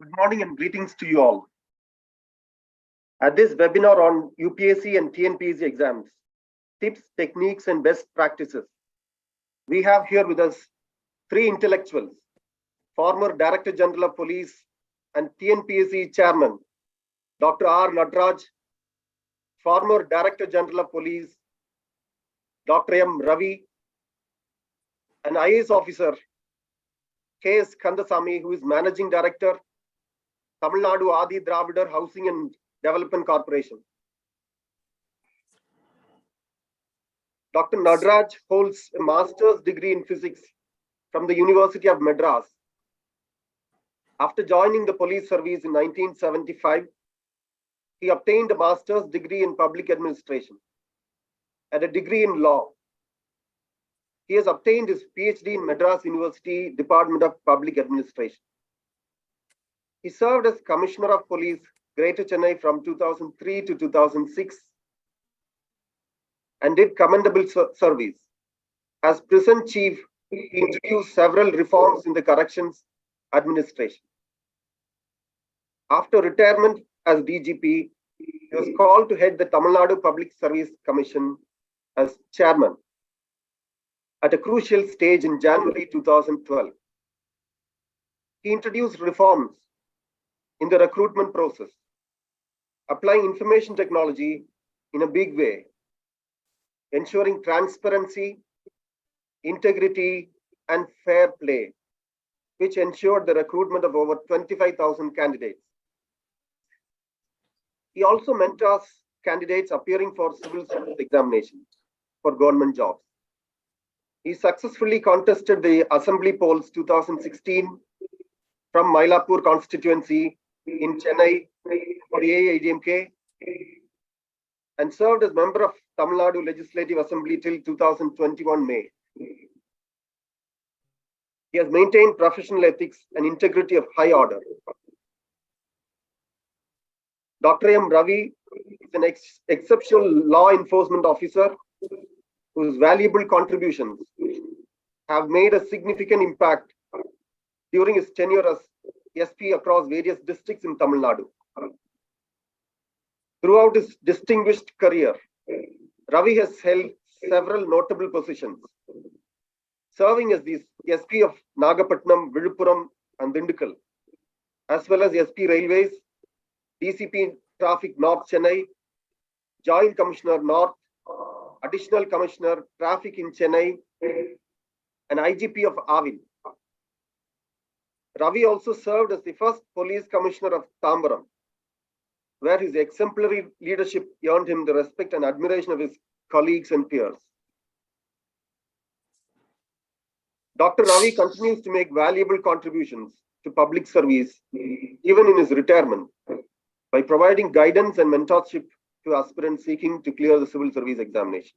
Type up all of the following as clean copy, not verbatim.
Good morning and greetings to you all. At this webinar on UPSC and TNPSC exams, tips, techniques, and best practices, we have here with us three intellectuals, former Director General of Police and TNPSC Chairman, Dr. R. Nadraj, former Director General of Police, Dr. M. Ravi, an IAS officer, K.S. Kandasamy, who is Managing Director, Tamil Nadu Adi Dravidar Housing and Development Corporation. Dr. Nadraj holds a master's degree in physics from the University of Madras. After joining the police service in 1975, he obtained a master's degree in public administration and a degree in law. He has obtained his PhD in Madras University Department of Public Administration. He served as Commissioner of Police, Greater Chennai from 2003 to 2006 and did commendable service. As present chief, he introduced several reforms in the corrections administration. After retirement as DGP, he was called to head the Tamil Nadu Public Service Commission as chairman at a crucial stage in January 2012. He introduced reforms in the recruitment process, applying information technology in a big way, ensuring transparency, integrity, and fair play, which ensured the recruitment of over 25,000 candidates. He also mentors candidates appearing for civil service examinations for government jobs. He successfully contested the Assembly polls 2016 from Mylapore constituency in Chennai for AIADMK and served as member of Tamil Nadu Legislative Assembly till 2021 May. He has maintained professional ethics and integrity of high order. Dr. M. Ravi is an exceptional law enforcement officer whose valuable contributions have made a significant impact during his tenure as SP across various districts in Tamil Nadu. Throughout his distinguished career, Ravi has held several notable positions, serving as the SP of Nagapattinam, Viluppuram, and Dindigul, as well as SP Railways, DCP Traffic North Chennai, Joint Commissioner North, Additional Commissioner Traffic in Chennai, and IGP of Avin. Ravi also served as the first police commissioner of Tambaram, where his exemplary leadership earned him the respect and admiration of his colleagues and peers. Dr. Ravi continues to make valuable contributions to public service, even in his retirement, by providing guidance and mentorship to aspirants seeking to clear the civil service examination.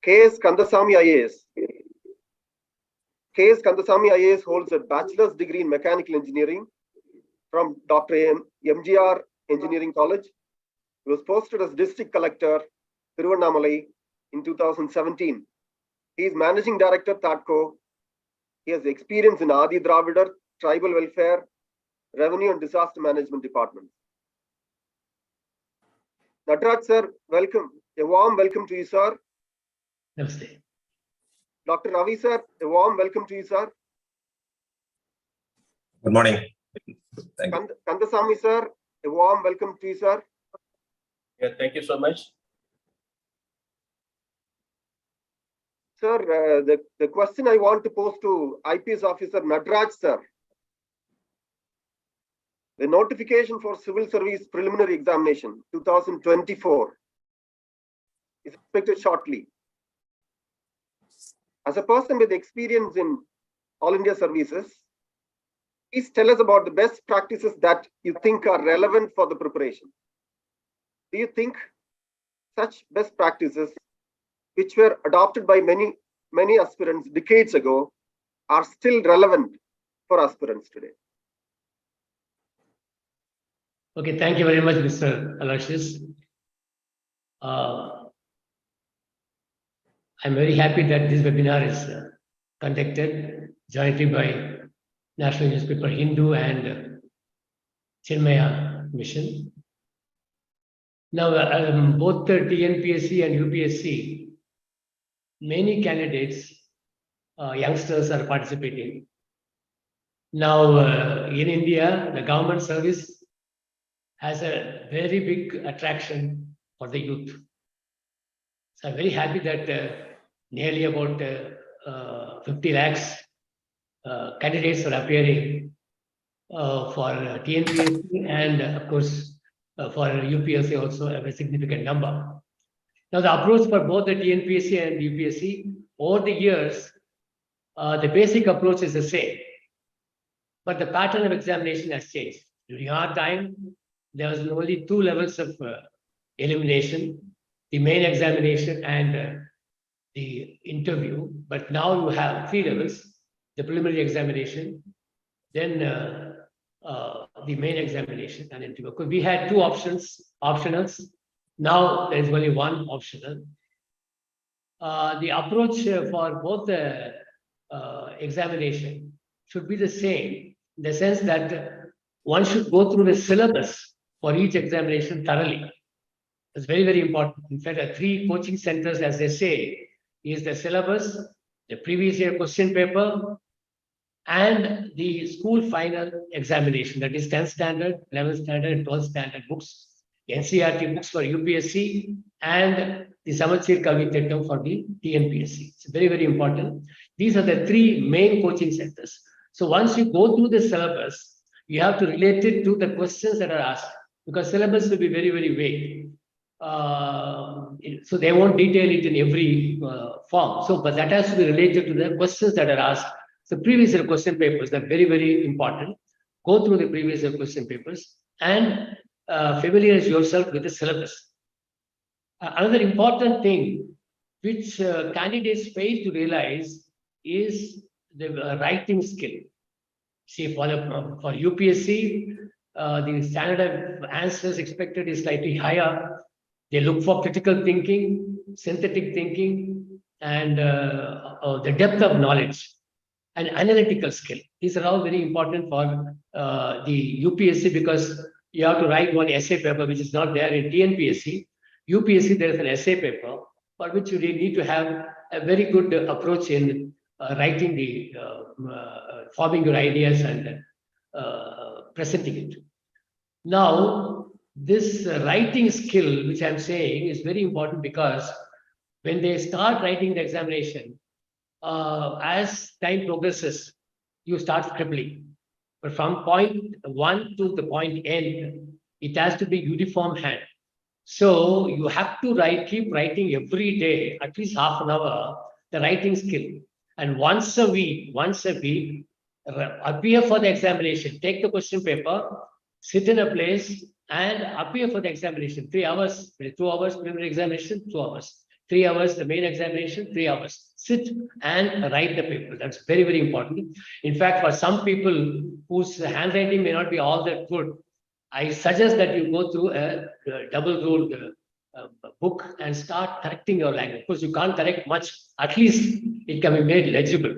K.S. Kandasamy IAS. K.S. Kandasamy IAS holds a bachelor's degree in mechanical engineering from Dr. MGR Engineering College. He was posted as district collector, Thiruvannamalai, in 2017. He is managing director, TADCO. He has experience in Adi Dravidar, tribal welfare, revenue and disaster management department. Nadraj sir, welcome. A warm welcome to you, sir. Namaste. Dr. Ravi sir, a warm welcome to you, sir. Good morning. Thank you. Kandasamy sir, a warm welcome to you, sir. Yeah, thank you so much. Sir, the question I want to pose to IPS officer Nadraj sir. The notification for civil service preliminary examination 2024 is expected shortly. As a person with experience in All India services, please tell us about the best practices that you think are relevant for the preparation. Do you think such best practices, which were adopted by many aspirants decades ago, are still relevant for aspirants today? Okay, thank you very much, Mr. Aloysius. I'm very happy that this webinar is conducted jointly by national newspaper Hindu and Chinmaya mission. Now, both the TNPSC and UPSC, many candidates, youngsters are participating. Now, in India, the government service has a very big attraction for the youth. So I'm very happy that nearly about 50 lakhs candidates are appearing for TNPSC and of course for UPSC also a very significant number. Now the approach for both the TNPSC and UPSC over the years, the basic approach is the same, but the pattern of examination has changed. During our time, there was only 2 levels of elimination, the main examination and the interview, but now you have 3 levels, the preliminary examination, then the main examination and interview. Because we had 2 optionals, now there is only 1 optional. The approach for both the examination should be the same, in the sense that one should go through the syllabus for each examination thoroughly. It's very, very important. In fact, 3 coaching centers, as they say, is the syllabus, the previous year question paper, and the school final examination, that is 10th standard, 11th standard, and 12th standard books, NCERT books for UPSC, and the Samachir Kavityatam for the TNPSC. It's very, very important. These are the 3 main coaching centers. So once you go through the syllabus, you have to relate it to the questions that are asked, because syllabus will be very, very vague. So they won't detail it in every form. So, but that has to be related to the questions that are asked. So previous year question papers are very, very important. Go through the previous year question papers and familiarize yourself with the syllabus. Another important thing which candidates fail to realize is the writing skill. See, for UPSC, the standard of answers expected is slightly higher. They look for critical thinking, synthetic thinking, and the depth of knowledge and analytical skill. These are all very important for the UPSC, because you have to write one essay paper, which is not there in TNPSC. UPSC, there is an essay paper for which you need to have a very good approach in writing the, forming your ideas and presenting it. Now, this writing skill, which I'm saying, is very important, because when they start writing the examination, as time progresses, you start scribbling. But from point 1 to the point end, it has to be uniform hand. So you have to keep writing every day, at least half an hour, the writing skill. And once a week, appear for the examination, take the question paper, sit in a place and appear for the examination. 3 hours, 2 hours, preliminary examination, 2 hours. 3 hours, the main examination, 3 hours. Sit and write the paper. That's very, very important. In fact, for some people whose handwriting may not be all that good, I suggest that you go through a double-ruled book and start correcting your language. Of course, you can't correct much. At least it can be made legible.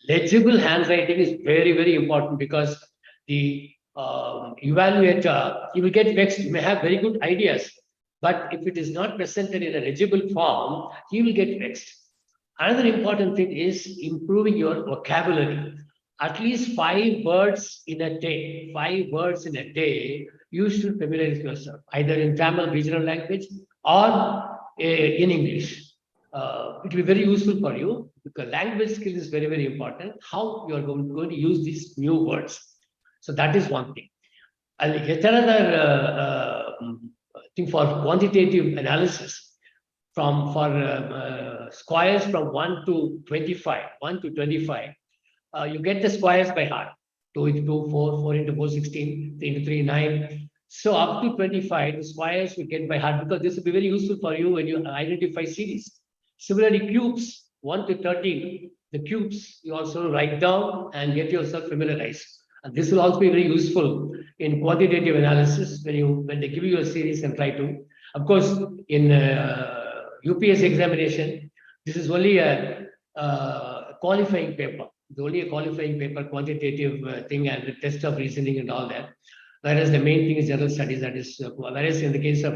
Legible handwriting is very, very important, because the evaluator, he will get vexed. You may have very good ideas, but if it is not presented in a legible form, he will get vexed. Another important thing is improving your vocabulary. At least 5 words in a day. 5 words in a day, you should familiarize yourself, either in Tamil regional language or in English. It will be very useful for you, because language skill is very, very important. How you are going to use these new words. So that is one thing. And yet another thing for quantitative analysis, for squares from 1 to 25, you get the squares by heart. 2 into 2, 4, 4 into 4, 16, 3 into 3, 9. So up to 25, the squares you get by heart, because this will be very useful for you when you identify series. Similarly, cubes, 1 to 13, the cubes you also write down and get yourself familiarized. And this will also be very useful in quantitative analysis when they give you a series and try to. Of course, in UPSC examination, this is only a qualifying paper. It's only a qualifying paper, quantitative thing, and the test of reasoning and all that. Whereas the main thing is general studies. That is, whereas in the case of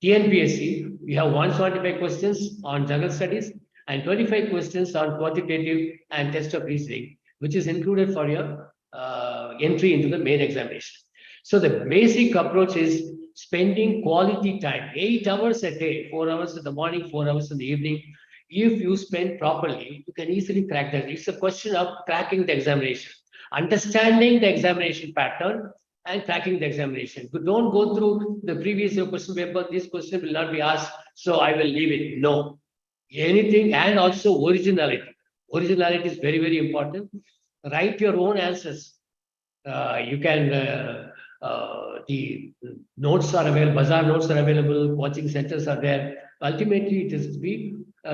TNPSC, we have 175 questions on general studies and 25 questions on quantitative and test of reasoning, which is included for your entry into the main examination. So the basic approach is spending quality time, 8 hours a day, 4 hours in the morning, 4 hours in the evening. If you spend properly, you can easily crack that. It's a question of cracking the examination, understanding the examination pattern and cracking the examination. You don't go through the previous year question paper, this question will not be asked, so I will leave it. No. Anything, and also originality. Originality is very, very important. Write your own answers. You can, the notes are available, bazaar notes are available, coaching centers are there. Ultimately, it is to be,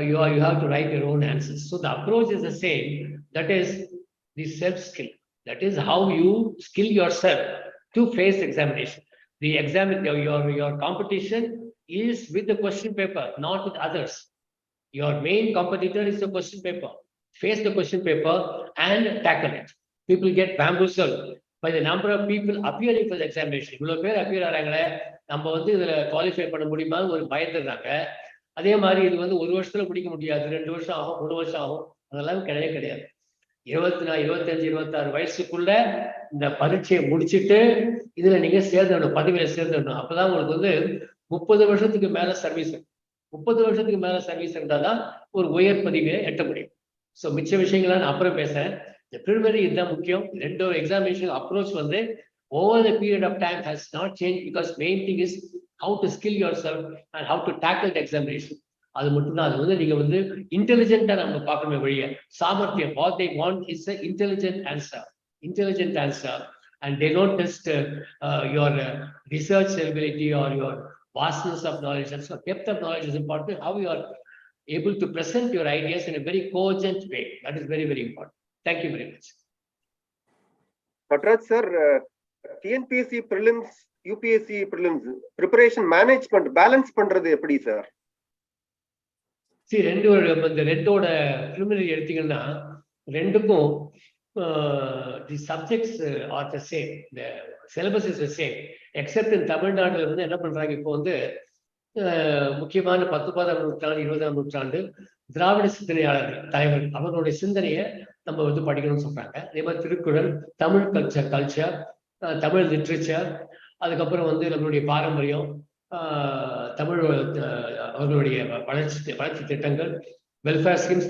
you have to write your own answers. So the approach is the same. That is the self-skill. That is how you skill yourself to face examination. The exam, your competition is with the question paper, not with others. Your main competitor is the question paper. Face the question paper and tackle it. People get bamboozled by the number of people appearing for the examination. இவ்வளவு பேர் appear ஆறாங்களே, நம்ம வந்து இதுல qualify பண்ண முடியுமா ஒரு பயந்துடுறாங்க. அதே மாதிரி இது வந்து ஒரு வருஷத்துல முடிக்க முடியாது, 2 வருஷம் ஆகும், 3 வருஷம் ஆகும். அதெல்லாம் கிடையவே கிடையாது. 24, 25, 26 வயசுக்குள்ள இந்த பரீட்சையை முடிச்சுட்டு இதுல நீங்க சேர்ந்துடணும், பதவியில சேர்ந்துடணும். அப்பதான் உங்களுக்கு வந்து 30 வருஷத்துக்கு மேல சர்வீஸ், 30 வருஷத்துக்கு மேல சர்வீஸ் இருந்தாதான் ஒரு உயர் பதவியை எட்ட முடியும். ஸோ மிச்ச விஷயங்கள நான் அப்புறம் பேசுறேன். இந்த ப்ரிலிமினரி இதுதான் முக்கியம். 2 எக்ஸாமினேஷன் அப்ரோச் வந்து over the period of time has not changed, because main thing is how to skill yourself and how to tackle the examination. அது மட்டும்தான். அது வந்து நீங்க வந்து இன்டெலிஜென்ட்டா நம்ம பார்க்கணுமே வழிய சாமர்த்தியம். What they want is an intelligent answer, and they don't test your research ability or your vastness of knowledge. And so depth of knowledge is important. How you are able to present your ideas in a very cogent way. That is very, very important. Thank you very much. Patraj sir, TNPSC prelims, UPSC prelims preparation management balance பண்றது எப்படி sir? See, இந்த ரெண்டோட preliminary எடுத்தீங்கன்னா ரெண்டுக்கும் the subjects are the same, the syllabus is the same, except in தமிழ்நாடுல வந்து என்ன பண்றாங்க, இப்போ வந்து முக்கியமான 19ஆம் நூற்றாண்டு 20ஆம் நூற்றாண்டு திராவிட சிந்தனையாளர்கள் தலைவர் அவர்களுடைய சிந்தனையை நம்ம வந்து படிக்கணும்னு சொல்றாங்க. அதே மாதிரி திருக்குறள், தமிழ் கல்ச்சர், தமிழ் லிட்ரேச்சர், அதுக்கப்புறம் வந்து நம்மளுடைய பாரம்பரியம், தமிழ் அவர்களுடைய வளர்ச்சி திட்டங்கள், வெல்ஃபேர் ஸ்கீம்ஸ்,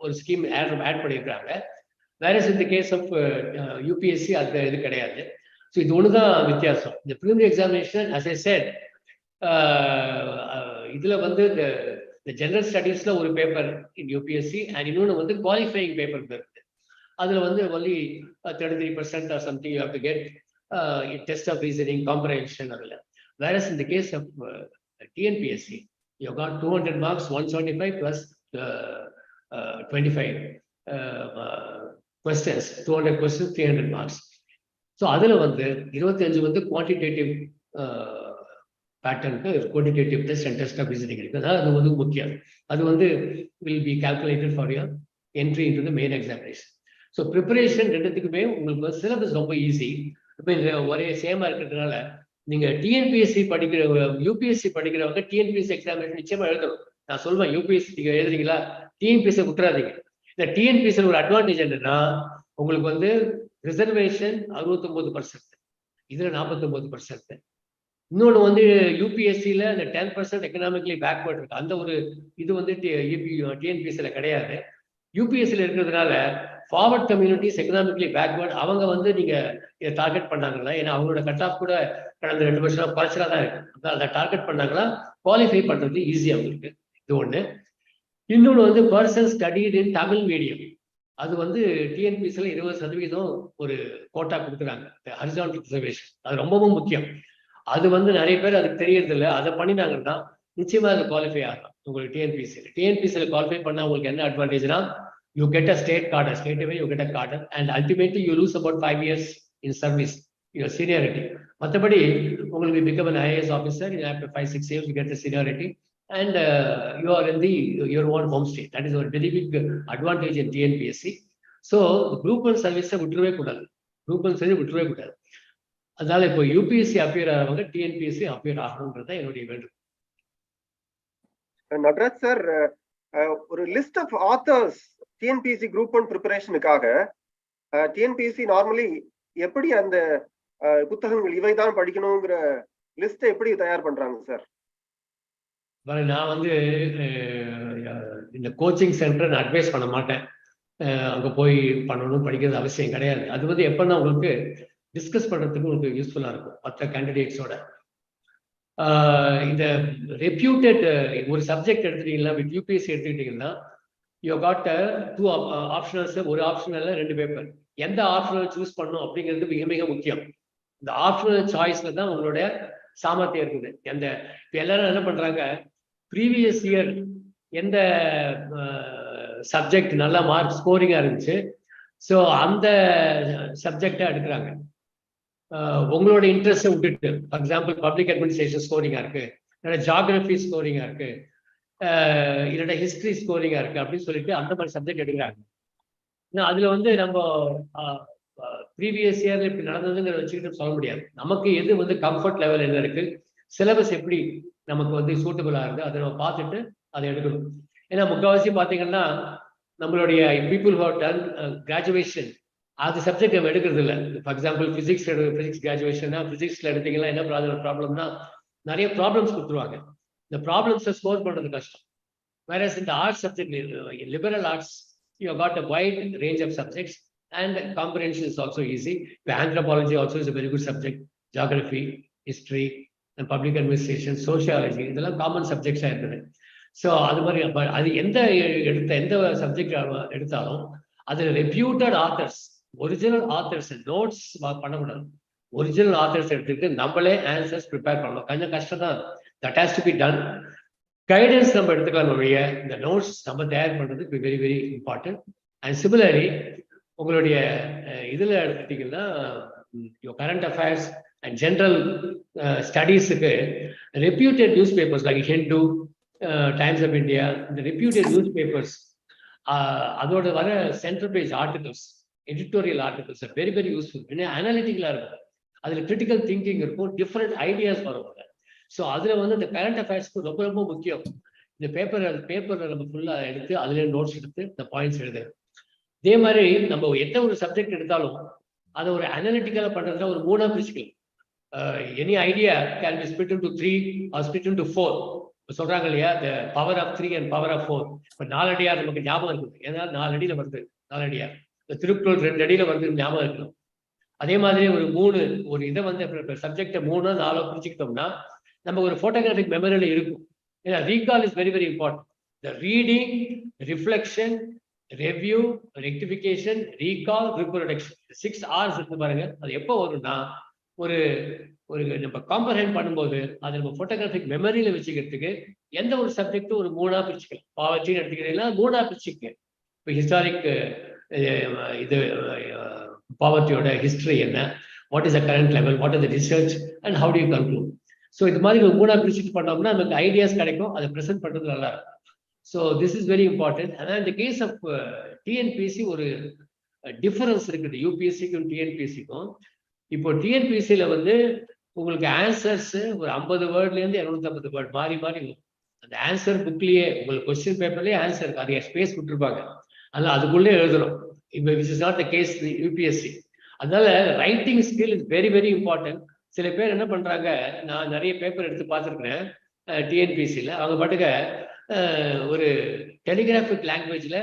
ஒரு ஸ்கீம் ஆட் பண்ணியிருக்காங்க. வேற இந்த கேஸ் ஆஃப் யூபிஎஸ்சி அந்த இது கிடையாது. ஸோ இது ஒண்ணுதான் வித்தியாசம். இந்த preliminary examination, as I said, இதுல வந்து இந்த ஜெனரல் ஸ்டடீஸ்ல ஒரு பேப்பர் இன் யூபிஎஸ்சி அண்ட் இன்னொன்று வந்து குவாலிஃபைங் பேப்பர் இருக்கு. அதுல வந்து only 33% or something you have to get test of reasoning, comprehension. Whereas in the case of TNPSC, you got 200 marks, 175 plus 25 questions, 200 questions, 300 marks. So அதுல வந்து 25 வந்து quantitative பேட்டர்னுக்கு quantitative test and test of reasoning இருக்கு. அது வந்து முக்கியம். அது வந்து will be calculated for your entry into the main examination. So preparation ரெண்டுத்துக்குமே உங்களுக்கு சிலபஸ் ரொம்ப ஈஸி. இப்போ ஒரே சேமா இருக்கிறதுனால நீங்க டிஎன்பிஎஸ்சி படிக்கிற, யூபிஎஸ்சி படிக்கிறவங்க டிஎன்பிஎஸ்சி எக்ஸாமினேஷன் நிச்சயமா எழுதணும். நான் சொல்லுவேன், யூபிஎஸ்சி நீங்க எழுதுறீங்களா, டிஎன்பிஎஸ்சி விட்டுறாதீங்க. இந்த டிஎன்பிஎஸ்சி ஒரு அட்வான்டேஜ் என்னன்னா, உங்களுக்கு வந்து ரிசர்வேஷன் 69%, இதுல 49%. இன்னொன்று வந்து யூபிஎஸ்சியில் இந்த 10% எக்கனாமிக்கலி பேக்வர்ட் இருக்கு. அந்த ஒரு இது வந்து டிஎன்பிஎஸ்சியில் கிடையாது. யூபிஎஸ்சியில் இருக்கிறதுனால ஃபார்வர்ட் கம்யூனிட்டிஸ், எக்கனாமிக்கலி பேக்வர்ட், அவங்க வந்து நீங்க இதை டார்கெட் பண்ணாங்கன்னா, ஏன்னா அவங்களோட கட் ஆஃப் கூட கடந்த 2 வருஷம் குறைச்சலா தான் இருக்கு. அதை டார்கெட் பண்ணாங்கன்னா குவாலிஃபை பண்றது ஈஸியாக உங்களுக்கு. இது ஒன்று. இன்னொன்று வந்து பர்சன் ஸ்டடீட் இன் தமிழ் மீடியம், அது வந்து டிஎன்பிஎஸ்சியில் 20% ஒரு கோட்டா கொடுக்குறாங்க, ஹரிசான்டல் ரிசர்வேஷன். அது ரொம்பவும் முக்கியம். அது வந்து நிறைய பேர் அதுக்கு தெரியறது இல்லை. அதை பண்ணினாங்கன்னா நிச்சயமா அது குவாலிஃபை ஆகலாம் உங்களுக்கு டிஎன்பிஎஸ்சியில் குவாலிஃபை பண்ணா உங்களுக்கு என்ன அட்வான்டேஜ்னா, you get a state cadre, state away you get a cadre, and ultimately you lose about 5 years in service, your seniority. மற்றபடி உங்களுக்கு become an IAS officer, after 5-6 years you get the seniority, and you are in your own home state. That is a very big advantage in TNPSC. So group 1 service விட்டுறவே கூடாது. group 1 service விட்டுறவே கூடாது. அதனால இப்போ UPSC appear ஆகிறவங்க TNPSC appear ஆகணும்ன்றது என்னுடைய வேண்டும். Nadrat sir, ஒரு list of authors TNPSC group 1 ப்ரிப்பரேஷனுக்காக TNPSC நார்மலி எப்படி அந்த புத்தகங்கள் இவைதான் படிக்கணுங்கிற லிஸ்ட் எப்படி தயார் பண்றாங்க சார்? நான் வந்து இந்த கோச்சிங் சென்டர் நான் அட்வைஸ் பண்ண மாட்டேன். அங்கே போய் பண்ணணும் படிக்கிறது அவசியம் கிடையாது. அது வந்து எப்பன்னா உங்களுக்கு டிஸ்கஸ் பண்ணுறதுக்கு உங்களுக்கு யூஸ்ஃபுல்லாக இருக்கும் மற்ற கேண்டிடேட்ஸோட. இந்த ரெப்யூட்டட் ஒரு சப்ஜெக்ட் எடுத்துட்டீங்கன்னா வித் UPSC எடுத்துக்கிட்டிங்கன்னா யூ காட் 2 ஆப்ஷனல்ஸ், ஒரு ஆப்ஷனல்ல 2 பேப்பர். எந்த ஆப்ஷனல் சூஸ் பண்ணணும் அப்படிங்கிறது மிக மிக முக்கியம். இந்த ஆப்ஷனல் சாய்ஸ்ல தான் உங்களுடைய சாமர்த்தியம் இருக்குது. எந்த இப்போ எல்லாரும் என்ன பண்றாங்க, ப்ரீவியஸ் இயர் எந்த சப்ஜெக்ட் நல்ல மார்க் ஸ்கோரிங்கா இருந்துச்சு, ஸோ அந்த சப்ஜெக்டை எடுக்கிறாங்க. உங்களோட இன்ட்ரெஸ்ட்டை விட்டுட்டு, ஃபார் எக்ஸாம்பிள் பப்ளிக் அட்மினிஸ்ட்ரேஷன் ஸ்கோரிங்கா இருக்கு, இல்லைன்னா ஜாகிரபி ஸ்கோரிங்கா இருக்கு, இல்லைன்னா ஹிஸ்டரி ஸ்கோரிங்கா இருக்கு அப்படின்னு சொல்லிட்டு அந்த மாதிரி சப்ஜெக்ட் எடுக்கிறாங்க. அதுல வந்து நம்ம ப்ரீவியஸ் இயர்ல இப்படி நடந்ததுங்கிற வச்சுக்கிட்டு சொல்ல முடியாது. நமக்கு எது வந்து கம்ஃபர்ட் லெவல் என்ன இருக்கு, சிலபஸ் எப்படி நமக்கு வந்து சூட்டபிளா இருக்கு, அதை நம்ம பார்த்துட்டு அதை எடுக்கணும். ஏன்னா முக்கால்வாசி பார்த்தீங்கன்னா நம்மளுடைய people who have done graduation அது சப்ஜெக்ட் நம்ம எடுக்கிறது இல்லை. ஃபார் எக்ஸாம்பிள் ஃபிசிக்ஸ் கிராஜுவேஷன்னா ஃபிசிக்ஸ்ல எடுத்தீங்கன்னா என்ன ப்ராப்ளம்னா நிறைய ப்ராப்ளம்ஸ் கொடுத்துருவாங்க. இந்த ப்ராப்ளம்ஸை ஸ்கோர் பண்றது கஷ்டம். Whereas in the arts subject, liberal arts, you have got a wide range of subjects and comprehension is also easy. Anthropology also is a very good subject. Geography, history, and public administration, sociology, இதெல்லாம் common சப்ஜெக்ட்ஸா இருக்குது. ஸோ அது மாதிரி அது எந்த subject எடுத்தாலும் அது reputed authors, original authors notes பண்ணக்கூடாது. ஒரிஜினல் ஆத்தர்ஸ் எடுத்துக்கிட்டு நம்மளே ஆன்சர்ஸ் ப்ரிப்பேர் பண்ணணும். கொஞ்சம் கஷ்டம் தான். That has to be done. Guidance நம்ம எடுத்துக்கலாம். நம்மளுடைய இந்த நோட்ஸ் நம்ம தயார் பண்றதுக்கு very very important. And similarly உங்களுடைய இதுல எடுத்துட்டீங்கன்னா கரண்ட் அஃபேர்ஸ் அண்ட் ஜென்ரல் ஸ்டடீஸுக்கு reputed newspapers like Hindu, Times of India, இந்த ரெப்யூட்டட் நியூஸ் பேப்பர்ஸ் அதோட வர central page articles, editorial articles very very useful. ஏன்னா அனாலிட்டிக்கலா இருக்கும், அதுல கிரிட்டிக்கல் திங்கிங் இருக்கும், டிஃப்ரெண்ட் ஐடியாஸ் வரும். ஸோ அதுல வந்து இந்த கரண்ட் அஃபேர்ஸ்க்கு ரொம்ப ரொம்ப முக்கியம். இந்த பேப்பர்ல நம்ம ஃபுல்லா எடுத்து அதுல நோட்ஸ் எடுத்து இந்த பாயிண்ட்ஸ் எழுது. இதே மாதிரி நம்ம எந்த ஒரு சப்ஜெக்ட் எடுத்தாலும் அதை ஒரு அனாலிட்டிக்கலா பண்றதுல ஒரு 3ஆ பிரிச்சுக்கலாம். Any idea can be split into 3 or split into 4. சொல்றாங்க இல்லையா, the power of 3 and power of 4. இப்போ 4 அடியார் நமக்கு ஞாபகம் இருக்குது, ஏன்னா 4 அடியில வருது 4 அடியார். இந்த திருக்குறள் 2 அடியில வருது ஞாபகம் இருக்கணும். அதே மாதிரி ஒரு இதை வந்து சப்ஜெக்டை 3 4 பிரிச்சுக்கிட்டோம்னா நம்ம ஒரு போட்டோகிராஃபிக் மெமரியில இருக்கும். ஏன்னா recall is very very important. The reading, reflection, review, rectification, recall, reproduction, 6 R's இருக்கு பாருங்க. அது எப்போ வரும்னா ஒரு நம்ம காம்ப்ரஹெண்ட் பண்ணும்போது அதை நம்ம போட்டோகிராஃபிக் மெமரியில வச்சுக்கிறதுக்கு எந்த ஒரு சப்ஜெக்டும் ஒரு 3ஆ பிரிச்சுக்கலாம். பாவர்ட்டின்னு எடுத்துக்கிட்டீங்கன்னா 3ஆ பிரிச்சுக்க. இப்போ ஹிஸ்டாரிக் இது பாவர்ட்டியோட ஹிஸ்டரி என்ன, what is the current level, what is the research and how to you conclude. So இது மாதிரி 3ஆ பிரிச்சுட்டு பண்ணோம்னா நமக்கு ஐடியாஸ் கிடைக்கும், அதை ப்ரெசென்ட் பண்ணுறது நல்லா இருக்கும். So this is very important. ஆனால் இந்த கேஸ் ஆஃப் TNPSC ஒரு டிஃபரன்ஸ் இருக்குது UPSCக்கும் TNPSCக்கும். இப்போ TNPSCயில் வந்து உங்களுக்கு ஆன்சர்ஸ் ஒரு 50 வேர்ட்லேருந்து 250 வேர்ட் மாறி மாறி அந்த ஆன்சர் புக்லேயே உங்களுக்கு கொஸ்டின் பேப்பர்லேயே ஆன்சர் இருக்கு, அதை ஸ்பேஸ் கொடுத்துருப்பாங்க, அதனால் அதுக்குள்ளே எழுதணும். இப்போ which is not the case UPSC. அதனால writing skill is very very important. சில பேர் என்ன பண்றாங்க, நான் நிறைய பேப்பர் எடுத்து பார்த்துருக்கிறேன் TNPSCயில், அவங்க பாட்டுக்க ஒரு டெலிகிராஃபிக் லாங்குவேஜ்ல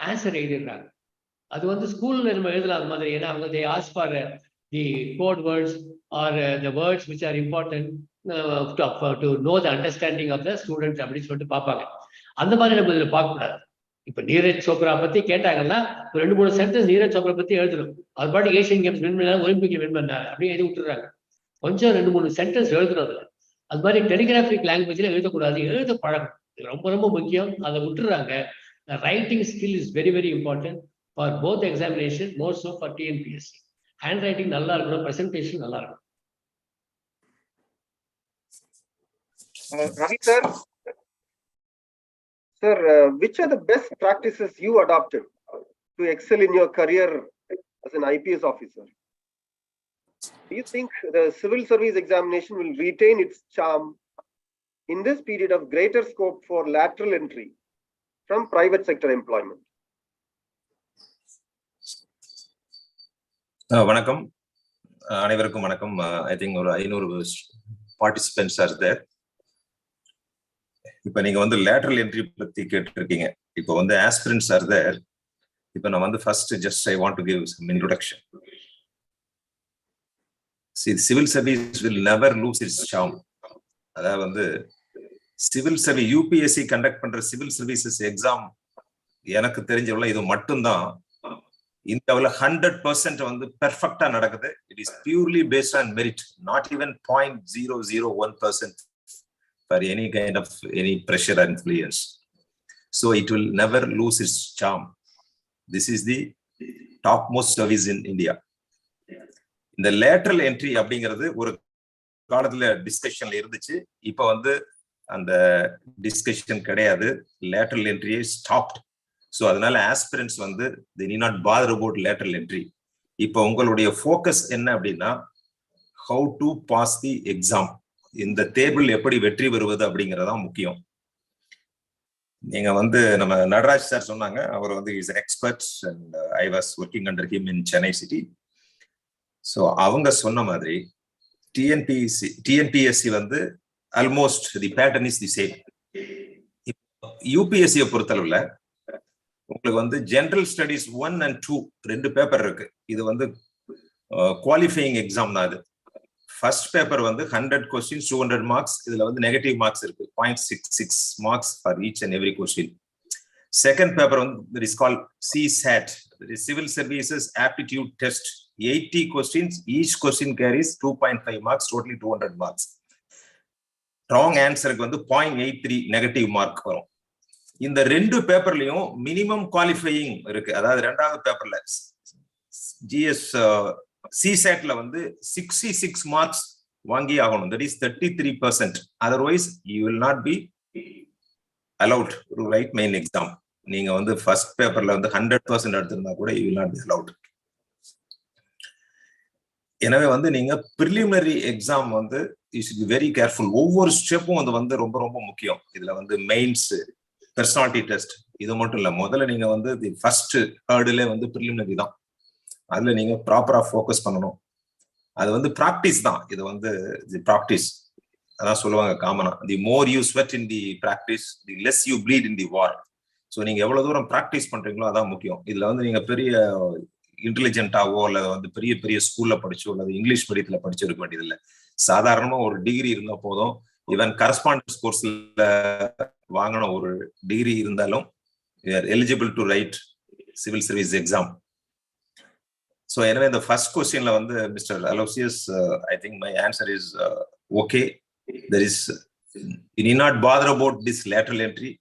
ஆன்சர் எழுதிடுறாங்க. அது வந்து ஸ்கூல்ல நம்ம எழுதலாம் அது மாதிரி. ஏன்னா அவங்க they ask for the code words or the words which are important to know the understanding of the students அப்படின்னு சொல்லிட்டு பார்ப்பாங்க. அந்த மாதிரி நம்ம இதில் பார்க்கக்கூடாது. இப்போ நீரஜ் சோப்ரா பத்தி கேட்டாங்கன்னா 2-3 சென்டென்ஸ் நீரஜ் சோப்ரா பத்தி எழுதணும். அது பாட்டு ஏஷியன் கேம்ஸ் வின் பண்ணாரு, ஒலிம்பிக்ல வின் பண்ணாரு அப்படின்னு எழுதி விட்டுறாங்க. கொஞ்சம் 2-3 சென்டென்ஸ் எழுதுறது. அது மாதிரி டெலிகிராஃபிக் லாங்குவேஜ்ல எழுதக்கூடாது, எழுத பழகும், ரொம்ப ரொம்ப முக்கியம். அதை விட்டுறாங்க. Writing skill is very very important for both examination, more so for TNPSC. Hand writing நல்லா இருக்கணும், பிரசன்டேஷன் நல்லா இருக்கணும். Ravi sir, Sir, which are the best practices you adopted to excel in your career as an IPS officer? Do you think the civil service examination will retain its charm in this period of greater scope for lateral entry from private sector employment? வணக்கம் அனைவருக்கும் வணக்கம். I think ஒரு 500 participants R தேர். இப்ப நீங்க வந்து lateral entry பத்தி கேட்டிருக்கீங்க. இப்போ வந்து ஆஸ்பிரன்ட்ஸ் ஆர் தேர். இப்போ நான் வந்து first just I want to give some introduction. See, civil service will never lose its charm. அதாவது வந்து சிவில் சர்வீஸ் யூபிஎஸ்சி கண்டக்ட் பண்ற சிவில் சர்வீசஸ் எக்ஸாம் எனக்கு தெரிஞ்சவள இது மட்டும்தான் இந்தியாவில் 100% வந்து பெர்ஃபெக்டா நடக்குது. It is purely based on merit, not even 0.001% for any kind of any pressure or influence. So it will never lose its charm. This is the top most service in India. இந்த lateral entry அப்படிங்கிறது ஒரு காலத்துல டிஸ்கஷன்ல இருந்துச்சு. இப்ப வந்து அந்த discussion கிடையாது. Lateral என்ட்ரியே stopped. So அதனால ஆஸ்பிரன்ட்ஸ் வந்து they need not bother about lateral entry. இப்போ உங்களுடைய ஃபோக்கஸ் என்ன அப்படின்னா how to pass the exam. இந்த டேபிள் எப்படி வெற்றி பெறுவது அப்படிங்கறதான் முக்கியம். நீங்க வந்து நம்ம நடராஜ் சார் சொன்னாங்க, அவர் வந்து is expert and I was working under him in Chennai city. So அவங்க சொன்ன மாதிரி டிஎன்பிஎஸ்சி வந்து almost the pattern is the same. யூபிஎஸ்சியை பொறுத்தளவுல உங்களுக்கு வந்து ஜெனரல் ஸ்டடிஸ் 1 and 2 2 பேப்பர் இருக்கு. இது வந்து குவாலிஃபையிங் எக்ஸாம் தான். இது ஃபர்ஸ்ட் பேப்பர் வந்து 100 questions 200 marks. இதுல வந்து நெகட்டிவ் மார்க்ஸ் இருக்கு, 0.66 marks for each and every question. Second paper வந்து that is called CSAT, that is Civil Services Aptitude Test. 80 questions, each question carries 2.5 marks, totally 200 marks. Wrong ஆன்சருக்கு வந்து 0.83 negative mark வரும். இந்த 2 பேப்பர்லயும் minimum qualifying இருக்கு. அதாவது ரெண்டாவது பேப்பர்ல GS சிசேட்ல வந்து 66 marks வாங்கி ஆகணும். That is 33%. Otherwise you will not be allowed to right main exam. நீங்க வந்து ஃபர்ஸ்ட் பேப்பர்ல வந்து 100% எடுத்திருந்தா கூட you will not be allowed. எனவே வந்து நீங்க பிரிலிமினரி எக்ஸாம் வந்து you should be very careful. ஒவ்வொரு ஸ்டெப்பும் வந்து ரொம்ப ரொம்ப முக்கியம். இதுல வந்து மெயின்ஸ், பர்சனாலிட்டி டெஸ்ட், இது மட்டும் இல்ல. முதல்ல நீங்க வந்து தி ஃபர்ஸ்ட் ஹர்டிலே வந்து பிரிலிமினரி தான். அதுல நீங்க ப்ராப்பரா ஃபோக்கஸ் பண்ணணும். அது வந்து ப்ராக்டிஸ் தான். இது வந்து தி ப்ராக்டிஸ். அதான் சொல்லுவாங்க காமனா, the more you sweat in the practice the less you bleed in the war. So நீங்க எவ்வளவு தூரம் ப்ராக்டிஸ் பண்றீங்களோ அதான் முக்கியம். இதுல வந்து நீங்க பெரிய இன்டெலிஜென்ட்டாவோ அல்லது வந்து பெரிய பெரிய ஸ்கூல்ல படிச்சோ அல்லது இங்கிலீஷ் மீடியத்துல படிச்சு இருக்க வேண்டியது இல்லை. சாதாரணமா ஒரு டிகிரி இருந்தா போதும். ஈவன் கரஸ்பாண்டன்ஸ் கோர்ஸ்ல வாங்கின ஒரு டிகிரி இருந்தாலும் eligible to right civil service exam. So எனவே இந்த ஃபர்ஸ்ட் கொஸ்டின்ல வந்து mister Aloysius, I think my answer is okay. There is you need not bother about this lateral entry.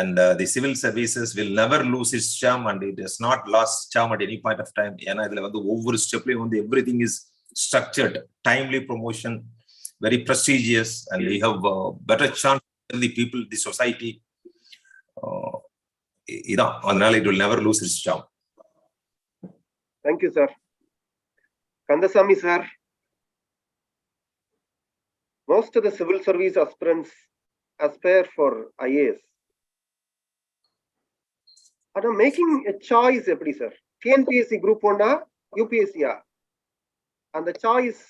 And the civil services will never lose its charm, and it has not lost charm at any point of time. ஏன்னா இதுல வந்து ஒவ்வொரு ஸ்டெப்லயும் வந்து everything is structured, timely promotion, very prestigious, and we have better chance than the people, the society. இதான், அதனால it will never lose its charm. Thank you, sir. Kandasamy sir, most of the civil service aspirants aspire for IAS. ஆனா making a choice எப்படி sir? TNPSC group 1 UPSC அந்த choice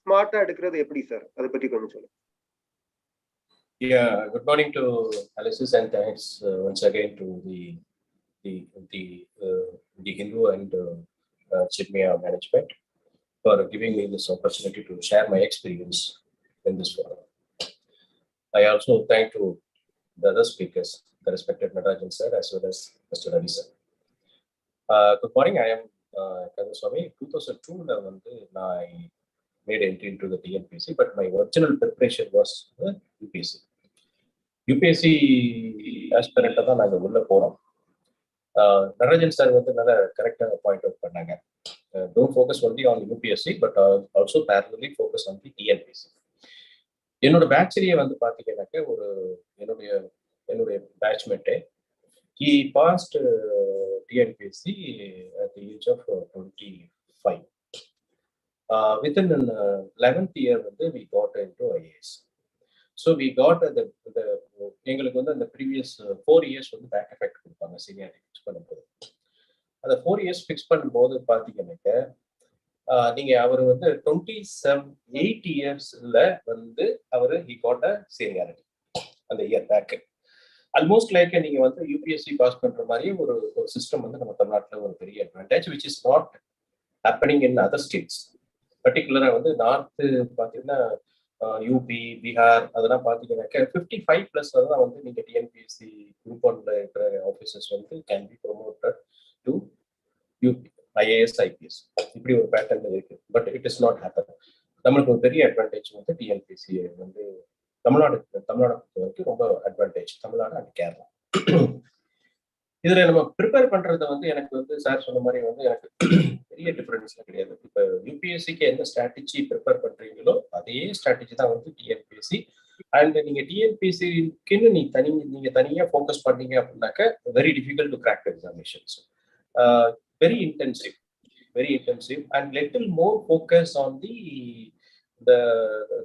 ஸ்மார்ட்டா எடுக்கிறது எப்படி sir? அதை பத்தி கொஞ்சம் சொல்லுங்க. Yeah, good morning to Alice, and thanks once again to the Hindu and Chinmaya management for giving me this opportunity to share my experience in this forum. I also thank to the other speakers, the respected Natarajan sir as well as Mr. Ravi sir. Good morning. I am Kandasamy. 2002 I made entry into the TNPSC, but my original preparation was UPSC. UPSC aspirant தான் நாங்க உள்ள போறோம். Natarajan sir வந்து நல்ல கரெக்டா point out பண்ணாங்க. Don't focus only on UPSC, but also parallelly focus on the TNPSC. என்னோட பேட்ச்லயே வந்து பாத்தீங்கன்னாக்க ஒரு என்னுடைய என்னுடைய பேட்ச்மேட்டே. He passed TNPSC at the age of 25. Within an 11th year, we got into IAS. So we got the எங்களுக்கு வந்து அந்த previous 4 years வந்து பேக் எஃபெக்ட் கொடுப்பாங்க சீனியாரிட்டி ஃபிக்ஸ் பண்ணும்போது. அந்த 4 years ஃபிக்ஸ் பண்ணும்போது பார்த்தீங்கன்னாக்க நீங்க அவர் வந்து 8 yearsல வந்து அவர் he got a seniority அந்த இயர் பேக். ஆல்மோஸ்ட் லைக் நீங்க வந்து யூபிஎஸ்சி பாஸ் பண்ற மாதிரி ஒரு சிஸ்டம் வந்து நம்ம தமிழ்நாட்டில் ஒரு பெரிய advantage which is not happening in other states. பர்டிகுலரா வந்து நார்த்து பார்த்தீங்கன்னா யூபி, பீகார் அதெல்லாம் பார்த்தீங்கன்னாக்க 55+ தான் வந்து நீங்க டிஎன்பிஎஸ்சி குரூப் ஒன்ல இருக்கிற ஆஃபீஸர்ஸ் வந்து can be promoted to UP IAS IPS. இப்படி ஒரு பேட்டர்ன் இருக்கு. But it is not happen. நம்மளுக்கு ஒரு பெரிய அட்வான்டேஜ் வந்து டிஎன்பிஎஸ்சி வந்து தமிழ்நாடு பொறுத்த வரைக்கும் ரொம்ப அட்வான்டேஜ். தமிழ்நாடு அண்ட் கேரளா. இதுல நம்ம ப்ரிப்பேர் பண்றது வந்து எனக்கு வந்து சார் சொன்ன மாதிரி வந்து எனக்கு பெரிய டிஃபரன்ஸ்லாம் கிடையாது. இப்போ யூபிஎஸ்சிக்கு எந்த ஸ்ட்ராட்டஜி ப்ரிப்பேர் பண்றீங்களோ அதே ஸ்ட்ராட்டஜி தான் வந்து டிஎன்பிஎஸ்சி. அண்ட் நீங்க டிஎன்பிஎஸ்சிக்குன்னு நீங்க தனியா ஃபோக்கஸ் பண்ணீங்க அப்படின்னாக்க very difficult to crack examinations. Very intensive and little more focus on the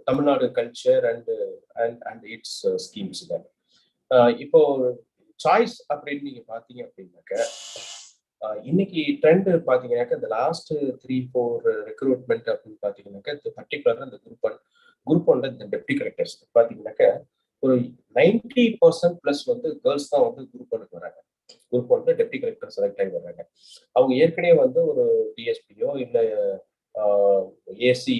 Tamil Nadu culture and its schemes தான். இப்போ சாய்ஸ் அப்படின்னு நீங்க பாத்தீங்க அப்படின்னாக்க இன்னைக்கு ட்ரெண்ட் பாத்தீங்கன்னாக்க இந்த லாஸ்ட் 3-4 ரெக்ரூட்மெண்ட் அப்படின்னு பாத்தீங்கன்னாக்க பர்டிகுலரா இந்த குரூப் ஒன்ல இந்த டெப்டி கலெக்டர்ஸ் பாத்தீங்கன்னாக்க ஒரு 90% வந்து கேர்ள்ஸ் தான் வந்து குரூப் ஒன்னுக்கு வராங்க. குரூப் ஒன்ல டெப்டி கலெக்டர் செலக்ட் ஆகி வர்றாங்க. அவங்க ஏற்கனவே வந்து ஒரு டிஎஸ்பியோ இல்ல ஏசி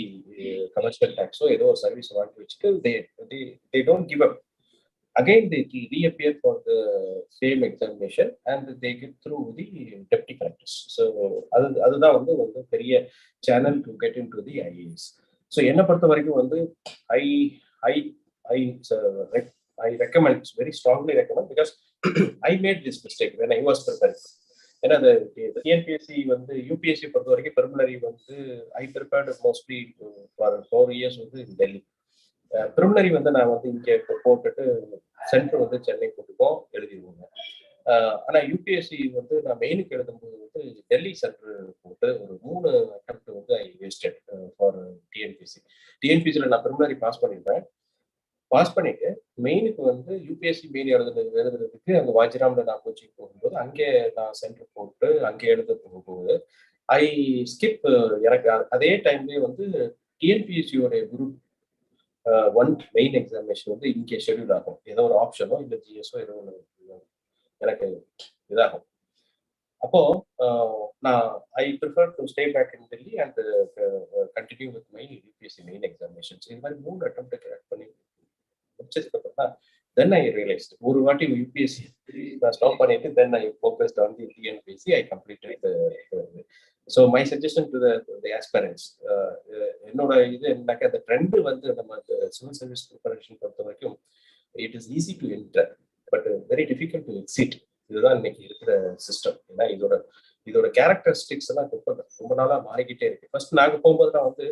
கமர்ஷியல் டாக்ஸோ ஏதோ ஒரு சர்வீஸ் வாங்கி வச்சுட்டு they don't give up. Again they reappear for the same examination and they get through the deputy collectors. So அதுதான் வந்து ஒரு பெரிய channel to get into the IAS. So என்னை பொறுத்த வரைக்கும் வந்து I recommend, very strongly recommend, because I made this mistake when I was preparing. ஏன்னா அந்த டிஎன்பிஎஸ்சி வந்து யூபிஎஸ்சி பொறுத்த வரைக்கும் பிரிமினரி வந்து ஐ ப்ரிப்பேர்டு மோஸ்ட்லி ஃபார் 4 years வந்து டெல்லி. பிரிமினரி வந்து நான் வந்து இங்கே போட்டுட்டு சென்டர் வந்து சென்னை போட்டுப்போம் எழுதிடுவோங்க. ஆனால் யூபிஎஸ்சி வந்து நான் மெயினுக்கு எழுதும்போது வந்து டெல்லி சென்டர் போட்டு ஒரு 3 அட்டெம்ப்ட் வந்து ஐ வேஸ்டட் ஃபார் டிஎன்பிஎஸ்சி. டிஎன்பிஎஸ்சியில் நான் பிரிமினரி பாஸ் பண்ணியிருப்பேன். பாஸ் பண்ணிட்டு மெயினுக்கு வந்து யூபிஎஸ்சி மெயின் எழுதுறதுக்கு அங்கே வாஜிராம்ல நான் கோச்சிங் போகும்போது அங்கே நான் சென்டர் போட்டு அங்கே எழுத போகும்போது ஐ ஸ்கிப். எனக்கு அதே டைம்லேயே வந்து டிஎன்பிஎஸ்சியோடைய குரூப் 1 மெயின் எக்ஸாமினேஷன் வந்து இங்கே ஷெடியூல் ஆகும். ஏதோ ஒரு ஆப்ஷனோ இல்லை ஜிஎஸ்ஓ ஏதோ ஒன்று எனக்கு இதாகும். அப்போ நான் I prefer to stay back in Delhi and continue with my UPSC main examinations. இது மாதிரி 3 அட்டெம்ப்ட் கிராக் பண்ணி முடிச்சதுக்கப்புறம் தான் தென் ஐ ரியலைஸ்ட் ஒரு வாட்டி யூபிஎஸ்சி நான் ஸ்டாப் பண்ணிட்டு then I focused on the TNPSC. I completed. So my suggestion to the aspirants, என்னோட இது என்னன்னாக்க அந்த ட்ரெண்ட் வந்து நம்ம சிவில் சர்வீஸ் ப்ரிப்பரேஷன் பொறுத்த வரைக்கும் it is easy to enter but very difficult to exit. இதுதான் இன்னைக்கு இருக்கிற சிஸ்டம். ஏன்னா இதோட கேரக்டரிஸ்டிக்ஸ் எல்லாம் ரொம்ப நாளா மாறிக்கிட்டே இருக்கு. ஃபர்ஸ்ட் நாங்கள் போகும்போதுலாம் வந்து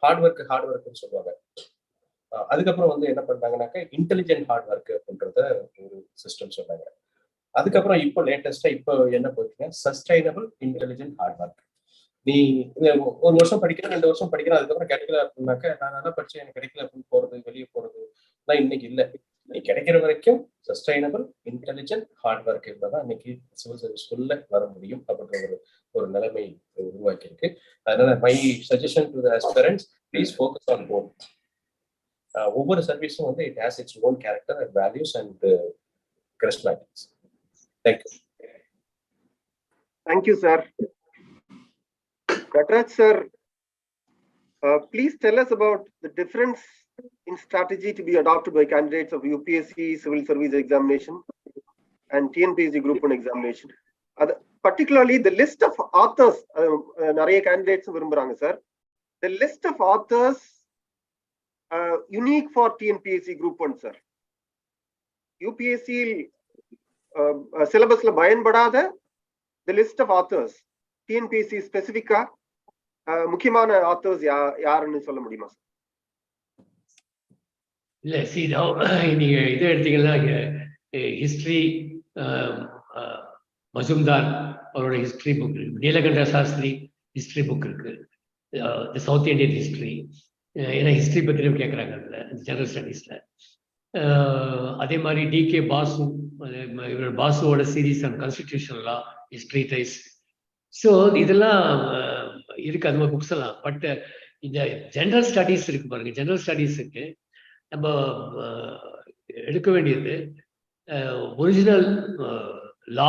ஹார்ட் ஒர்க்னு சொல்லுவாங்க. அதுக்கப்புறம் வந்து என்ன பண்ணாங்கன்னாக்க இன்டெலிஜென்ட் ஹார்ட் ஒர்க் அப்படின்றத ஒரு சிஸ்டம் சொன்னாங்க. அதுக்கப்புறம் இப்போ லேட்டஸ்டா இப்போ என்ன போயிட்டுங்க சஸ்டைனபிள் இன்டெலிஜென்ட் ஹார்ட் ஒர்க். நீ 1 வருஷம் படிக்கிறேன் 2 வருஷம் படிக்கிறேன் அதுக்கப்புறம் கிடைக்கல அப்படின்னாக்க நான் நல்லா படிச்சேன் எனக்கு கிடைக்கல அப்படின்னு போறது வெளியே போறது நான் இன்னைக்கு இல்லை. நீ கிடைக்கிற வரைக்கும் சஸ்டைனபிள் இன்டெலிஜென்ட் ஹார்ட் ஒர்க் இருந்தாதான் இன்னைக்கு சிவில் சர்வீஸ்குள்ள வர முடியும் அப்படின்ற ஒரு நிலைமை உருவாக்கி இருக்கு. அதனால my suggestion to the aspirants, please focus on both. ஒவ்வொரு சர்வீஸும் வந்து it has its own character and values and charismatics. Thank you. Thank you, sir. Katraj sir, please tell us about the difference in strategy to be adopted by candidates of UPSC civil service examination and TNPSC group 1 examination. Particularly the list of authors, நிறைய candidates விரும்புறாங்க sir. The list of authors unique for TNPSC group 1 sir. UPSC syllabusல பயன்படாத the list of authors TNPSC ஸ்பெசிஃபிக்கா முக்கியமான authors யாருன்னு சொல்ல முடியுமா sir? இல்ல நீங்க இதை எடுத்தீங்கன்னா history, Mazumdar அவரோட history book இருக்கு. நீலகண்ட சாஸ்திரி history book இருக்கு. The South Indian history. ஏன்னா history பத்தியும் கேட்குறாங்க அதில் ஜெனரல் ஸ்டடீஸில். அதே மாதிரி டிகே பாசு, இவரோட பாசுவோட series and constitution law history டைஸ். ஸோ இதெல்லாம் இருக்கு அது மாதிரி புக்ஸ் எல்லாம். பட் இந்த ஜெனரல் ஸ்டடீஸ் இருக்கு பாருங்க, ஜெனரல் ஸ்டடீஸுக்கு நம்ம எடுக்க வேண்டியது ஒரிஜினல் லா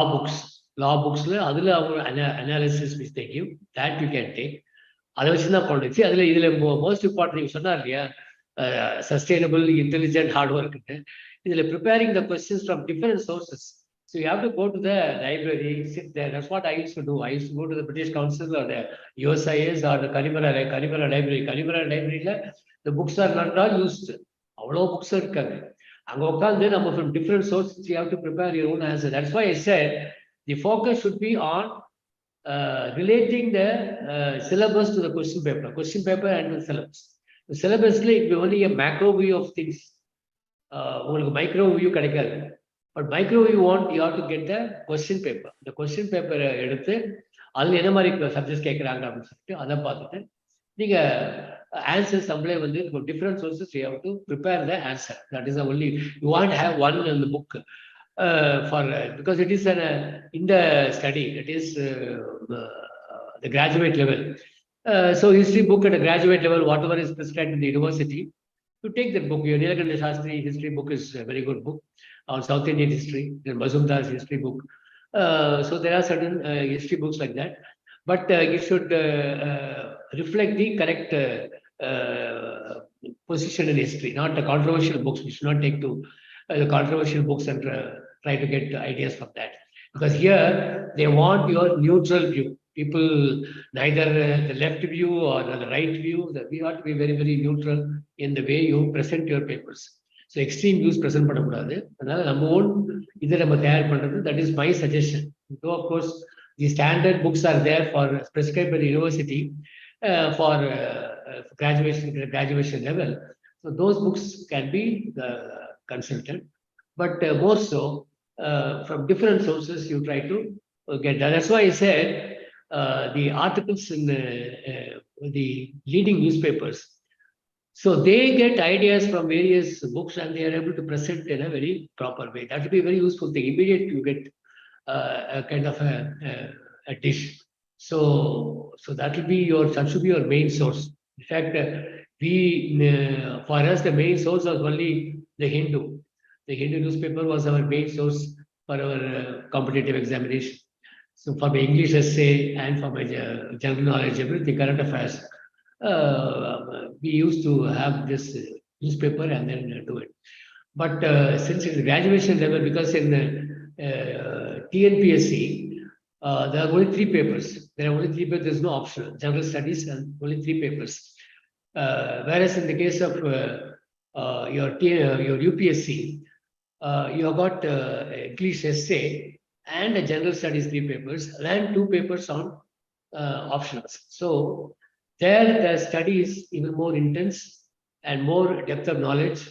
புக்ஸ்ல அதில் அவங்க analysis which they give that you can take. அதை வச்சு தான் கொண்டுச்சு. அதில் இதில் மோஸ்ட் இம்பார்ட்டன்ட் நீங்கள் சொன்னார் இல்லையா, sustainable, intelligent, hard work. They're preparing the questions from different sources. So you have to go to the library, sit there. That's what I used to do. I used to go to the British Council or the USIS or the Kalimara Library. Kalimara Library, the books are not all used. All books are coming. And from different sources, you have to prepare your own answer. That's why I said the focus should be on relating the syllabus to the question paper and the syllabus. The syllabus is only a macro view of things. Micro view கிடைக்காது. But micro view you have to get the question paper. The question paper எடுத்து அதில் என்ன மாதிரி subjects கேட்குறாங்க அப்படின்னு சொல்லிட்டு அதை பார்த்துட்டு நீங்கள் ஆன்சர்ஸ் நம்மளே வந்து different sources you have to prepare the answer. That is the only, you won't have one in the book for because it is in the study, it is the graduate level. So history book at a graduate level, whatever is prescribed in the university, you take that book. Your Nilakanta Shastri history book is a very good book on South Indian history. Then Mazumdar's history book. So there are certain history books like that, but you should reflect the correct position in history, not the controversial books. You should not take to the controversial books and try to get ideas from that, because here they want your neutral view. People, neither the left view or the right view, that we ought to be very, very neutral in the way you present your papers. So extreme views present பண்ணக்கூடாது. அதனால நம்ம own இதை நம்ம தயார் பண்றது, that is my suggestion. Though of course the standard books are there for prescribed by the university for graduation level. So those books can be consulted, but more so from different sources you try to get that. That's why I said the articles in the leading newspapers, so they get ideas from various books and they are able to present in a very proper way. That will be a very useful thing. Immediately you get a kind of a dish. So that will be that should be your main source. In fact, for us the main source was only the Hindu. The Hindu newspaper was our main source for our competitive examination. So for my English essay and for my general knowledge, everything, current affairs, we used to have this newspaper and then do it. But since it's graduation level, because in TNPSC, there are only 3 papers. There are only 3 papers, there's no optional. General studies and only 3 papers. Whereas in the case of your UPSC, you have got English essay and a general studies 3 papers and 2 papers on optionals. So there the study is even more intense and more depth of knowledge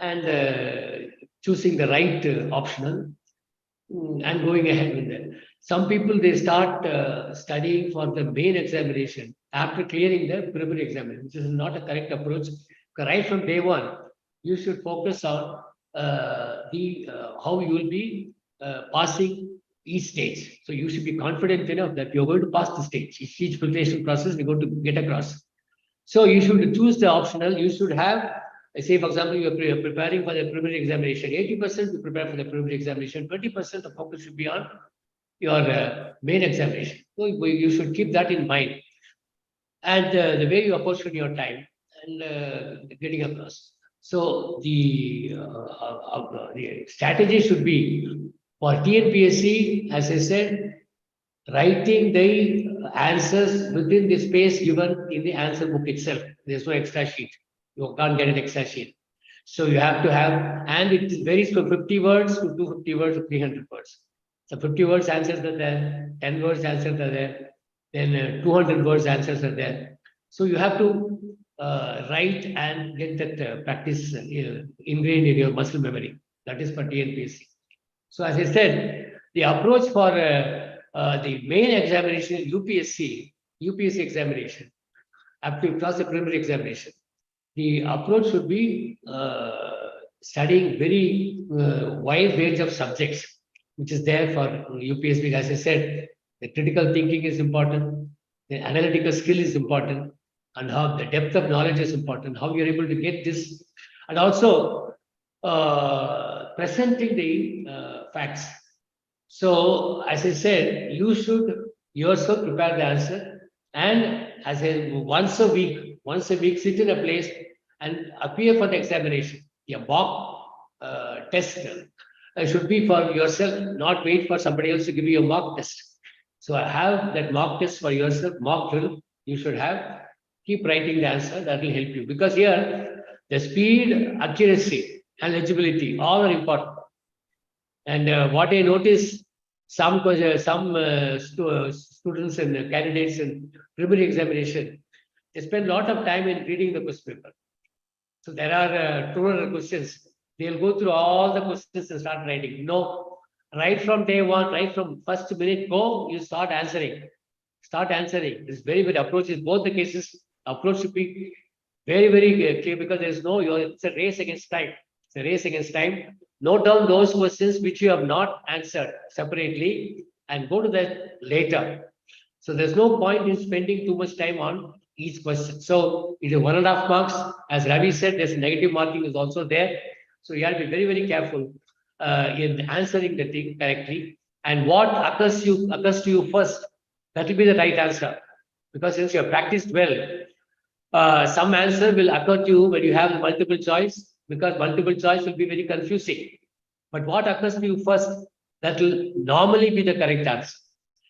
and choosing the right optional and going ahead with that. Some people, they start studying for the main examination after clearing the preliminary examination, which is not a correct approach. Right from day one, you should focus on how you will be passing each stage. So you should be confident enough that you're going to pass the stage. Each filtration process, we're going to get across. So you should choose the optional. You should have, say for example, you are preparing for the preliminary examination. 80% you prepare for the preliminary examination. 20% of focus should be on your main examination. So you should keep that in mind. And the way you apportion your time and getting across. So the strategy should be for TNPSC, as I said, writing the answers within the space given in the answer book itself. There's no extra sheet. You can't get an extra sheet. So you have to have, and it varies from 50 words to 250 words to 300 words. So 50 words answers are there, 10 words answers are there, then 200 words answers are there. So you have to write and get that practice ingrained in your muscle memory. That is for TNPSC. So as I said, the approach for the main examination in UPSC examination, up to cross the preliminary examination, the approach should be studying very wide range of subjects, which is there for UPSC. As I said, the critical thinking is important, the analytical skill is important, and how the depth of knowledge is important, how you're able to get this, and also presenting the facts. So, as I said, you should yourself prepare the answer, and as a once a week, sit in a place and appear for the examination. A mock test should be for yourself, not wait for somebody else to give you a mock test. So I have that mock test for yourself, mock drill. You should have. Keep writing the answer. That will help you, because here the speed, accuracy, and legibility all are important. And what I notice, some students and candidates in preliminary examination, they spend a lot of time in reading the question paper. So there are 200 questions. They'll go through all the questions and start writing. No, right from day one, right from first minute go, you start answering. Start answering. This very, very approach is both the cases. Approach should be very, very clear, because there's no, it's a race against time. It's a race against time. Note down those questions which you have not answered separately and go to that later. So there's no point in spending too much time on each question. So it is 1.5 marks. As Ravi said, there's negative marking is also there. So you have to be very, very careful in answering the thing correctly. And what occurs to you first, that will be the right answer. Because since you have practiced well, some answer will occur to you when you have multiple choice, because multiple choice will be very confusing. But what occurs to you first, that will normally be the correct answer.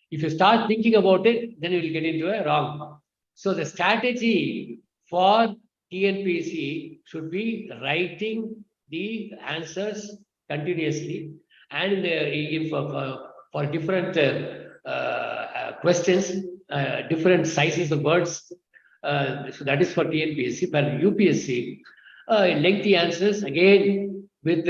If you start thinking about it, then you will get into a wrong. So the strategy for TNPSC should be writing the answers continuously, and if for different questions, different sizes of words. So that is for TNPSC. But UPSC, lengthy answers, again with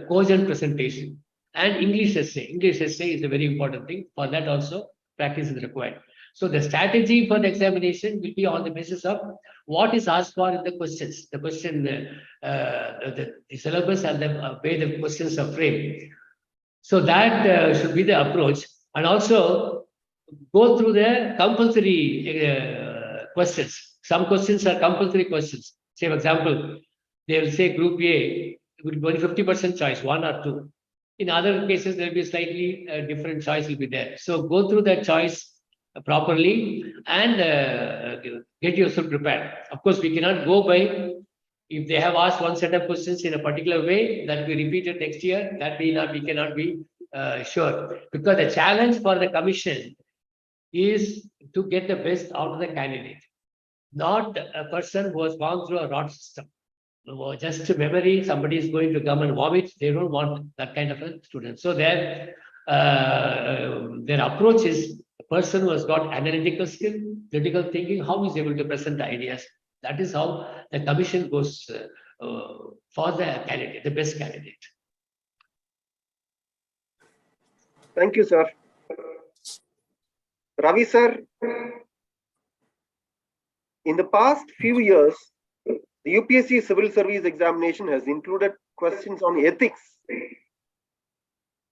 cogent presentation, and English essay. English essay is a very important thing. For that also, practice is required. So the strategy for the examination will be on the basis of what is asked for in the questions. The question, the syllabus, and the way the questions are framed. So that should be the approach. And also go through the compulsory questions. Some questions are compulsory questions. Say, for example, they will say Group A, it will be only 50% choice, 1 or 2. In other cases, there will be slightly different choice will be there. So go through that choice properly and get yourself prepared. Of course, we cannot go by, if they have asked one set of questions in a particular way, that we repeat it next year, that we cannot be sure. Because the challenge for the commission is to get the best out of the candidate, not a person who has gone through a rot system. Just memory, somebody is going to come and vomit. They don't want that kind of a student. So their approach is a person who has got analytical skill, critical thinking, how is able to present the ideas. That is how the commission goes for the candidate, the best candidate. Thank you, sir. Ravi, sir, in the past few years, the UPSC Civil Service Examination has included questions on ethics.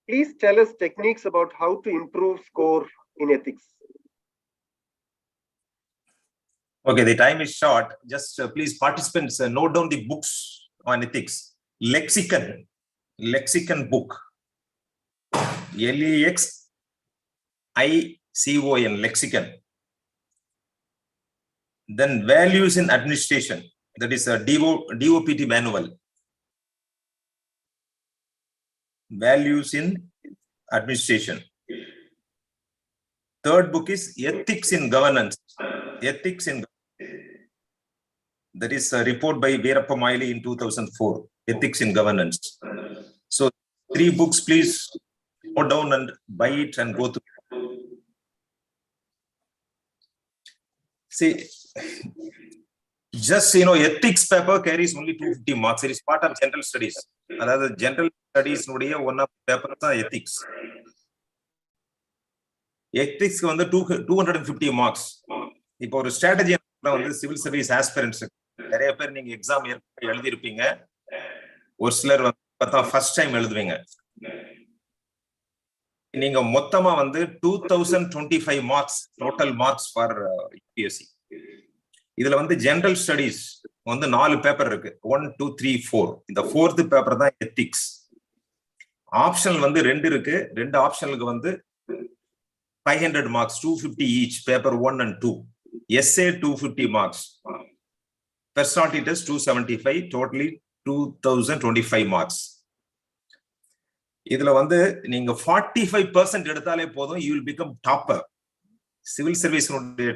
Please tell us techniques about how to improve score in ethics. Okay, the time is short. Just please, participants, note down the books on ethics. Lexicon book. LEXICON, lexicon. Then values in administration. That is a DOPT manual. Values in administration. Third book is ethics in governance. That is a report by Veerappa Moily in 2004. Ethics in governance. So 3 books, please note down and buy it and go through. See, just ethics paper carries only 250 marks. It is part of general studies. அதாவது general studies உடைய one of paper தான் ethics. எத்திக்ஸ்க்கு வந்து 250 marks. இப்போ ஒரு strategy வந்து civil service ஆஸ்பிரன்ட்ஸ் நிறைய பேர் நீங்க எக்ஸாம் எழுதிருப்பீங்க. ஒரு சிலர் வந்து பார்த்தா ஃபர்ஸ்ட் டைம் எழுதுவீங்க. நீங்க மொத்தமா வந்து 2025 marks total marks for UPSC. இதுல வந்து ஜெனரல் ஸ்டடீஸ் வந்து 4 பேப்பர் இருக்கு. 1, 2, 3, 4. இந்த 4th பேப்பர் தான் எத்திக்ஸ். ஆப்ஷனல் வந்து 2 இருக்கு. 2 ஆப்ஷனலுக்கு வந்து 500 marks, 250 each, paper 1 and 2. Essay 250 marks, personality test 275, totally 2025 marks. இதுல வந்து நீங்க 45% எடுத்தாலே போதும், you will become topper. Civil service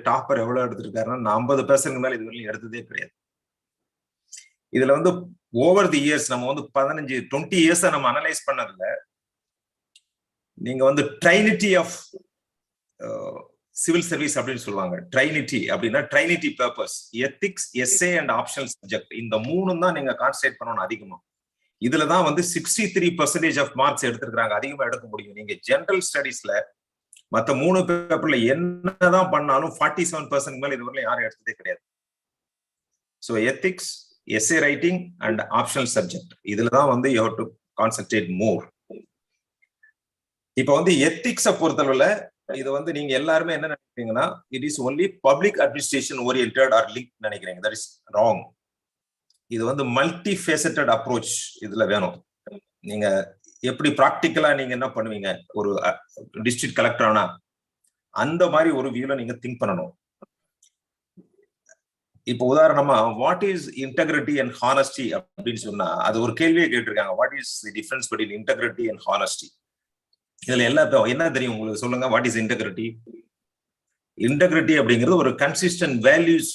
topper எவ்வளவு எடுத்திருக்காருன்னா 50% மேல இதுவரையும் எடுத்ததே கிடையாது. இதுல வந்து ஓவர் தி இயர்ஸ் நம்ம வந்து 20 இயர்ஸ் நம்ம அனலைஸ் பண்ணதுல நீங்க வந்து ட்ரைனிட்டி ஆஃப் சிவில் சர்வீஸ் அப்படின்னு சொல்லுவாங்க. ட்ரைனிட்டி அப்படின்னா trinity purpose, ethics, essay and optional subject. இந்த 3 தான் நீங்க கான்சன்ட்ரேட் பண்ணணும் அதிகமா. இதுலதான் வந்து 63% ஆஃப் மார்க்ஸ் எடுத்திருக்காங்க. அதிகமா எடுக்க முடியும். நீங்க ஜெனரல் ஸ்டடீஸ்ல மத்த 3 பேப்பர்ல என்னதான் பண்ணாலும் 47% மேல இதுவரை யாரும் எடுத்ததே கிடையாது. So ethics, S A writing and optional subject, இதுலதான் வந்து யூ ஹேவ் டு கான்சென்ட்ரேட் மோர். இப்போ வந்து எத்திக்ஸை பொறுத்தளவுல இது வந்து நீங்க எல்லாருமே என்ன நினைக்கிறீங்கன்னா, it is only public administration oriented or link நினைக்கிறீங்க. That is wrong. இது வந்து மல்டி ஃபேசட்டட் அப்ரோச் இதுல வேணும். நீங்க எப்படி ப்ராக்டிக்கலா நீங்க என்ன பண்ணுவீங்க, ஒரு டிஸ்ட்ரிக்ட் கலெக்டர் ஆனா அந்த மாதிரி ஒரு வியூல நீங்க திங்க் பண்ணணும். இப்போ உதாரணமா what is integrity and honesty அப்படின்னு சொன்னா அது ஒரு கேள்வியே கேட்டிருக்காங்க. What is the difference between integrity and honesty? இதுல எல்லாத்தையும் என்ன தெரியும் உங்களுக்கு சொல்லுங்க. What is integrity? இன்டெகிரிட்டி அப்படிங்கிறது ஒரு consistent values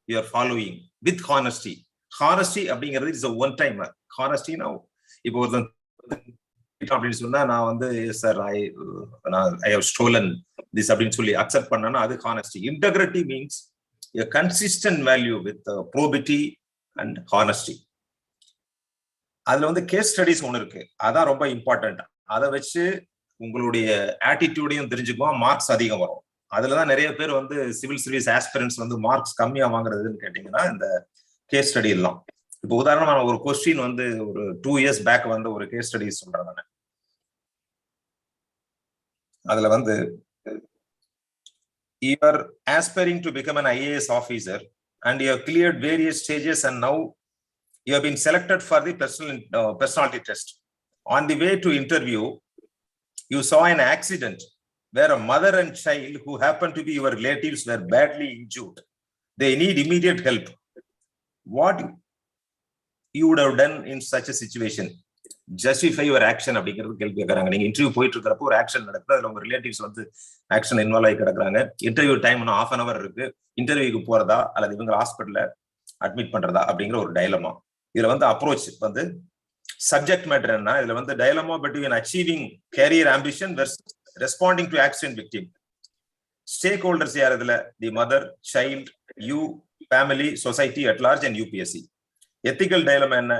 you are following with honesty. Honesty அப்படிங்கிறது இஸ் ஒன் டைம். ஹானஸ்டினா இப்போ ஒருத்தன் அப்படின்னு சொன்னா நான் வந்து sir I have stolen this அப்படின்னு சொல்லி அக்செப்ட் பண்ணனா அது honesty. Integrity means a consistent value with probity and honesty. அதுல வந்து கேஸ் ஸ்டடிஸ் ஒன்று இருக்கு, அதான் ரொம்ப இம்பார்ட்டன்ட். அதை வச்சு உங்களுடைய ஆட்டிடியூடையும் தெரிஞ்சுக்குவோம், மார்க்ஸ் அதிகம் வரும். அதுலதான் நிறைய பேர் வந்து சிவில் சர்வீஸ் ஆஸ்பிரன்ட்ஸ் வந்து மார்க்ஸ் கம்மியா வாங்குறதுன்னு கேட்டீங்கன்னா இந்த கேஸ் ஸ்டடி எல்லாம். இப்போ உதாரணமா ஒரு கொஸ்டின் வந்து ஒரு 2 years பேக் வந்து ஒரு கேஸ் ஸ்டடி சொல்றேன் நான். அதுல வந்து you are aspiring to become an IAS officer and you have cleared various stages and now you have been selected for the personality test. On the way to interview, you saw an accident where a mother and child who happened to be your relatives were badly injured. They need immediate help. What you would have done in such a situation? Justify your action அப்படிங்கிறது கேள்வி கேட்கறாங்க. நீங்க interview போயிட்டு இருக்கிறப்போ ஒரு action நடக்குது, அதுல உங்க ரிலேட்டிவ்ஸ் வந்து ஆக்ஷன் இன்வால்வ் ஆகி கிடக்குறாங்க. இன்டர்வியூ டைம் இன்னும் 1/2 hour இருக்கு. இன்டர்வியூக்கு போறதா அல்லது இவங்க ஹாஸ்பிட்டல்ல அட்மிட் பண்றதா அப்படிங்கிற ஒரு டைலமா. இதுல வந்து அப்ரோச் வந்து சப்ஜெக்ட் மேட்டர் என்ன, இதுல வந்து dilemma between achieving career ambition versus responding to accident victim. Stakeholders யார் இதுல? The mother, child, you, family, society at large and UPSC. Ethical dilemma என்ன?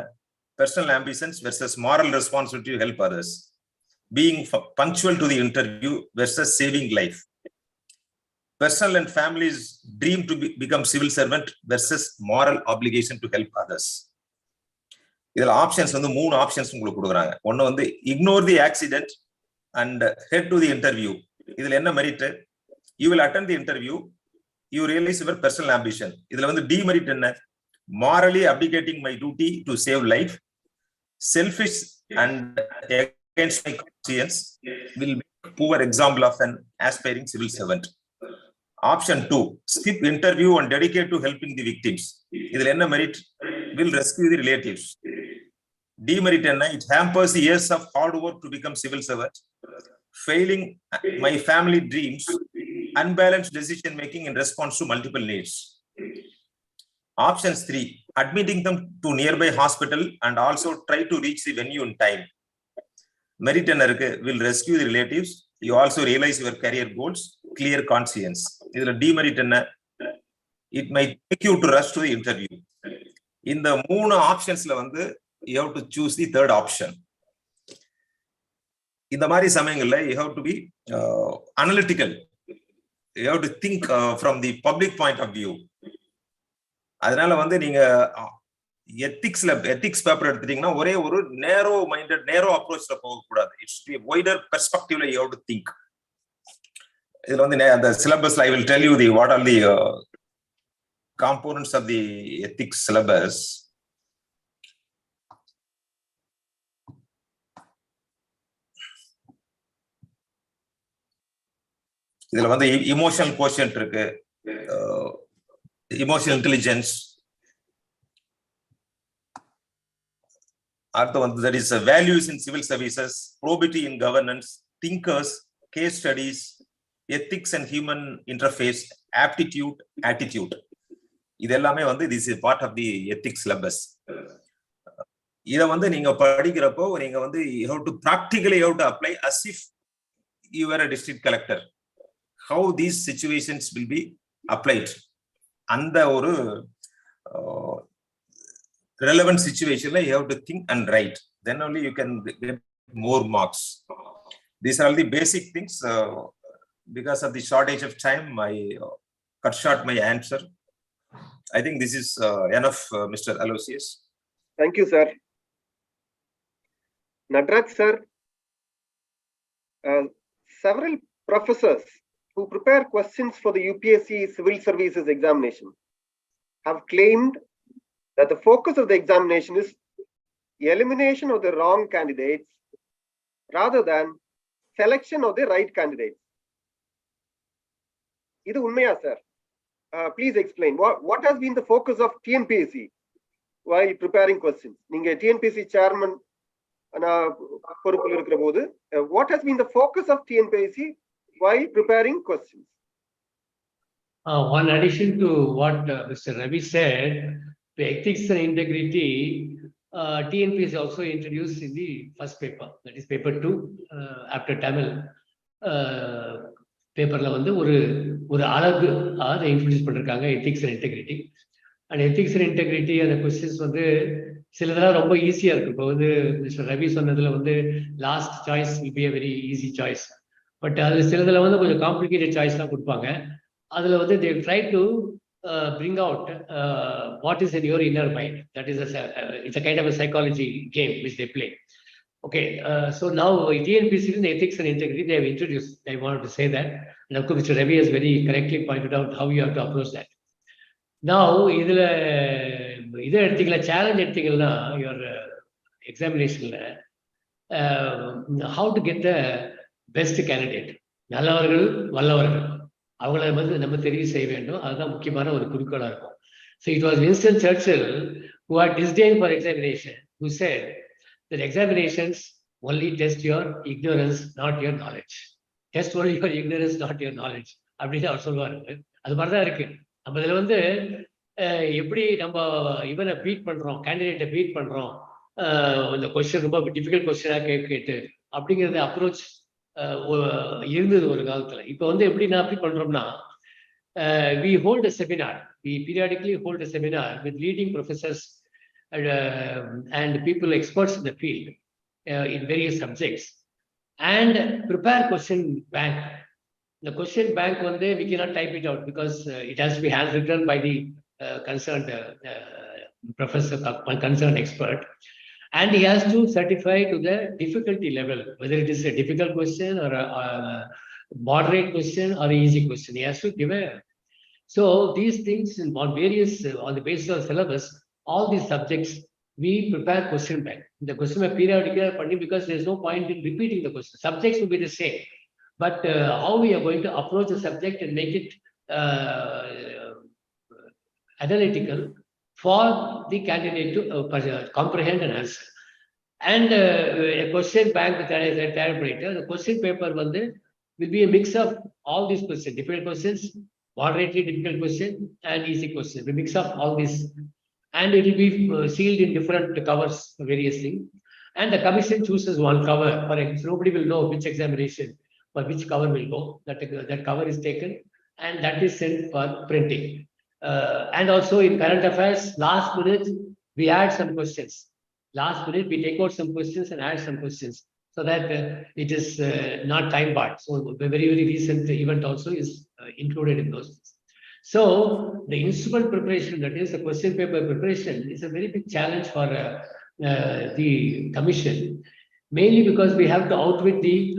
Personal ambitions versus moral responsibility to help others. Being punctual to the interview versus saving life. Personal and family's dream to become civil servant versus moral obligation to help others. இதுல options வந்து 3 options உங்களுக்கு கொடுக்குறாங்க. ஒன்னு வந்து ignore the accident and head to the interview. இதுல என்ன merit? You will attend the interview, you realize your personal ambition. இதுல வந்து demerit என்ன? Morally abdicating my duty to save life, selfish and against my conscience, will make poor example of an aspiring civil servant. Option 2, skip interview and dedicate to helping the victims. இதுல என்ன merit? Will rescue the relatives. Demerit என்ன? It hampers the years of hard work to become civil servant, failing my family dreams, unbalanced decision making in response to multiple needs. Options 3, admitting them to nearby hospital and also try to reach the venue in time. Merit என்ன இருக்கு? Will rescue the relatives, you also realize your career goals, clear conscience. இதுல demerit என்ன? It might take you to rush to the interview. இந்த 3 ஆப்ஷன்ஸ்ல வந்து you have to choose the third option. In the mari samayangalla, you have to be analytical. You have to think from the public point of view. அதனால வந்து நீங்க ethics paper எடுத்துட்டீங்கன்னா ஒரே ஒரு நேரோ அப்ரோச்ல போக கூடாது. இட்ஸ் பி வைடர் பெர்ஸ்பெக்டிவ்ல you have to think. இதுல வந்து அந்த சிலபஸ்ல I will tell you what are the components of the ethics syllabus. இதுல வந்து emotional quotient இருக்கு, emotional intelligence. அடுத்து வந்து that is values in civil services, probity in governance, thinkers, case studies, ethics and human interface, aptitude, attitude. இது எல்லாமே வந்து this is part of the ethics syllabus. இத வந்து நீங்க படிக்கிறப்போ நீங்க வந்து you have to practically you have to apply as if you were a district collector. How these situations will be applied. அந்த ஒரு relevant situation you have to think and write, then only you can get more marks. These are all the basic things. Because of the shortage of time, I cut short my answer. I think this is enough, Mr. Aloysius. Thank you, sir. Nadraj sir, several professors who prepare questions for the UPSC civil services examination have claimed that the focus of the examination is elimination of the wrong candidates rather than selection of the right candidates. Idu unmaya, sir? Please explain what has been the focus of TNPSC while preparing questions. Ninga TNPSC chairman பொறுப்பில் இருக்கிற போது what has been the focus of TNPSC while preparing questions? One addition to what Mr. Ravi said, the ethics and integrity, TNPSC also introduced in the first paper, that is paper 2 after Tamil. பேப்பர்ல வந்து ஒரு அழகு அதை introduce பண்ணிருக்காங்க, ethics and integrity. And ethics and integrity அந்த questions வந்து சிலதெல்லாம் ரொம்ப ஈஸியா இருக்கு. இப்போ வந்து மிஸ்டர் ரவி சொன்னதுல வந்து last choice will be a very easy choice, but அது சிலதுல வந்து கொஞ்சம் காம்ப்ளிகேட்டட் சாய்ஸ்லாம் கொடுப்பாங்க. அதுல வந்து they try to bring out what is in your inner mind. That is it's a kind of a psychology game which they play. Okay, so now TNPSC in ethics and integrity they have introduced. I wanted to say that, and of course Mr. Ravi has very correctly pointed out how you have to approach that. Now இதுல இதை எடுத்தீங்களா, challenge எடுத்தீங்கன்னா your examinationல how to get the best candidate, நல்லவர்கள் வல்லவர்கள் அவங்கள வந்து நம்ம தெரிவு செய்ய வேண்டும். அதுதான் முக்கியமான ஒரு குறிக்கோளா இருக்கும். So it was Winston Churchill who had disdain for examination, who said that examinations only test your ignorance, not your knowledge. Test only your ignorance, not your knowledge. அப்படின்னு அவர் சொல்லுவாரு. அது மாதிரிதான் இருக்கு. நம்ம இதுல வந்து எப்படி நம்ம இவனை பீட் பண்றோம், கேண்டிடேட்டை பீட் பண்றோம், இந்த கொஸ்டின் ரொம்ப டிஃபிகல்ட் கொஸ்டினா கேட்டு அப்படிங்கிறது அப்ரோச் இருந்தது ஒரு காலத்துல. இப்போ வந்து எப்படி நான் அப்படி பண்றோம்னா, we hold a seminar, we periodically hold a seminar with leading professors and people experts in the field in various subjects, and prepare question bank. The question bank one day we cannot type it out because it has to be handwritten by the concerned professor, concerned expert, and he has to certify to the difficulty level whether it is a difficult question or a moderate question or an easy question. He has to give a. So these things on various on the basis of syllabus, all these subjects we prepare question bank. The question bank periodically, because there is no point in repeating the question. Subjects will be the same, but how we are going to approach the subject and make it analytical for the candidate to comprehend and answer. And a question bank with a typewriter, the question paper will be a mix of all these questions, difficult questions, moderately difficult question, and easy question. We mix up all these, and it will be sealed in different covers, various things. And the commission chooses one cover. For example, nobody will know which examination for which cover will go. That cover is taken and that is sent for printing. And also in current affairs, last minute we add some questions. last minute we take out some questions and add some questions so that it is not time barred. So the very, very recent event also is included in those things. So the instrument preparation, that is the question paper preparation, is a very big challenge for the commission, mainly because we have to outwit the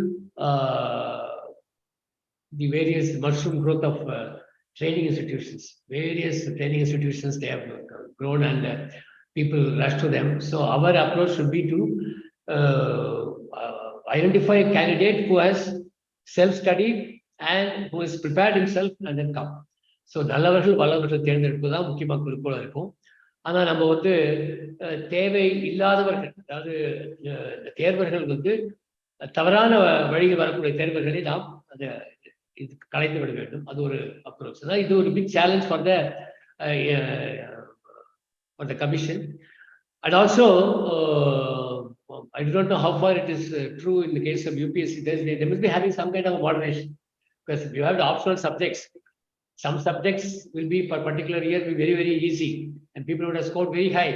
various mushroom growth of training institutions. Various training institutions, they have grown and people rush to them. So our approach should be to identify a candidate who has self-studied and who has prepared himself and then come. So நல்லவர்கள் வல்லவர்கள் தேர்ந்தெடுப்பு தான் முக்கியமாக குறிக்கோளாக இருக்கும். ஆனால் நம்ம வந்து தேவை இல்லாதவர்கள், அதாவது தேர்வர்கள் வந்து தவறான வழியில் வரக்கூடிய தேர்வர்களை நாம் அதை இது கலைத்து விட வேண்டும். அது ஒரு அப்ரோச் தான். இது ஒரு big challenge for the commission. And also, I don't know how far it is true in the case of UPSC. They must be having some kind of moderation, because if you have the optional subjects, some subjects will be for particular year be very, very easy, and people would have scored very high.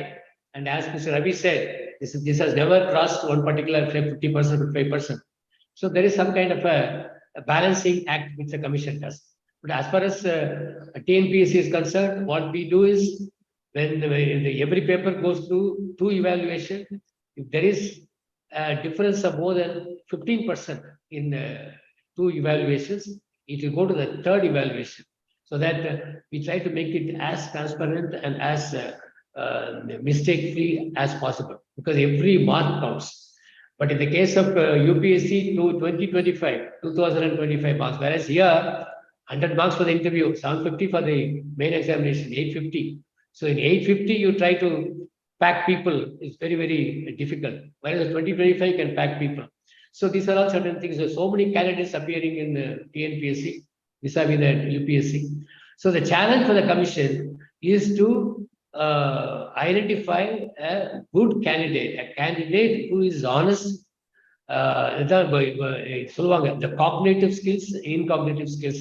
And as Mr. Ravi said, this has never crossed one particular 50%, 55%. So there is some kind of a balancing act which the commission does. But as far as TNPSC is concerned, what we do is, when every paper goes through 2 evaluations, if there is a difference of more than 15% in 2 evaluations, it will go to the 3rd evaluation, so that we try to make it as transparent and as mistake-free as possible, because every mark counts. But in the case of UPSC to 2025 marks, whereas here 100 marks for the interview, 750 for the main examination, 850. So in 850, you try to pack people, it's very, very difficult. Whereas 2025 can pack people. So these are all certain things. There are so many candidates appearing in TNPSC vis-a-vis the UPSC. So the challenge for the commission is to identify a good candidate, a candidate who is honest. The cognitive skills, incognitive skills.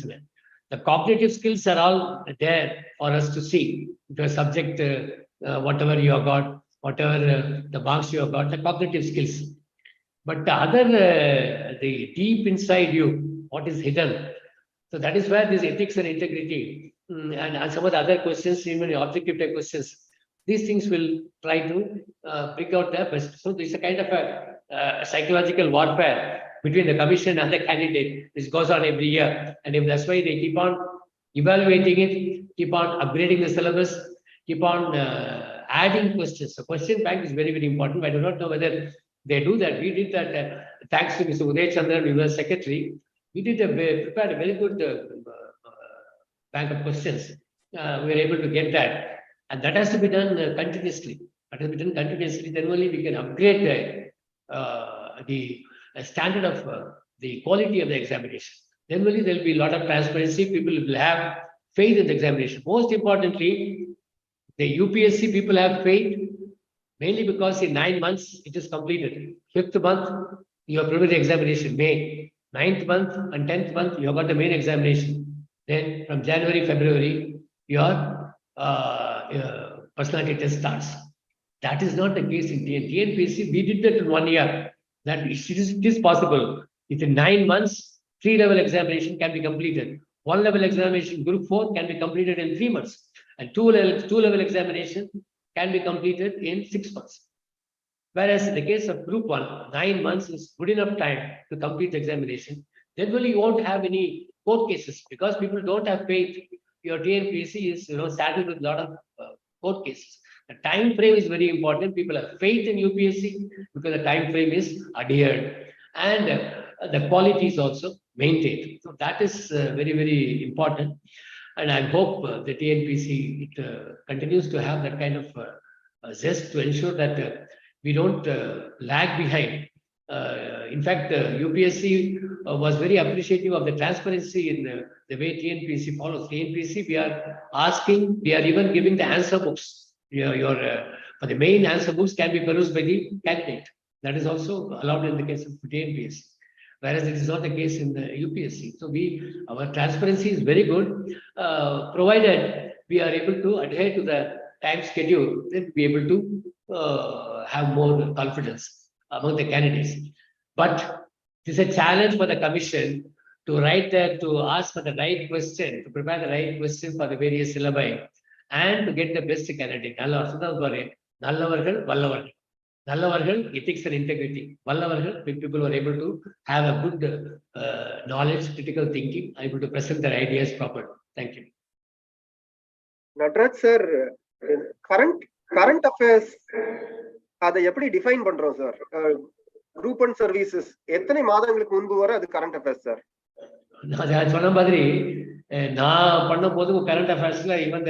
The cognitive skills are all there for us to see. The subject, whatever you have got, whatever the marks you have got, the cognitive skills. But the other, the deep inside you, what is hidden. So that is where this ethics and integrity and some of the other questions, even objective type questions, these things will try to bring out the best. So this is a kind of a psychological warfare between the commission and the candidate, which goes on every year. And if that's why they keep on evaluating it, keep on upgrading the syllabus, keep on adding questions. So question bank is very, very important. I do not know whether they do that. We did that thanks to Mr. Uday Chandran, we were secretary. We prepared a very good bank of questions. We were able to get that. And that has to be done continuously. That has to be done continuously. Then only we can upgrade the standard of the quality of the examination. Then only there will be a lot of transparency. People will have faith in the examination. Most importantly, the UPSC people have faith, mainly because in 9 months it is completed. 5th month, you have prepared the examination, May. 9th month and 10th month, you have got the main examination. Then from January, February, your personality test starts. That is not the case in TNPSC. We did that in 1 year. That it is possible. Within 9 months, 3-level examination can be completed. 1-level examination, Group 4, can be completed in 3 months. And 2-level examination can be completed in 6 months. Whereas in the case of Group 1, 9 months is good enough time to complete the examination. Then really you won't have any court cases, because people don't have faith. Your TNPSC is saddled with a lot of court cases. The time frame is very important. People have faith in UPSC because the time frame is adhered, and the quality is also maintained. So that is very, very important. And I hope the TNPSC continues to have that kind of zest to ensure that we don't lag behind. In fact, UPSC was very appreciative of the transparency in the way TNPSC follows. TNPSC, we are even giving the answer books. For the main answer books can be perused by the candidate. That is also allowed in the case of TNPSC, whereas it is not the case in the UPSC. So our transparency is very good, provided we are able to adhere to the time schedule, then be able to have more confidence among the candidates. But it is a challenge for the commission to write that, to ask for the right question, to prepare the right question for the various syllabi, and to get the best candidate. Nallavargal, Vallavargal. Nallavargal, ethics and integrity. Vallavargal, people who are able to have a good knowledge, critical thinking, able to present their ideas properly. Thank you. Nataraj sir, current affairs அதை எப்படி define பண்றோம் sir? Group and services எத்தனை மாதங்களுக்கு முன்பு வரை அது current affairs sir? நான் சொன்ன மாதிரி நான் பண்ணும்போது கரண்ட் அஃபேர்ஸ்ல even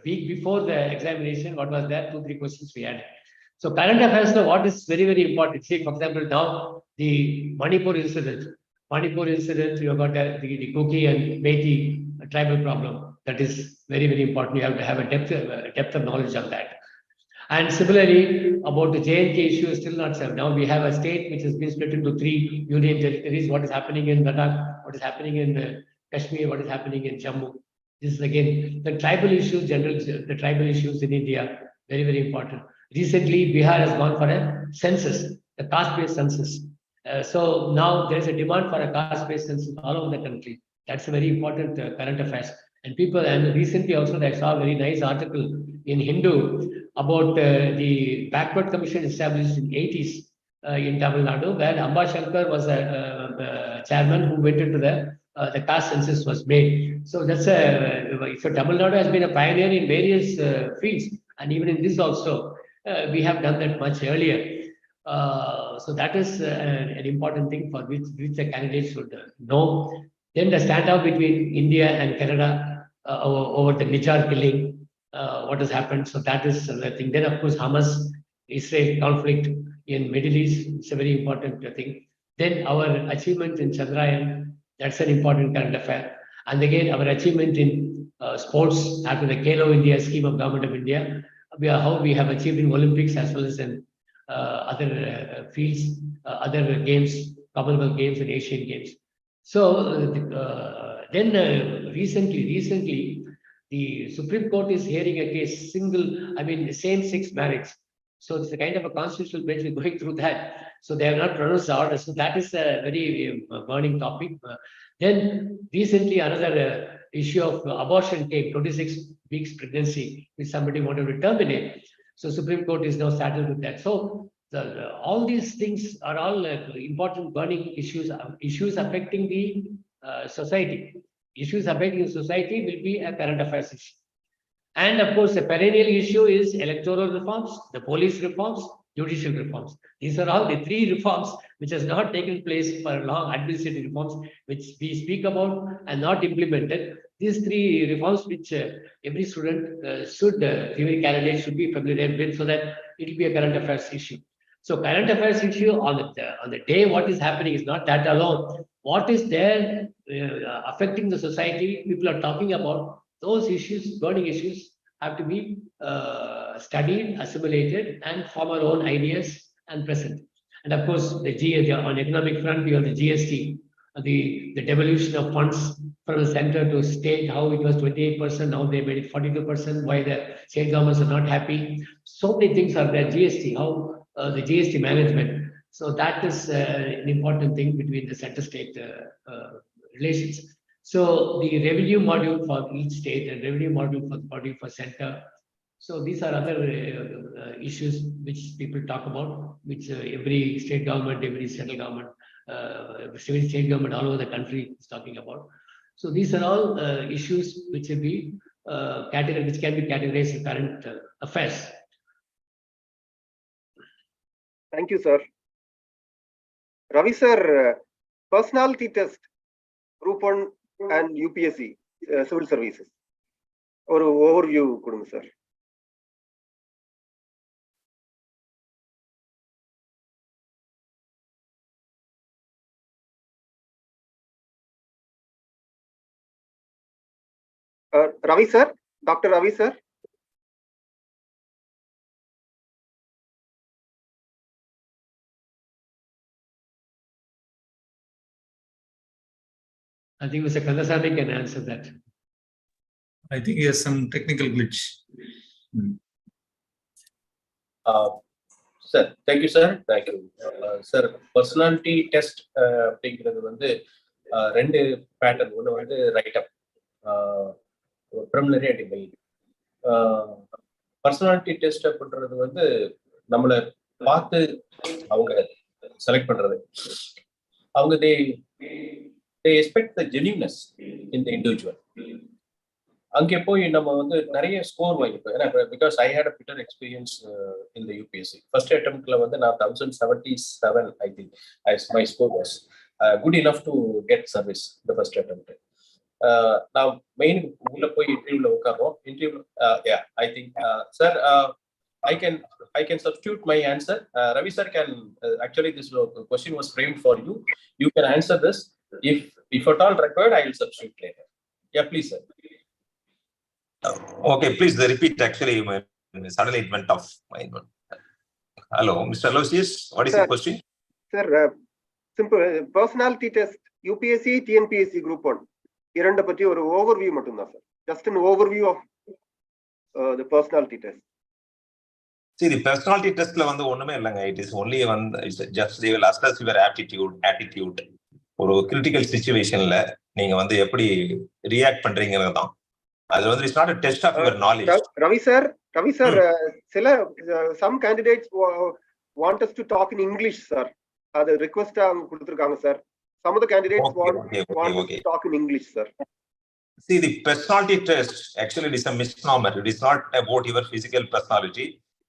week before the examination, what was there? 2-3 questions we had. So current affairs, what is very, very important? See, for example, now the Manipur incident, you have got the Kuki and Methi tribal problem. That is very, very important. You have to have a depth of knowledge on that. And similarly, about the JNK issue is still not solved. Now we have a state which has been split into 3 union territories. What is happening in Ladakh? What is happening in Kashmir? What is happening in Jammu? This is again the tribal issues, the tribal issues in India, very, very important. Recently, Bihar has gone for a census, a caste-based census. So now there is a demand for a caste-based census all over the country. That's a very important current affairs. And people, and recently also I saw a very nice article in Hindu about the backward commission established in 80s in Tamil Nadu, where Amba Shankar was a chairman who went into the caste census was made. So that's so Tamil Nadu has been a pioneer in various fields, and even in this also, we have done that much earlier. So that is an important thing for which the candidates should know. Then the standoff between India and Canada over the Nijar killing, what has happened. So that is the thing. Then of course Hamas-Israel conflict in Middle East, it's a very important thing. Then our achievement in Chandrayaan, that's an important current affair. And again, our achievement in sports after the Khelo India scheme of Government of India, how we have achieved in Olympics as well as in other fields, other games, Commonwealth Games and Asian Games. So then recently, the Supreme Court is hearing a case, same-sex marriage. So it's a kind of a constitutional bench going through that. So they have not pronounced the order. So that is a very burning topic. Then recently another issue of abortion came, 26 weeks pregnancy, which somebody wanted to terminate. So Supreme Court is now saddled with that. So all these things are all important burning issues affecting the society. Issues affecting society will be a current affairs issue. And of course, the perennial issue is electoral reforms, the police reforms, judicial reforms. These are all the 3 reforms which has not taken place for long, administrative reforms, which we speak about and not implemented. These 3 reforms which every student every candidate should be familiar with, so that it will be a current affairs issue. So current affairs issue on the day, what is happening is not that alone. What is there affecting the society, people are talking about. Those issues, burning issues, have to be studied, assimilated, and form our own ideas and present. And of course, on economic front, we have the GST, the devolution of funds from the center to state, how it was 28%, now they made it 42%, why the state governments are not happy. So many things are there, GST, how the GST management. So that is an important thing between the center-state relations. So the revenue module for each state and revenue module for center. So these are other issues which people talk about, which every state government, every central government, civil state government all over the country is talking about. So these are all issues which will be which can be categorized as current affairs. Thank you, sir. Ravi sir, personality test, Group 1 and UPSC, civil services. Or overview, Kudum sir. Ravi sir, Dr. Ravi sir. I think Mr. Kandasamy can answer that. I think he has some technical glitch. Sir, thank you, sir. Thank you. Sir, personality test அப்படிங்கிறது வந்து ரெண்டு pattern. ஒன்று வந்து right up, preliminary and main. Personality test அப்படின்றது வந்து நம்மளை பார்த்து அவங்க செலக்ட் பண்றது. அவங்க they expect the genuineness in the individual. அங்கே போய் நம்ம வந்து நிறைய ஸ்கோர் வாங்கிப்போம். ஏன்னா because I had a bitter experience in the UPSC. First அட்டெம்ப்ட்ல வந்து நான் 1077 I think my score was good enough to get service the first attempt. நான் மெயின் உள்ள போய் இன்டர்வியூல உட்காரோம். Interview I think sir I can substitute my answer. Ravi sir can actually this question was framed for you. You can answer this. If at all required, I will substitute later. Yeah, please, sir. Okay, please repeat. Actually, suddenly it went off. Hello, Mr. Aloysius, what is Sir, the question? Sir, simple personality test, UPSC, TNPSC group 1. இரண்ட பத்தி ஒரு overview மட்டும்தான் sir. Just an overview of the personality test. See, the personality test la vandu onnume illanga. It is only one. It's just they will assess your attitude. ஒரு critical situation la நீங்க வந்து எப்படி react பண்றீங்கறது தான். அது வந்து it's not a test of your knowledge. Ravi sir, சில some candidates want us to talk in English, sir. அது request கொடுத்திருக்காங்க sir. Some of the candidates want us to talk in English, sir. See, the personality test actually is a misnomer. It is not about your physical personality.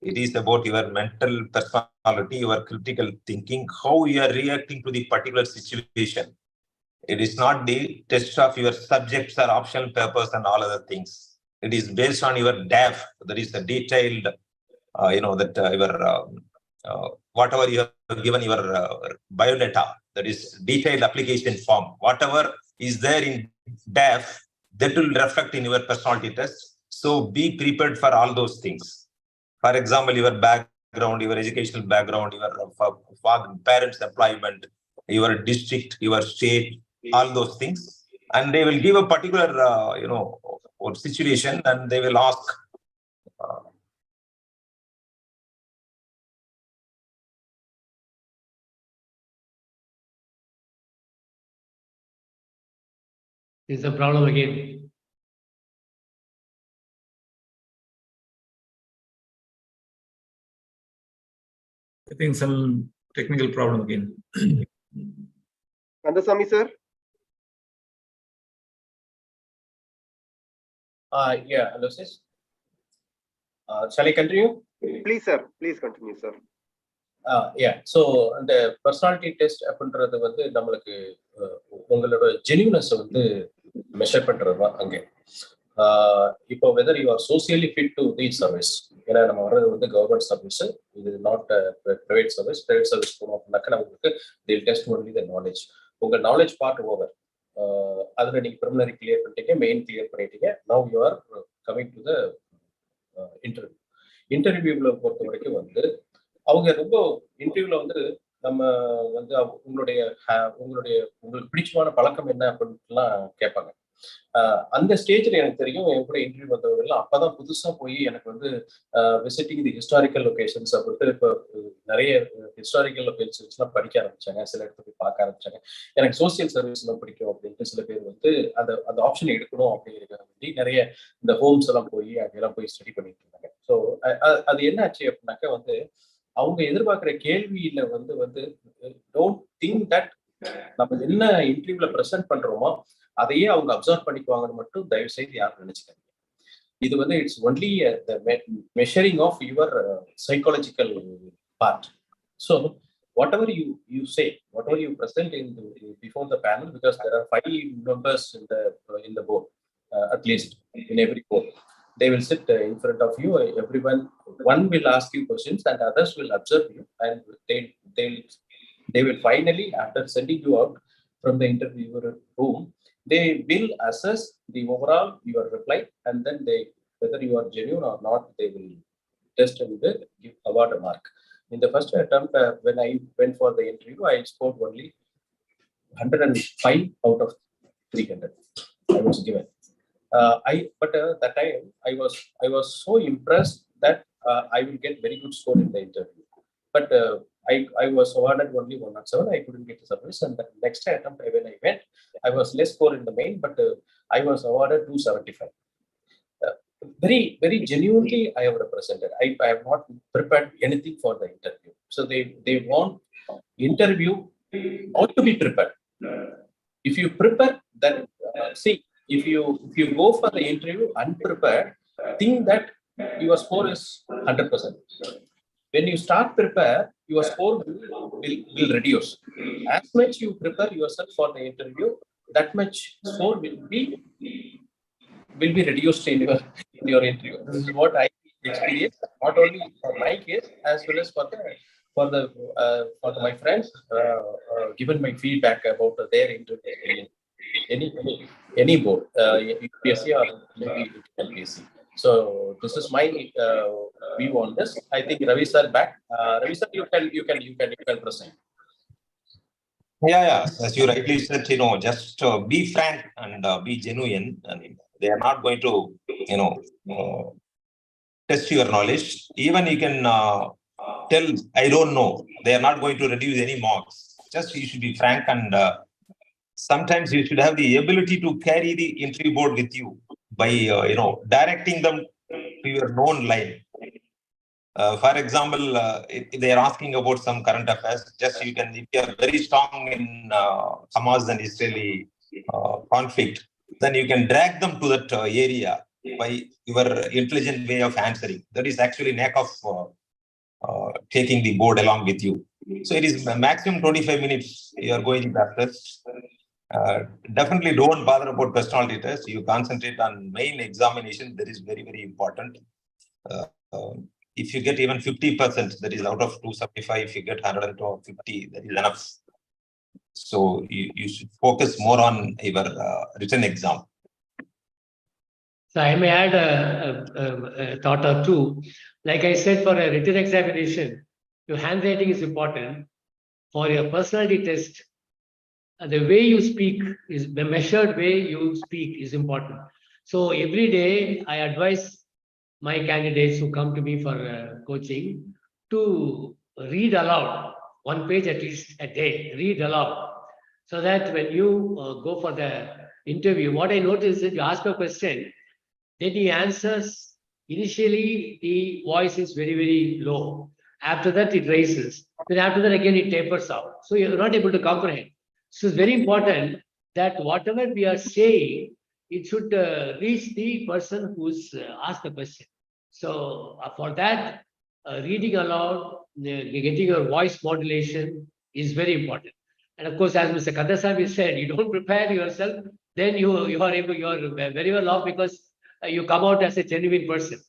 It is about your mental personality, your critical thinking, how you are reacting to the particular situation. It is not the test of your subjects or optional papers and all other things. It is based on your DAF. That is the detailed, whatever you have given your biodata, that is detailed application form. Whatever is there in DAF, that will reflect in your personality test. So be prepared for all those things. For example, your background, your educational background, your parents' employment, your district, your state, all those things. And they will give a particular, situation, and they will ask. Is the problem again? I think some technical problem again. Kandasamy sir. Yeah, hello, sis. Shall I continue? Please, sir. Please continue, sir. Yeah. So the personality test அப்படின்றது வந்து நம்மளுக்கு உங்களோட ஜெனியூனஸ் வந்து measure பண்றது தான் அங்கே. இப்போ whether you are socially fit to the service. ஏன்னா நம்ம வர்றது வந்து கவர்மெண்ட் சர்வீஸ், இது not private service. Private service போனோம் அப்படின்னாக்கா நம்மளுக்கு தில் டெஸ்ட் ஒன்லி த நாலேஜ். உங்க நாலேஜ் பார்ட் ஓவர். அதில் நீங்கள் ப்ரிலிமினரி கிளியர் பண்ணிட்டீங்க, மெயின் கிளியர் பண்ணிட்டீங்க. Now you are coming to the interview. இன்டர்வியூவில் பொறுத்த வரைக்கும் வந்து அவங்க ரொம்ப இன்டர்வியூல வந்து நம்ம வந்து உங்களுக்கு பிடிச்சமான பழக்கம் என்ன அப்படின்ட்டுலாம் கேட்பாங்க. அந்த ஸ்டேஜ்ல எனக்கு தெரியும், என் கூட இன்டர்வியூ வந்தவங்கலாம் அப்பதான் புதுசா போய் எனக்கு வந்து விசிட்டிங் தி ஹிஸ்டாரிக்கல் லொகேஷன்ஸ் அப்படின்ட்டு இப்போ நிறைய ஹிஸ்டாரிக்கல் லொகேஷன்ஸ் எல்லாம் படிக்க ஆரம்பிச்சாங்க. சில இடத்துல போய் பார்க்க ஆரம்பிச்சாங்க. எனக்கு சோசியல் சர்வீஸ் எல்லாம் பிடிக்கும் அப்படின்ட்டு சில பேர் வந்து அந்த ஆப்ஷன் எடுக்கணும் அப்படிங்கிறத வேண்டி நிறைய இந்த ஹோம்ஸ் எல்லாம் போய் அங்கெல்லாம் போய் ஸ்டடி பண்ணிட்டு இருந்தாங்க. ஸோ அது என்ன ஆச்சு அப்படின்னாக்கா வந்து அவங்க எதிர்பார்க்கிற கேள்வியில வந்து டோன்ட் திங்க் தட் நம்ம என்ன இன்டர்வியூல ப்ரெசென்ட் பண்றோமோ அதையே அவங்க அப்சர்வ் பண்ணிக்குவாங்கன்னு மட்டும் தயவு செய்து யாரும் நினைச்சுக்காங்க. இது வந்து it's only measuring of your psychological part. So whatever you say, whatever you present before the panel, because there are 5 members in the board, at least in every board. They will sit in front of you. One will ask you questions and others will observe you, and they will finally, after sending you out from the interviewer room, they will assess the overall your reply, and then whether you are genuine or not, they will test and give award a mark. In the first attempt, when I went for the interview, I scored only 105 out of 300. I was given. But that time I was so impressed that I will get very good score in the interview. But I was awarded only 107. I couldn't get the service. And the next attempt when I went, I was less score in the main, but I was awarded 275. Very, very genuinely, I have represented. I have not prepared anything for the interview. So they want interview how to be prepared. If you prepare, then see, if you go for the interview unprepared, think that your score is 100%. When you start prepare, your score will reduce. As much you prepare yourself for the interview, that much score will be reduced in your interview. This is what I experienced, not only for my case as well as for my friends given my feedback about their interview experience. Any board, UPSC or maybe TNPSC. So this is my view on this. I think Ravi sir back. Ravi sir, you can present. Yeah. As you rightly said, just be frank and be genuine. I mean, they are not going to, test your knowledge. Even you can tell, I don't know. They are not going to reduce any marks. Just you should be frank, and sometimes you should have the ability to carry the interview board with you by, directing them to your known line. For example, if they are asking about some current affairs, just you can, if you are very strong in Hamas and Israeli conflict, then you can drag them to that area by your intelligent way of answering. That is actually knack of taking the board along with you. So it is maximum 25 minutes you are going to that test. Definitely don't bother about personality test. You concentrate on main examination. That is very, very important. If you get even 50%, that is out of 275, if you get 150, that is enough. So you should focus more on your written exam. So I may add a thought or two. Like I said, for a written examination, your handwriting is important. For your personality test, the way you speak is the measured way you speak is important. So every day I advise my candidates who come to me for coaching to read aloud, 1 page at least a day, read aloud. So that when you go for the interview, what I notice is you ask a question, then he answers, initially the voice is very, very low. After that it raises. Then after that again it tapers out. So you're not able to comprehend. So it's very important that whatever we are saying, it should reach the person who's asked the question. So for that, reading aloud, getting your voice modulation is very important. And of course, as Mr. Kandasamy said, you don't prepare yourself, then you are very well off because you come out as a genuine person.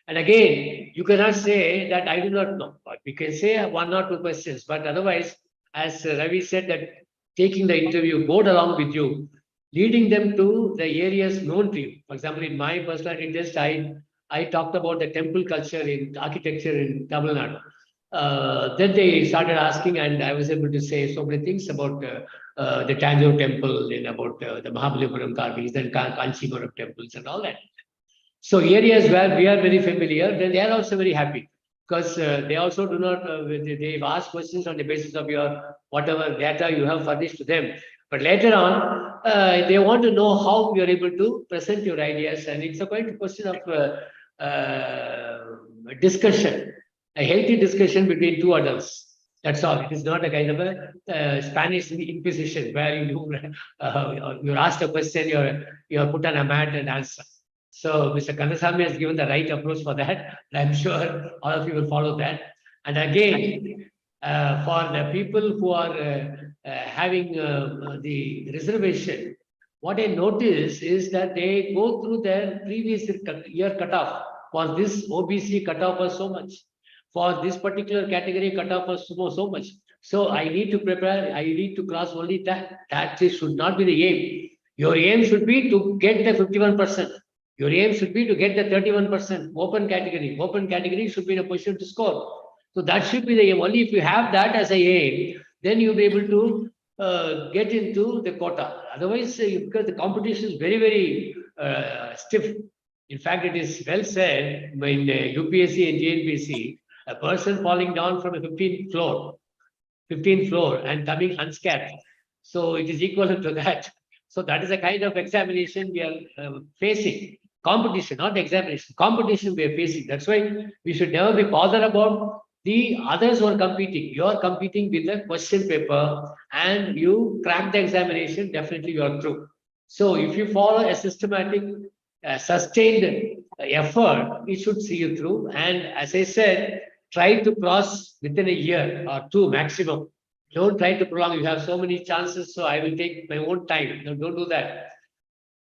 And again, you cannot say that I do not know. But we can say 1 or 2 questions, but otherwise, as Ravi said, that taking the interview board along with you, leading them to the areas known to you. For example, in my personality test, I talked about the temple culture in architecture in Tamil Nadu. Then they started asking, and I was able to say so many things about the Tanjore temple and about the Mahabalipuram carvings and Kanchipuram temples and all that. So areas where we are very familiar, then they are also very happy because they also do not, they've asked questions on the basis of your whatever data you have furnished to them. But later on, they want to know how you are able to present your ideas, and it's a quite a question of discussion, a healthy discussion between 2 adults. That's all. It is not a kind of a Spanish Inquisition where you're asked a question, you're put on a mat and answer. So Mr. Kandasamy has given the right approach for that. I'm sure all of you will follow that. And again, for the people who are having the reservation, what I notice is that they go through their previous year cutoff. For this OBC cutoff was so much. For this particular category cutoff was so much. So I need to prepare, I need to cross only that. That should not be the aim. Your aim should be to get the 51%. Your aim should be to get the 31% open category. Open category should be in a position to score. So that should be the aim. Only if you have that as a aim, then you'll be able to get into the quota. Otherwise, because the competition is very, very stiff. In fact, it is well said in UPSC and TNPSC, a person falling down from a 15th floor and coming unscathed. So it is equivalent to that. So that is a kind of examination we are facing. Competition, not examination. Competition we are facing. That's why we should never be bothered about the others who are competing. You are competing with the question paper and you crack the examination, definitely you are through. So if you follow a systematic, sustained effort, it should see you through. And as I said, try to cross within a year or two maximum. Don't try to prolong. You have so many chances, so I will take my own time. No, don't do that.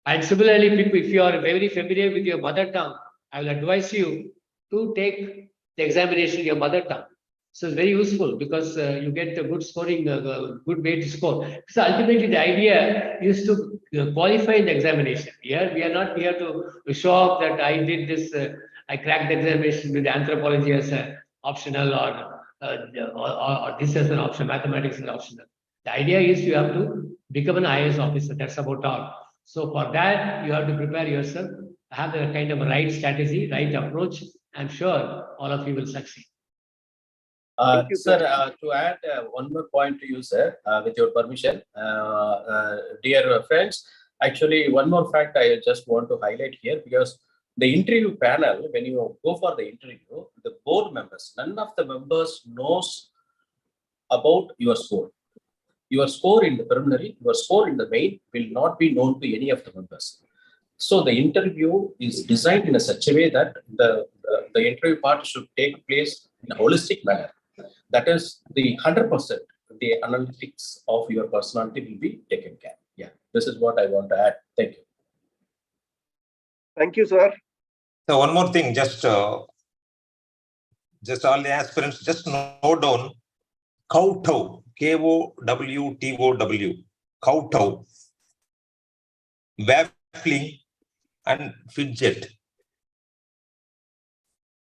And similarly, people, if you are very familiar with your mother tongue, I will advise you to take the examination in your mother tongue. So it's very useful because you get a good scoring, good way to score. So ultimately, the idea is to qualify in the examination. Here, we are not here to show off that I did this, I cracked the examination with anthropology as an optional or this as an option, mathematics is optional. The idea is you have to become an IAS officer. That's about all. So for that, you have to prepare yourself, have the kind of a right strategy, right approach. I'm sure all of you will succeed. Sir, to add one more point to you, sir, with your permission, dear friends, actually one more fact I just want to highlight here, because the interview panel, when you go for the interview, the board members, none of the members knows about your score. Your score in the preliminary, your score in the main will not be known to any of the members. So the interview is designed in a such a way that the interview part should take place in a holistic manner. That is the 100%, the analytics of your personality will be taken care. Yeah, this is what I want to add. Thank you. Thank you, sir. So one more thing, just all the aspirants, just note down kowtow, KOWTOW, kowtow, waffling, and fidget.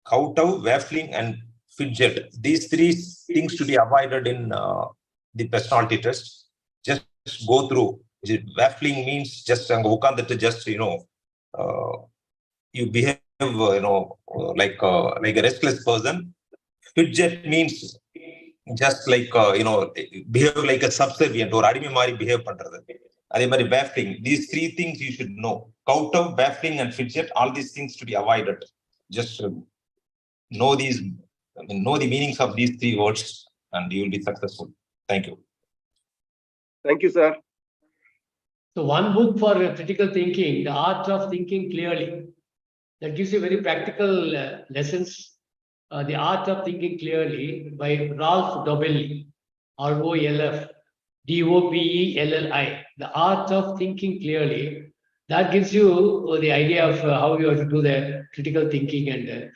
Kowtow, waffling, and fidget. These three things to be avoided in the personality test. Just go through. Waffling means just you behave like a restless person. Fidget means just like behave like a subservient or adimi mari behave pandrathu. Adhe mari waffling. These three things you should know. Kowtow, waffling, and fidget. All these things to be avoided. Just know the meanings of these three words, and you will be successful. Thank you. Thank you, sir. So one book for critical thinking, The Art of Thinking Clearly, that gives you very practical lessons. The Art of Thinking Clearly by Ralph Dobelli, ROLF, DOPELLI. The Art of Thinking Clearly. That gives you the idea of how you have to do the critical thinking. And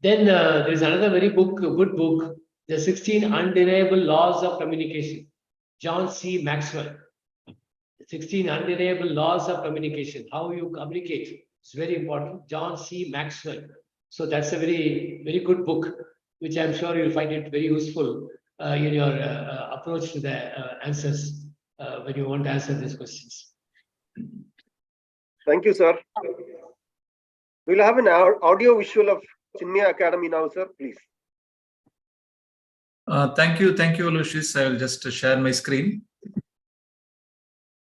then there is another good book, The 16 Undeniable Laws of Communication, John C. Maxwell. 16 Undeniable Laws of Communication, how you communicate. It's very important. John C. Maxwell. So that's a very good book, which I'm sure you'll find it very useful in your approach to the answers when you want to answer these questions. Thank you, sir. We'll have an audio visual of Chinmaya Academy now, sir, please. Thank you, Aloysius. I will just share my screen.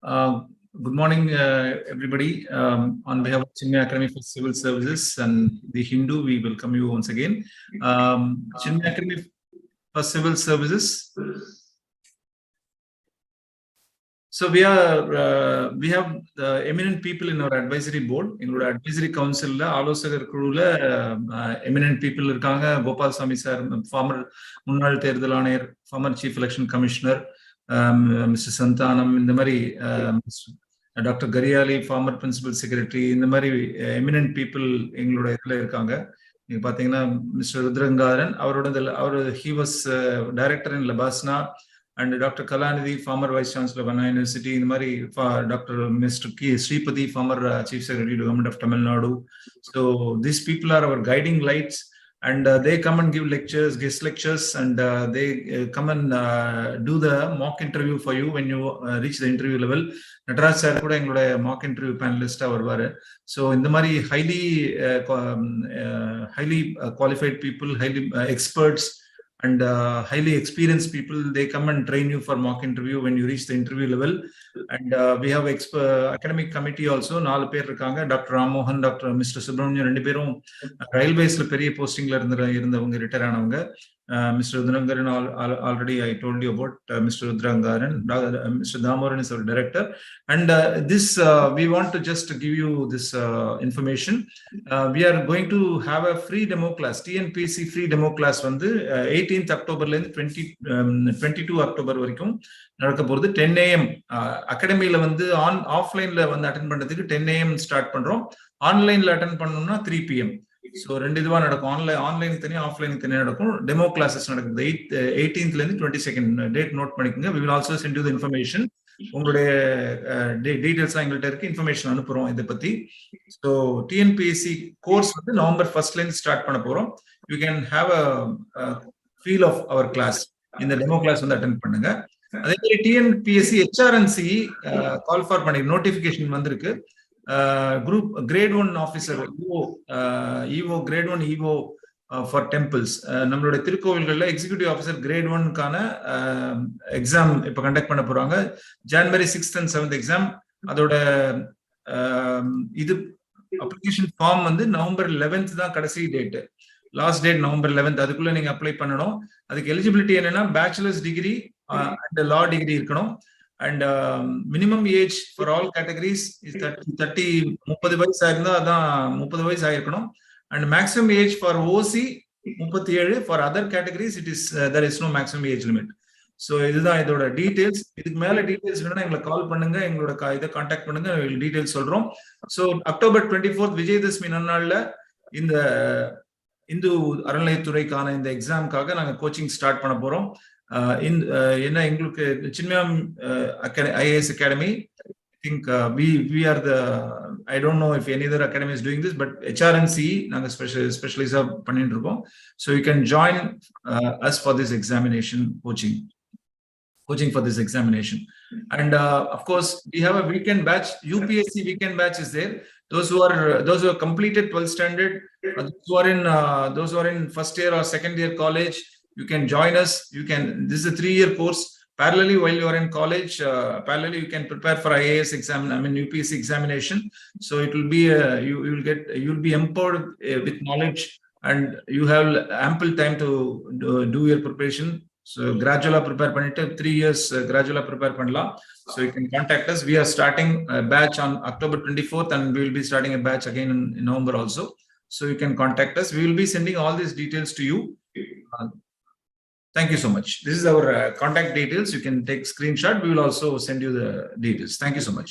Good morning, everybody. On behalf of Chinmaya Academy for Civil Services and the Hindu, we welcome you once again. Chinmaya Academy for Civil Services. So we have the eminent people in our advisory board. In our advisory council, Alosakar Kurula, eminent people irukanga. Gopal Sami sir, former Munnal Terdal Aanayar, former Chief Election Commissioner, Mr. Santanam, in the Mari, Dr. Gariali, former Principal Secretary, in the Mari, eminent people include irukanga. Mr. Rudrangaran, he was director in Labasna. And Dr. Kalanidhi, former Vice Chancellor of Anna University, in the Mari, Dr. Mr. K. Sripati, former Chief Secretary to the Government of Tamil Nadu. So these people are our guiding lights and they come and give lectures, guest lectures, and they come and do the mock interview for you when you reach the interview level. Nataraj sir kuda engaloda mock interview panelist ah varuvaru. So indha mari highly qualified people, highly experts and highly experienced people, they come and train you for mock interview when you reach the interview level. And we have academic committee also, 4 பேர் இருக்காங்க. Doctor Ramohan, doctor mister Subramaniam, 2 பேரும் ரயில்வேஸ்ல பெரிய போஸ்டிங்ல இருந்தவங்க, retire ஆனவங்க. Mr. Udrangaran, already I told you about Mr. Udrangaran. Mr. Damoran is our director. And this, we want to just give you this information. We are going to have a free demo class, TNPSC free demo class வந்து 18th October ல இருந்து 22 October வரைக்கும் நடக்க போகுது. 10 AM அகாடமில வந்து ஆஃப்லைன்ல வந்து attend பண்றதுக்கு 10 AM start பண்றோம். ஆன்லைன்ல அட்டெண்ட் பண்ணணும்னா 3 PM. ஸோ 2 இதுவா நடக்கும். ஆன்லைன் தனியாக, ஆஃப்லைன் தனியாக நடக்கும். டெமோ கிளாஸஸ் நடக்குது 18th ல இருந்து 22nd. டேட் நோட் பண்ணிக்கோங்க. We will also send you the information. உங்களுடைய டீடைல்ஸ்லாம் எங்கள்கிட்ட இருக்கு, இன்ஃபர்மேஷன் அனுப்புறோம் இதை பத்தி. ஸோ டிஎன்பிஎஸ்சி கோர்ஸ் வந்து November 1st ல இருந்து ஸ்டார்ட் பண்ண போறோம். You can have a feel of our class. இந்த டெமோ கிளாஸ் வந்து அட்டெண்ட் பண்ணுங்க. அதே மாதிரி டிஎன்பிஎஸ்சி ஹெச்ஆர்என்சி கால் ஃபார் பண்ணி நோட்டிபிகேஷன் வந்திருக்கு. Group grade 1 officer, EO grade 1 EO for temples. நம்மளுடைய திருக்கோவில்கள்ல எக்ஸிகியூட்டிவ் ஆஃபீஸர் கிரேட் 1க்கான எக்ஸாம் இப்ப கண்டக்ட் பண்ண போறாங்க. January 6th and 7th exam. அதோட இது அப்ளிகேஷன் ஃபார்ம் வந்து November 11th தான் கடைசி date. Last date November 11th. அதுக்குள்ள நீங்க அப்ளை பண்ணணும். அதுக்கு எலிஜிபிலிட்டி என்னன்னா bachelors degree and law degree இருக்கணும். And minimum age for all categories is 30 வயசு ஆயிருந்தா அதான் 30 வயசு ஆயிருக்கணும். And maximum age for OC 37. For other categories it is there is no maximum age limit. So இதுதான் இதோட டீடைல்ஸ். இதுக்கு மேல டீடைல்ஸ் வேணும்னா எங்களை கால் பண்ணுங்க, எங்களோட இதை கான்டாக்ட் பண்ணுங்க, டீடைல்ஸ் சொல்றோம். ஸோ October 24th விஜயதசமி நன்னாள்ல இந்த இந்து அறநிலையத்துறைக்கான இந்த எக்ஸாமுக்காக நாங்க கோச்சிங் ஸ்டார்ட் பண்ண போறோம். என்ன எங்களுக்கு Chinmaya IAS Academy, I think we are the, I don't know if any other academy is doing this, but HRNC நாங்க ஸ்பெஷலைஸா பண்ணிட்டு இருக்கோம். So you can join us for this examination coaching for this examination. And of course we have a weekend batch. UPSC weekend batch is there. Those who have completed 12th standard, those who are in first year or second year college, you can join us. This is a 3-year course. Parallelly, while you are in college, you can prepare for IAS exam, UPSC examination. So it will be you'll be empowered with knowledge, and you have ample time to do your preparation. So gradually prepare பண்ணிட்டு 3 years gradually prepare பண்ணலாம். So you can contact us. We are starting a batch on October 24th, and we will be starting a batch again in November also. So you can contact us. We will be sending all these details to you. Thank you so much. This is our contact details. You can take screenshot. We will also send you the details. Thank you so much.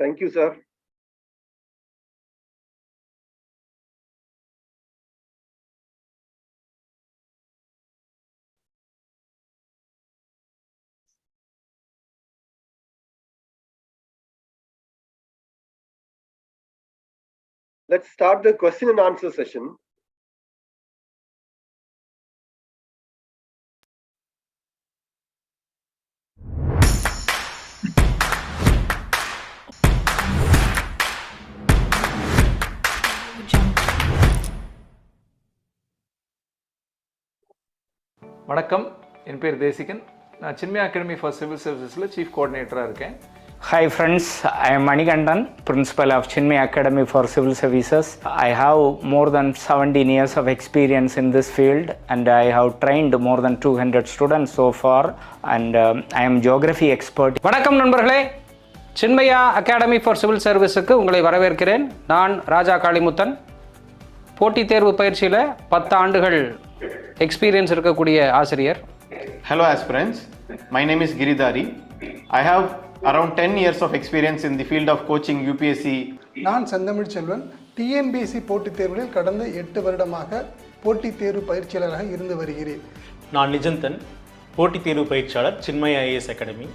Thank you, sir. Let's start the question and answer session. வணக்கம், என் பேர் தேசிகன். நான் Chinmaya academy for civil சர்வீசஸில் chief கோஆர்டினேட்டராக இருக்கேன். Hi friends, I am Manikandan, Principal of Chinmaya Academy for Civil Services. I have more than 17 years of experience in this field, and I have trained more than 200 students so far, and I am geography expert. வணக்கம் நண்பர்களே, Chinmaya academy for civil சர்வீஸுக்கு உங்களை வரவேற்கிறேன். நான் ராஜா காளிமுத்தன். போட்டித் தேர்வு பயிற்சியில் 10 ஆண்டுகள் எக்ஸ்பீரியன்ஸ் இருக்கக்கூடிய ஆசிரியர். Hello aspirants, my name is Giridhari. I have around 10 years of experience in the field of coaching UPSC. நான் செந்தமிழ் செல்வன். TNPSC போட்டித் தேர்வுகளில் கடந்த 8 வருடமாக போட்டித் தேர்வு பயிற்சியாளராக இருந்து வருகிறேன். நான் நிஜந்தன், போட்டித் தேர்வு பயிற்சியாளர், சின்மயா IAS அகாடமி.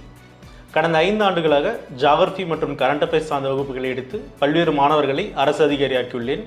கடந்த 5 ஆண்டுகளாக ஜாகிரபி மற்றும் கரண்ட் அஃபேர்ஸ் சார்ந்த வகுப்புகளை எடுத்து பல்வேறு மாணவர்களை அரசு அதிகாரியாக்கியுள்ளேன்.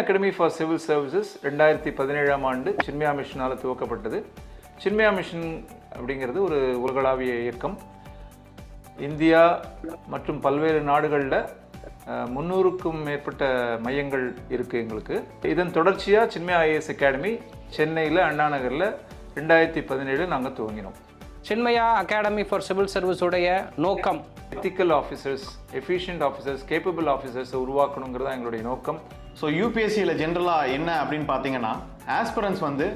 அகாடமி ஃபார் சிவில் சர்வீசஸ் 2017ஆம் ஆண்டு சின்மயா மிஷனால் துவக்கப்பட்டது. சின்மயா மிஷன் அப்படிங்கிறது ஒரு உலகளாவிய இயக்கம். இந்தியா மற்றும் பல்வேறு நாடுகளில் 300க்கும் மேற்பட்ட மையங்கள் இருக்குது எங்களுக்கு. இதன் தொடர்ச்சியாக சின்மயா ஐஏஎஸ் அகாடமி சென்னையில் அண்ணா நகரில் 2017 நாங்கள் துவங்கினோம். Chinmaya academy for civil service உடைய நோக்கம் எத்திக்கல் ஆஃபீஸர்ஸ், எஃபிஷியன்ட் ஆஃபீஸர்ஸ், கேப்பபிள் ஆஃபீஸர்ஸை உருவாக்கணுங்கிறது தான் எங்களுடைய நோக்கம். ஸோ யூபிஎஸ்சியில் ஜென்ரலாக என்ன அப்படின்னு பார்த்தீங்கன்னா, ஆஸ்பிரன்ஸ் வந்து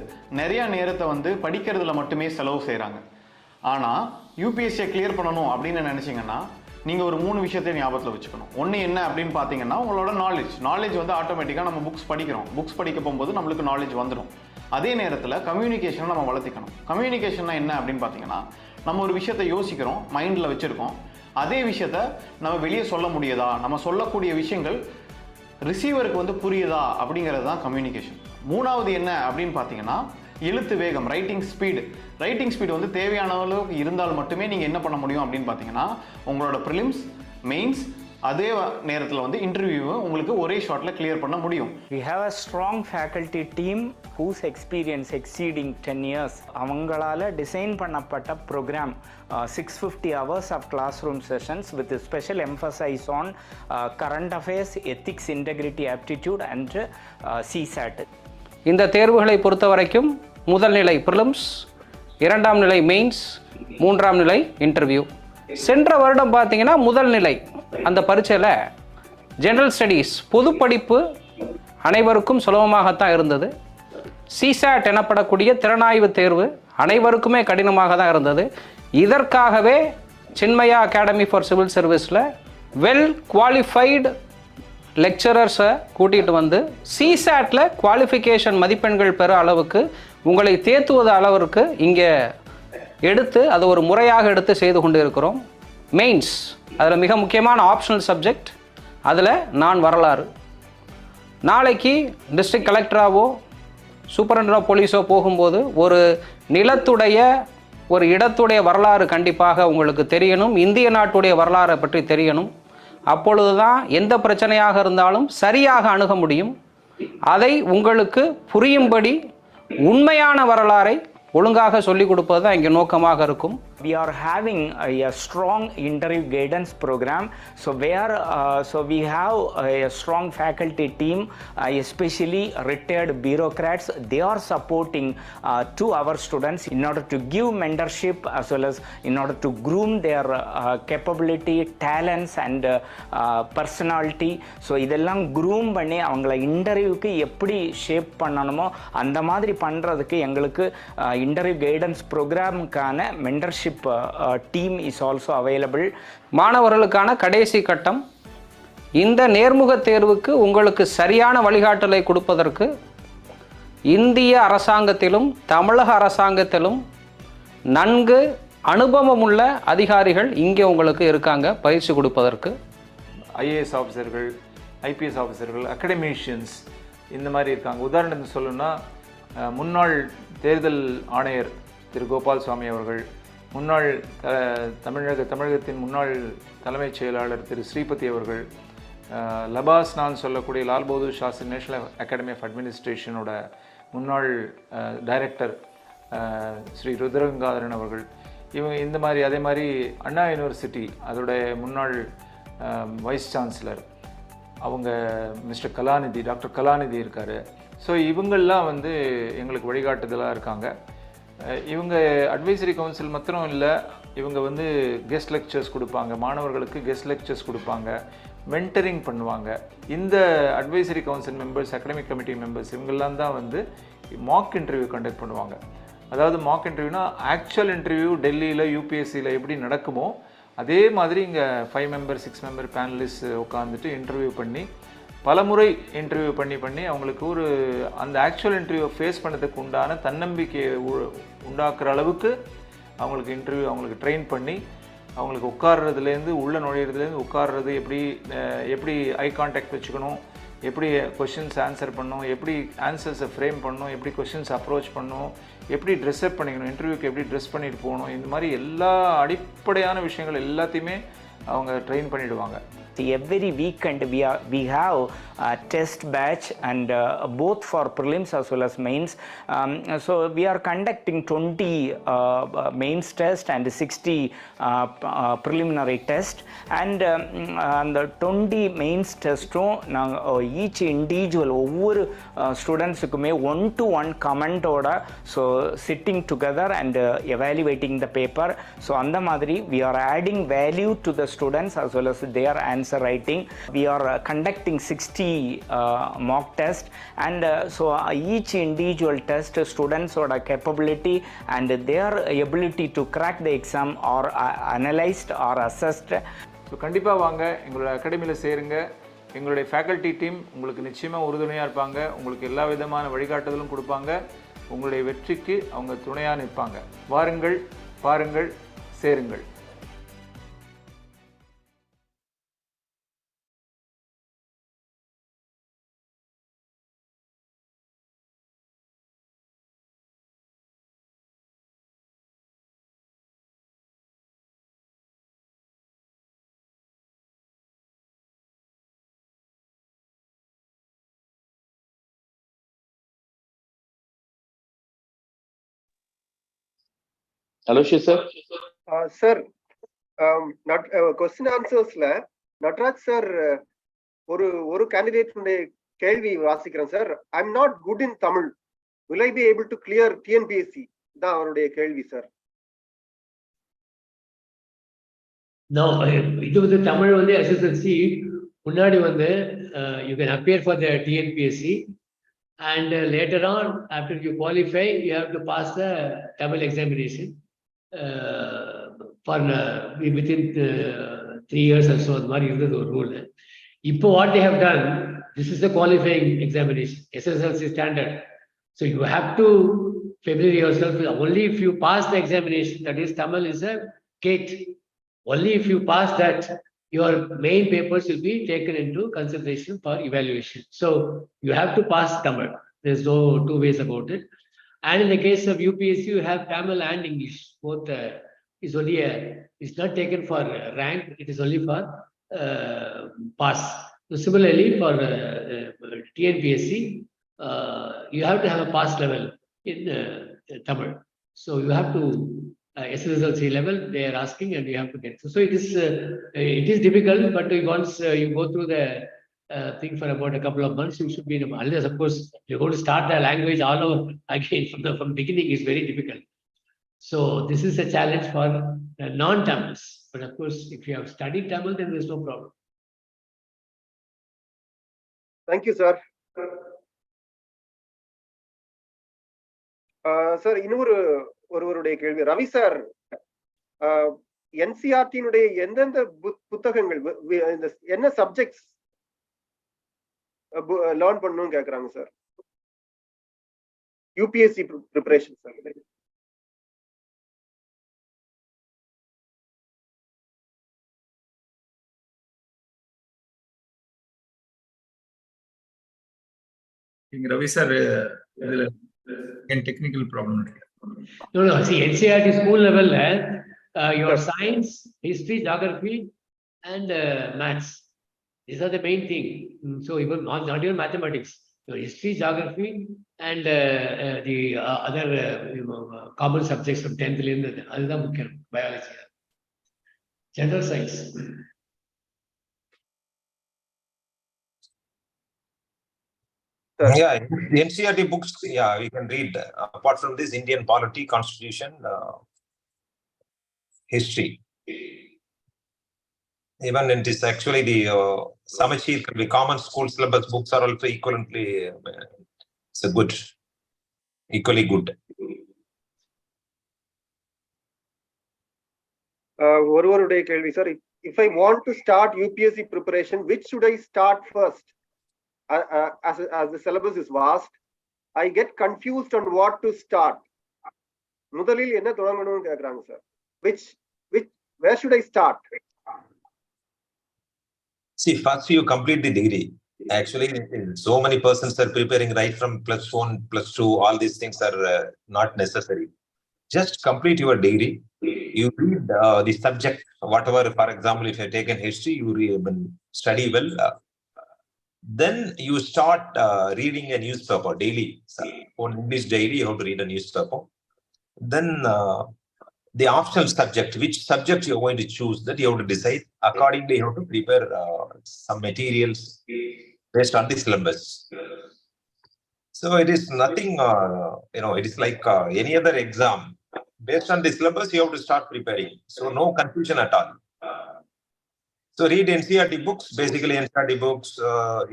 நிறைய நேரத்தை வந்து படிக்கிறதுல மட்டுமே செலவு செய்கிறாங்க. ஆனால் யூபிஎஸ்சியை கிளியர் பண்ணணும் அப்படின்னு நினச்சிங்கன்னா நீங்கள் ஒரு 3 விஷயத்தையும் ஞாபகத்தில் வச்சுக்கணும். ஒன்று என்ன அப்படின்னு பார்த்தீங்கன்னா, உங்களோட நாலேஜ் வந்து ஆட்டோமேட்டிக்காக நம்ம புக்ஸ் படிக்க போகும்போது நம்மளுக்கு நாலேஜ் வந்துடும். அதே நேரத்தில் கம்யூனிகேஷனை நம்ம வளர்த்திக்கணும். கம்யூனிகேஷன்னா என்ன அப்படின்னு பார்த்தீங்கன்னா, நம்ம ஒரு விஷயத்தை யோசிக்கிறோம், மைண்டில் வச்சுருக்கோம், அதே விஷயத்த நம்ம வெளியே சொல்ல முடியுதா, நம்ம சொல்லக்கூடிய விஷயங்கள் ரிசீவருக்கு வந்து புரியுதா அப்படிங்கிறது தான் கம்யூனிகேஷன். 3வது என்ன அப்படின்னு பார்த்தீங்கன்னா, எழுத்து வேகம், ரைட்டிங் ஸ்பீடு வந்து தேவையான அளவுக்கு இருந்தால் மட்டுமே நீங்கள் என்ன பண்ண முடியும் அப்படின்னு பார்த்தீங்கன்னா, உங்களோட ப்ரிலிம்ஸ், மெயின்ஸ், அதே நேரத்தில் வந்து இன்டர்வியூவை உங்களுக்கு ஒரே ஷாட்டில் கிளியர் பண்ண முடியும். We have a strong faculty team whose experience exceeding 10 years. அவங்களால டிசைன் பண்ணப்பட்ட program 650 hours of classroom sessions with a special emphasis on current affairs, ethics, integrity, aptitude and CSAT. இந்த தேர்வுகளை பொறுத்த வரைக்கும் முதல் நிலை ப்ரிலிம்ஸ், 2ஆம் நிலை மெயின்ஸ், 3ஆம் நிலை இன்டர்வியூ. சென்ற வருடம் பார்த்தீங்கன்னா முதல் நிலை அந்த பரீட்சையில் ஜெனரல் ஸ்டடீஸ் பொது படிப்பு அனைவருக்கும் சுலபமாகத்தான் இருந்தது. சிசாட் எனப்படக்கூடிய திறனாய்வு தேர்வு அனைவருக்குமே கடினமாக தான் இருந்தது. இதற்காகவே சின்மயா அகாடமி ஃபார் சிவில் சர்வீஸில் வெல் குவாலிஃபைடு லெக்சரர்ஸை கூட்டிகிட்டு வந்து சிசாட்டில் குவாலிஃபிகேஷன் மதிப்பெண்கள் பெற அளவுக்கு உங்களை தேத்துவது அளவிற்கு இங்கே எடுத்து அதை ஒரு முறையாக எடுத்து செய்து கொண்டு இருக்கிறோம். மெயின்ஸ் அதில் மிக முக்கியமான ஆப்ஷனல் சப்ஜெக்ட், அதில் நான் வரலாறு. நாளைக்கு டிஸ்ட்ரிக்ட் கலெக்டராகவோ சூப்பரண்டன்ட் ஆஃப் போலீஸோ போகும்போது ஒரு நிலத்துடைய ஒரு இடத்துடைய வரலாறு கண்டிப்பாக உங்களுக்கு தெரியணும், இந்திய நாட்டுடைய வரலாறை பற்றி தெரியணும். அப்பொழுது தான் எந்த பிரச்சனையாக இருந்தாலும் சரியாக அணுக முடியும். அதை உங்களுக்கு புரியும்படி உண்மையான வரலாறை ஒழுங்காக சொல்லிக் கொடுப்பது தான் இங்கே நோக்கமாக இருக்கும். We are having a strong interview guidance program. So we have a strong faculty team, especially retired bureaucrats. They are supporting to our students in order to give mentorship as well as in order to groom their capability, talents and personality. So இதெல்லாம் groom பண்ணி அவங்களை இன்டர்வியூக்கு எப்படி shape பண்ணணுமோ அந்த மாதிரி பண்ணுறதுக்கு எங்களுக்கு இன்டர்வியூ கைடன்ஸ் ப்ரோக்ராமுக்கான mentorship team is also available. மாணவர்களுக்கான கடைசி கட்டம், இந்த நேர்முக தேர்வுக்கு உங்களுக்கு சரியான வழிகாட்டலை கொடுப்பதற்கு இந்திய அரசாங்கத்திலும் தமிழக அரசாங்கத்திலும் நன்கு அனுபவமுள்ள அதிகாரிகள் இங்கே உங்களுக்கு இருக்காங்க பயிற்சி கொடுப்பதற்கு. ஐஏஎஸ் ஆஃபீஸர்கள், ஐபிஎஸ் ஆஃபீஸர்கள், அகடமிஷியன்ஸ் இந்த மாதிரி இருக்காங்க. உதாரணத்துக்கு சொல்லணும்னா, முன்னாள் தேர்தல் ஆணையர் திரு கோபால் சுவாமி அவர்கள், முன்னாள் தமிழகத்தின் முன்னாள் தலைமைச் செயலாளர் திரு ஸ்ரீபதி அவர்கள், லபாஸ் நான் சொல்லக்கூடிய Lal Bahadur Shastri National Academy of அட்மினிஸ்ட்ரேஷனோட முன்னாள் டைரக்டர் ஸ்ரீ ருத்ரகங்காதரன் அவர்கள், இவங்க இந்த மாதிரி. அதே மாதிரி அண்ணா யூனிவர்சிட்டி அதோடைய முன்னாள் வைஸ் சான்சலர் அவங்க மிஸ்டர் கலாநிதி, டாக்டர் கலாநிதி இருக்கார். ஸோ இவங்கள்லாம் வந்து எங்களுக்கு வழிகாட்டுதலாக இருக்காங்க. இவங்க அட்வைசரி கவுன்சில் மாத்திரம் இல்லை, இவங்க வந்து கெஸ்ட் லெக்சர்ஸ் கொடுப்பாங்க, மாணவர்களுக்கு கெஸ்ட் லெக்சர்ஸ் கொடுப்பாங்க, மென்டரிங் பண்ணுவாங்க. இந்த advisory council members, academic committee members இவங்கெல்லாம் தான் வந்து மாக் இன்டர்வியூ கண்டக்ட் பண்ணுவாங்க. அதாவது மாக் இன்டர்வியூனா ஆக்சுவல் இன்டர்வியூ டெல்லியில் யூபிஎஸ்சியில் எப்படி நடக்குமோ அதே மாதிரி இங்கே 5 மெம்பர் 6 மெம்பர் பேனலிஸ்ட் உட்காந்துட்டு இன்டர்வியூ பண்ணி பலமுறை இன்டர்வியூ பண்ணி அவங்களுக்கு ஒரு அந்த ஆக்சுவல் இன்டர்வியூவை ஃபேஸ் பண்ணதுக்கு உண்டான தன்னம்பிக்கையை உண்டாக்குற அளவுக்கு அவங்களுக்கு ட்ரெயின் பண்ணி அவங்களுக்கு உட்கார்றதுலேருந்து உள்ள நுழையிறதுலேருந்து உட்கார்றது எப்படி ஐ கான்டாக்ட் வச்சுக்கணும், எப்படி கொஷின்ஸ் ஆன்சர் பண்ணணும், எப்படி ஆன்சர்ஸை ஃப்ரேம் பண்ணணும், எப்படி கொஷின்ஸ் அப்ரோச் பண்ணணும், எப்படி ட்ரெஸ்அப் பண்ணிக்கணும், இன்டர்வியூக்கு எப்படி ட்ரெஸ் பண்ணிட்டு போகணும், இந்த மாதிரி எல்லா அடிப்படையான விஷயங்கள் எல்லாத்தையுமே அவங்க ட்ரெயின் பண்ணிவிடுவாங்க. Every weekend we have a test batch, and both for prelims as well as mains. So we are conducting 20 mains test and 60 preliminary test, and the 20 mains testum each individual ஒவ்வொரு ஸ்டூடெண்ட்ஸுக்குமே 1-to-1 கமெண்டோட so sitting together and evaluating the paper. So அந்த மாதிரி we are adding value to the students as well as their answer writing. We are conducting 60 mock test, and so each individual test students oda capability and their ability to crack the exam are analyzed or assessed. So கண்டிப்பாக வாங்க, எங்களோட அகாடமியில் சேருங்க. எங்களுடைய faculty team உங்களுக்கு நிச்சயமாக உறுதுணையாக இருப்பாங்க. உங்களுக்கு எல்லா விதமான வழிகாட்டுதலும் கொடுப்பாங்க. உங்களுடைய வெற்றிக்கு அவங்க துணையாக நிற்பாங்க. வாருங்கள், பாருங்கள், சேருங்கள். Hello, sir. Sir, question answersல நட்ராஜ் சார் ஒரு கேண்டிடேட் கேள்வி வாசிக்கிறேன் sir. I'm not good in Tamil. Will I be able to clear TNPSC? தான் அவருடைய கேள்வி சார். No, இது வந்து தமிழ் வந்து SSLC முன்னாடி வந்து you can appear for the TNPSC, and later on after you qualify you have to pass the Tamil examination for within 3 years or so. அது மாதிரி இருந்தது ஒரு ரூல். இப்போ what they have done, this is the qualifying examination, SSLC standard. So you have to familiarize yourself with, only if you pass the examination, that is Tamil is a gate. Only if you pass that, your main papers will be taken into consideration for evaluation. So you have to pass Tamil. There's no two ways about it. And in the case of UPSC, you have Tamil and English. Both is only it's not taken for rank. It is only for pass. So similarly for TNPSC, you have to have a pass level in Tamil. So you have to SSLC level they are asking, and you have to get. So it is difficult, but once you go through the thing for about a couple of months, you should be, unless of course you're going to start the language all over again from beginning is very difficult. So this is a challenge for non-Tamils. But of course, if you have studied Tamil, then there's no problem. Thank you, sir. Sir, ஒருவருடைய கேள்வி. Ravi sir, NCERT-னுடைய எந்தெந்த புத்தகங்கள் என்ன subjects learn பண்ணணும்னு கேக்குறாங்க sir. UPSC preparation sir. Ravi sir, technical problem. No. See, NCERT school level, your science, history, geography, and maths. These are the main thing. So even not even mathematics. Your history, geography, and the other common subjects from 10th level. That's the biology. General science. Yeah, the NCERT books, yeah, we can read. Apart from this, Indian polity, constitution, history. Even it is actually the Samachir, the common school syllabus books are also equivalently equally good. ஒருவருடைய கேள்வி sir. If I want to start UPSC preparation, which should I start first? As the syllabus is vast, I get confused on what to start. முதலில் என்ன தொடங்கணும்னு கேக்குறாங்க sir. Where should I start? See, first you complete the degree. Actually, so many persons are preparing right from +1, +2. All these things are not necessary. Just complete your degree. You read the subject, whatever, for example, if you have taken history, you study well. Then you start reading a newspaper daily. So, on English daily, you have to read a newspaper. Then the optional subject, which subject you're going to choose, that you have to decide. Accordingly, you have to prepare some materials based on the syllabus. So it is nothing, it is like any other exam. Based on the syllabus, you have to start preparing. So no confusion at all. So read NCERT books, basically NCERT books,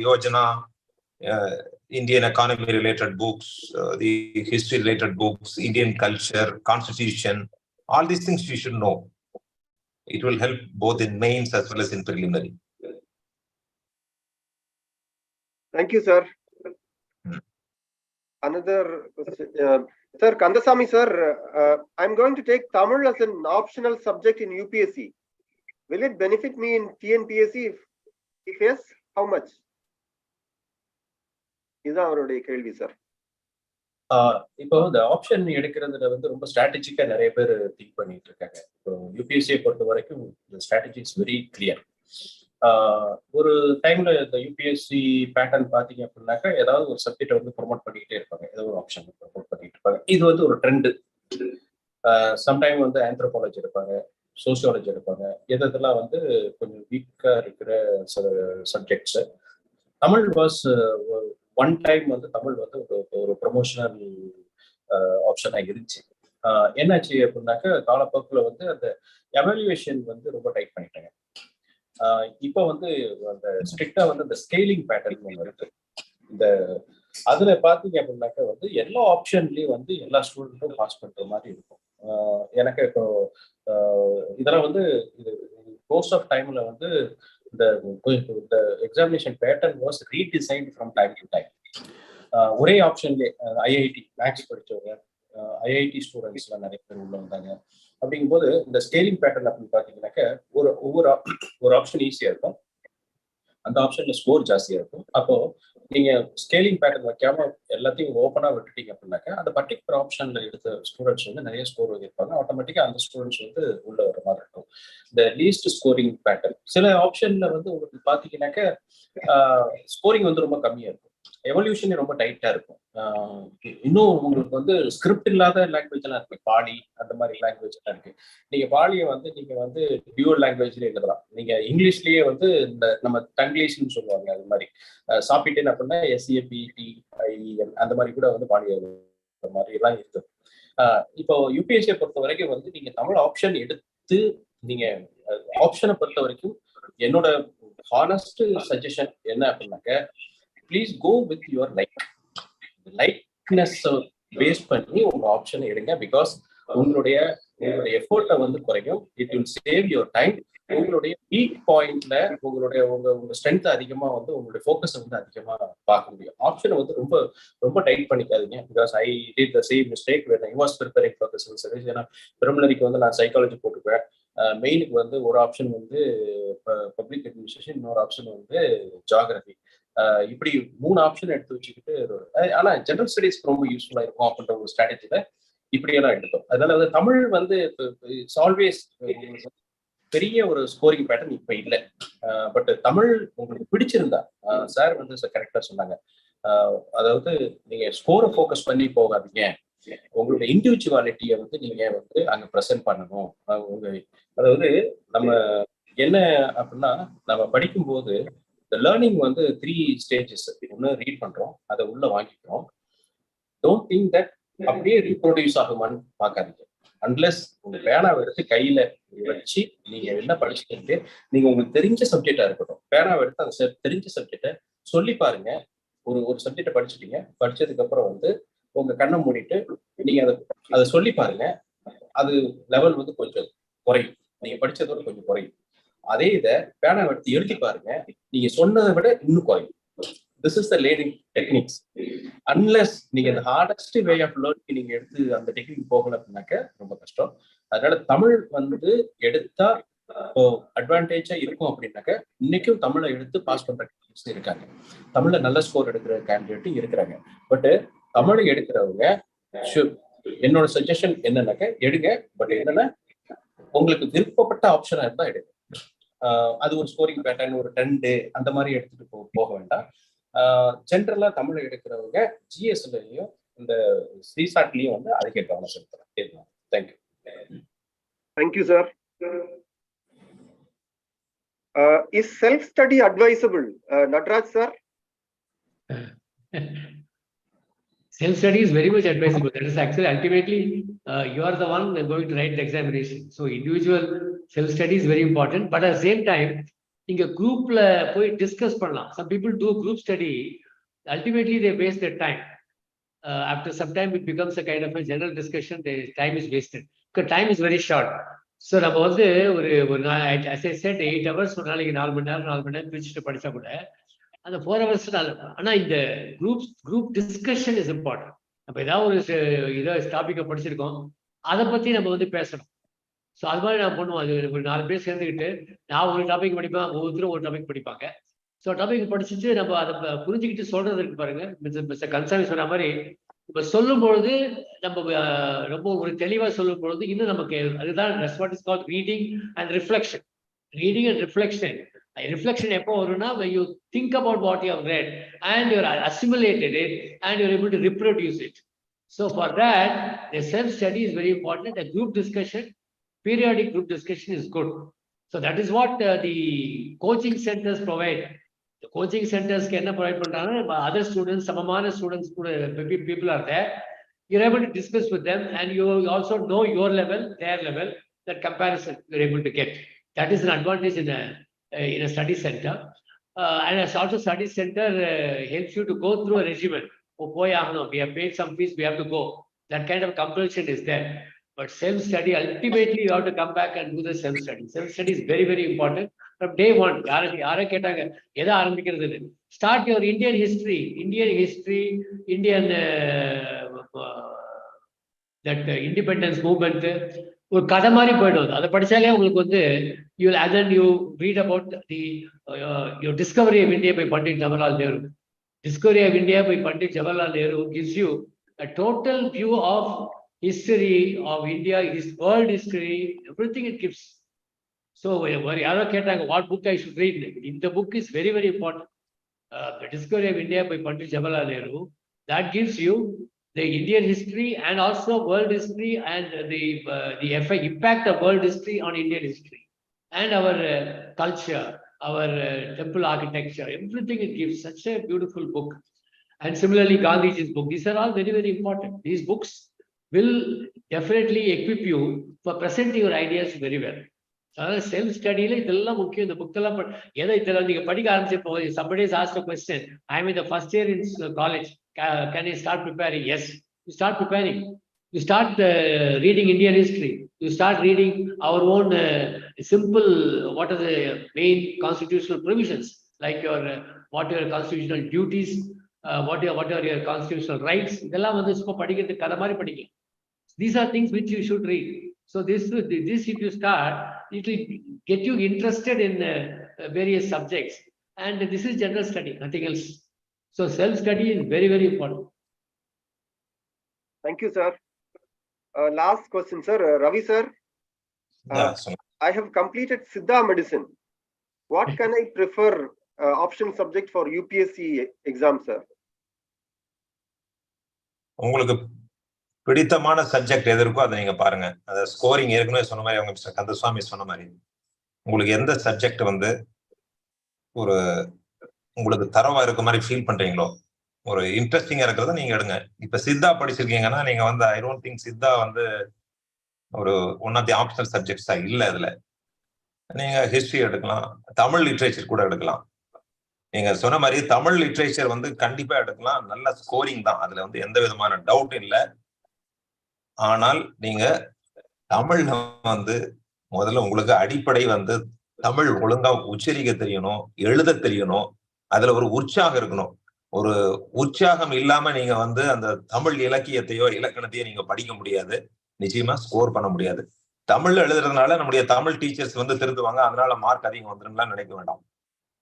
Yojana, Indian economy related books, the history related books, Indian culture, constitution, all these things you should know. It will help both in mains as well as in preliminary. Thank you, sir. Another question. Sir, Kandasamy sir, I'm going to take Tamil as an optional subject in UPSC. Will it benefit me in TNPSC? If yes, how much? இதுதான் அவருடைய கேள்வி sir. இப்போ இந்த option எடுக்கிறதுல வந்து ரொம்ப ஸ்ட்ராட்டஜிக்கா நிறைய பேர் திங்க் பண்ணிட்டு இருக்காங்க. இப்போ யூபிஎஸ்சியை பொறுத்த வரைக்கும் இந்த ஸ்ட்ராட்டஜி இஸ் வெரி கிளியர். ஒரு டைம்ல இந்த யூபிஎஸ்சி பேட்டர்ன் பாத்தீங்க அப்படின்னாக்கா ஏதாவது ஒரு சப்ஜெக்ட் வந்து ப்ரொமோட் பண்ணிக்கிட்டே இருப்பாங்க, ஏதோ ஒரு ஆப்ஷன் ப்ரொமோட் பண்ணிட்டு இருப்பாங்க. இது வந்து ஒரு ட்ரெண்டு. சம்டைம் வந்து ஆந்த்ரோபாலஜி எடுப்பாங்க, சோசியாலஜி எடுப்பாங்க. இதெல்லாம் வந்து கொஞ்சம் வீக்கா இருக்கிற subjects. Tamil was one time வந்து தமிழ் வந்து ஒரு ப்ரொமோஷனல் ஆப்ஷனா இருந்துச்சு. என்னாச்சு அப்படின்னாக்கா காலப்போக்கில் வந்து அந்த எவாலுவேஷன் வந்து ரொம்ப டைட் பண்ணிட்டாங்க. இப்போ வந்து அந்த ஸ்ட்ரிக்டா வந்து அந்த ஸ்கேலிங் பேட்டர்ன் ஒன்று இருக்கு. இந்த அதுல பாத்தீங்க அப்படின்னாக்கா வந்து எல்லா ஆப்ஷன்லயும் வந்து எல்லா ஸ்டூடெண்ட்டும் பாஸ் பண்ற மாதிரி இருக்கும். எனக்கு இப்போ இதெல்லாம் வந்து இது கோர்ஸ் ஆஃப் டைம்ல வந்து இந்த examination pattern was redesigned from time to time. ஒரே ஆப்ஷன்லேயே ஐஐடி மேக்ஸ் படிச்சவங்க, ஐஐடி ஸ்டூடெண்ட்ஸ்லாம் நிறைய பேர் உள்ள வந்தாங்க. அப்படிங்கும்போது இந்த ஸ்கேலிங் பேட்டர்ன் அப்படின்னு பாத்தீங்கன்னாக்க ஒரு ஆப்ஷன் ஈஸியா இருக்கும், அந்த ஆப்ஷன்ல ஸ்கோர் ஜாஸ்தியா இருக்கும். அப்போ நீங்க ஸ்கேலிங் பேட்டர்ன் வைக்காம எல்லாத்தையும் ஓப்பனா விட்டுட்டீங்க அப்படின்னாக்கா அந்த பர்டிகுலர் ஆப்ஷன்ல எடுத்த ஸ்டூடெண்ட்ஸ் வந்து நிறைய ஸ்கோர் வாங்கியிருப்பாங்க. ஆட்டோமேட்டிக்கா அந்த ஸ்டூடெண்ட்ஸ் வந்து உள்ள வர மாதிரி இருக்கும். இந்த லீஸ்ட் ஸ்கோரிங் பேட்டர்ன் சில ஆப்ஷன்ல வந்து உங்களுக்கு பாத்தீங்கன்னாக்க ஸ்கோரிங் வந்து ரொம்ப கம்மியா இருக்கும், எவல்யூஷன் ரொம்ப டைட்டா இருக்கும். இன்னும் உங்களுக்கு வந்து ஸ்கிரிப்ட் இல்லாத லாங்குவேஜ் எல்லாம் இருக்கு, பாலி அந்த மாதிரி லாங்குவேஜ் எல்லாம் இருக்கு. நீங்க பாலியை வந்து நீங்க வந்து டியூவல் லாங்குவேஜ்ல எழுதலாம். நீங்க இங்கிலீஷ்லயே வந்து இந்த நம்ம தங்கிலீஷ்னு சொல்லுவாங்க, அது மாதிரி சாப்பிட்டேன் அப்படின்னா SAPTIEN அந்த மாதிரி கூட வந்து பாலி எழுதுற மாதிரி எல்லாம் இருக்கு. இப்போ யூபிஎஸ்சியை பொறுத்த வரைக்கும் வந்து நீங்க தமிழ் ஆப்ஷன் எடுத்து நீங்க ஆப்ஷனை பொறுத்த வரைக்கும் என்னோட ஹானஸ்ட் சஜஷன் என்ன அப்படின்னாக்க, please go with your likeness base பண்ணி உங்க ஆப்ஷனை எடுங்க. பிகாஸ் உங்களுடைய எஃபோர்ட்டை வந்து குறையும். It will save your time. உங்களுடைய வீக் பாயிண்ட்ல உங்க ஸ்ட்ரென்த் அதிகமா வந்து உங்களுடைய ஃபோக்கஸை வந்து அதிகமா பார்க்க முடியும். ஆப்ஷனை வந்து ரொம்ப ரொம்ப டைட் பண்ணிக்காதீங்க. Because I did the same mistake when I was preparing for the civil service. ஏன்னா பிரிமினரிக்கு வந்து நான் சைக்காலஜி போட்டுக்குவேன், மெயினுக்கு வந்து ஒரு ஆப்ஷன் வந்து பப்ளிக் அட்மினிஸ்ட்ரேஷன், இன்னொரு ஆப்ஷன் வந்து ஜியாகிரபி. இப்படி 3 ஆப்ஷன் எடுத்து வச்சுக்கிட்டு, ஆனா ஜெனரல் ஸ்டடீஸ் ரொம்ப யூஸ்ஃபுல்லா இருக்கும் அப்படின்ற ஒரு ஸ்ட்ராட்டஜில இப்படியெல்லாம் எடுத்தோம். அதனால வந்து தமிழ் வந்து இட்ஸ் ஆல்வேஸ் பெரிய ஒரு ஸ்கோரிங் பேட்டர்ன் இப்ப இல்லை. பட் தமிழ் உங்களுக்கு பிடிச்சிருந்தா, சார் வந்து கரெக்டா சொன்னாங்க, அதாவது நீங்க ஸ்கோரை ஃபோக்கஸ் பண்ணி போகாதீங்க, உங்களோட இண்டிவிஜுவாலிட்டியை வந்து நீங்க வந்து அங்க ப்ரெசென்ட் பண்ணணும். அதாவது நம்ம என்ன அப்படின்னா, நம்ம படிக்கும்போது இந்த லேர்னிங் வந்து 3 ஸ்டேஜஸ். ஒன்று ரீட் பண்றோம், அதை உள்ள வாங்கிக்கிறோம். டோன்ட் திங்க் தட் அப்படியே ரீப்ரொடியூஸ் ஆகுமான்னு பார்க்காதீங்க. அன்லெஸ் உங்க பேனாவை எடுத்து கையில வச்சு நீங்க என்ன படிச்சுட்டு, நீங்க உங்களுக்கு தெரிஞ்ச சப்ஜெக்டா இருக்கட்டும், பேனாவை எடுத்து அந்த தெரிஞ்ச சப்ஜெக்டை சொல்லி பாருங்க. ஒரு சப்ஜெக்டை படிச்சுட்டீங்க, படிச்சதுக்கு அப்புறம் வந்து உங்க கண்ணை மூடிட்டு நீங்க அதை சொல்லி பாருங்க. அது லெவல் வந்து கொஞ்சம் குறையும், நீங்க படிச்சதோட கொஞ்சம் குறையும். அதே இதை பேனாவை எடுத்து எழுதி பாருங்க, நீங்க சொன்னதை விட இன்னும் குறையும். This is the learning techniques. Unless நீங்க இந்த ஹார்டஸ்ட் வே ஆஃப் லேர்னிங் நீங்க எடுத்து அந்த டெக்னிக் போகல அப்படின்னாக்க ரொம்ப கஷ்டம். அதனால தமிழ் வந்து எடுத்தா அட்வான்டேஜா இருக்கும் அப்படின்னாக்க, இன்னைக்கும் தமிழை எடுத்து பாஸ் பண்ற கேண்டிடேட்ஸ் இருக்காங்க, தமிழ்ல நல்ல ஸ்கோர் எடுக்கிற கேண்டிடேட்டும் இருக்கிறாங்க. பட் தமிழை எடுக்கிறவங்க என்னோட சஜஷன் என்னன்னாக்க எடுங்க. பட் என்னன்னா உங்களுக்கு விருப்பப்பட்ட ஆப்ஷனா இருந்தா எடுங்க. அது ஒரு ஸ்கோரிங் பேட்டர்ன், ஒரு 10 டே அந்த மாதிரி எடுத்துட்டு போக வேண்டாம். ஜென்ரலா தமிழ் எடுக்கிறவங்க ஜிஎஸ்லயும் இந்த சிசாட்லயும் வந்து அதிக கவனம் செலுத்தலாம். Thank you. Thank you sir. Is self study advisable, Natraj sir? Self-study is very much advisable. That is actually ultimately you are the one going to write the examination. So individual self-study is very important. But at the same time, நீங்க குரூப்ல போய் discuss பண்ணலாம். Some people do group study. Ultimately, they waste their time. After some time, it becomes a kind of a general discussion. The time is wasted. Because time is very short. So நம்ம வந்து ஒரு as I said 8 hours ஒரு நாளைக்கு 4 மணி நேரம் பிரிச்சுட்டு படிச்சா கூட அந்த 4 hours. ஆனா இந்த குரூப் டிஸ்கஷன் இஸ் இம்பார்ட்டன்ட். நம்ம ஏதாவது ஒரு டாபிக்கை படிச்சிருக்கோம், அதை பத்தி நம்ம வந்து பேசணும். ஸோ அது மாதிரி நான் பண்ணுவோம். அது ஒரு 4 பேர் சேர்ந்துக்கிட்டு நான் ஒரு டாபிக் படிப்பேன், ஒவ்வொருத்தரும் ஒரு டாபிக் படிப்பாங்க. ஸோ டாபிக் படிச்சுட்டு நம்ம அதை புரிஞ்சுக்கிட்டு சொல்றது இருக்கு பாருங்க. மிஸ்டர் கன்சாமி சொன்ன மாதிரி இப்போ சொல்லும் பொழுது நம்ம ரொம்ப ஒரு தெளிவா சொல்லும் பொழுது இன்னும் நமக்கு அதுதான் what is called reading and reflection. Reading and reflection. Reflection எப்போ வரும்னா when you think about what you have read and you are assimilated it and you are able to reproduce it. So for that, the self-study is very important. A group discussion, periodic group discussion is good. So that is what the coaching centers provide. The coaching centers can provide பண்றாங்க. Other students, சமமான students, people are there. You're able to discuss with them and you also know your level, their level. That comparison you're able to get. That is an advantage in a study center. And as also study center helps you to go through a regimen. We have paid some fees, we have to go. That kind of compulsion is there. But self-study, ultimately you have to come back and do the self-study. Self-study is very, very important. From day one, start your Indian history, that independence movement. ஒரு கதை மாதிரி போயிடும். அதை படிச்சாலே உங்களுக்கு வந்து you read about the your discovery of India by Pandit Jawaharlal Nehru. Discovery of India by Pandit Jawaharlal Nehru gives you a total view of history of India, his world history, everything it gives. So யாரோ கேட்டாங்க what book I should read. The book is very, very important. The Discovery of India by Pandit Jawaharlal Nehru, that gives you the Indian history and also world history and the impact of world history on Indian history and our culture, our temple architecture, everything it gives. Such a beautiful book. And similarly, Gandhiji's book. These are all very, very important. These books will definitely equip you for presenting your ideas very well. அதாவது self ஸ்டடியில இதெல்லாம் முக்கியம். இந்த புக்கெல்லாம் இதெல்லாம் நீங்க படிக்க ஆரம்பிச்சப்போ somebody has asked a question, I am in the first year in college, can I start preparing? Yes, you start preparing. You start reading Indian history. You start reading our own simple, what are the main constitutional provisions, like what are your constitutional duties, what are your constitutional rights. இதெல்லாம் வந்து சும்மா படிக்கிறதுக்கு கதை மாதிரி படிக்கலாம். These are things which you should read. So this if you start, it will get you interested in various subjects. And this is general study, nothing else. So self-study is very, very important. Thank you, sir. Last question, sir. Ravi, sir. I have completed Siddha medicine. What can I prefer optional subject for UPSC exam, sir? உங்களுக்கு பிடித்தமான subject எது இருக்கோ அதை நீங்க பாருங்க. அதை scoring ஏற்கனவே சொன்ன மாதிரி அவங்க மிஸ்டர் கந்தசுவாமி சொன்ன மாதிரி உங்களுக்கு எந்த சப்ஜெக்ட் வந்து ஒரு உங்களுக்கு தரவா இருக்க மாதிரி ஃபீல் பண்றீங்களோ, ஒரு இன்ட்ரெஸ்டிங்கா இருக்கிறத நீங்க எடுங்க. இப்ப சித்தா படிச்சிருக்கீங்கன்னா நீங்க வந்து ஐ டோன்ட் திங்க் சித்தா வந்து ஒரு ஒன் ஆஃப் தி ஆப்ஷனல் சப்ஜெக்ட்ஸா இல்லை. அதுல நீங்க ஹிஸ்டரி எடுக்கலாம், தமிழ் லிட்ரேச்சர் கூட எடுக்கலாம். நீங்க சொன்ன மாதிரி தமிழ் லிட்ரேச்சர் வந்து கண்டிப்பா எடுக்கலாம். நல்ல ஸ்கோரிங் தான், அதுல வந்து எந்த விதமான டவுட் இல்லை. ஆனால் நீங்க தமிழ்ல வந்து முதல்ல உங்களுக்கு அடிப்படை வந்து தமிழ் ஒழுங்கா உச்சரிக்க தெரியணும், எழுத தெரியணும், அதுல ஒரு உற்சாகம் இருக்கணும். ஒரு உற்சாகம் இல்லாம நீங்க வந்து அந்த தமிழ் இலக்கியத்தையோ இலக்கணத்தையோ நீங்க படிக்க முடியாது, நிச்சயமா ஸ்கோர் பண்ண முடியாது. தமிழ்ல எழுதுறதுனால நம்முடைய தமிழ் டீச்சர்ஸ் வந்து திருத்துவாங்க, அதனால மார்க் அதிகம் வந்துரும்லாம் நினைக்க வேண்டாம்.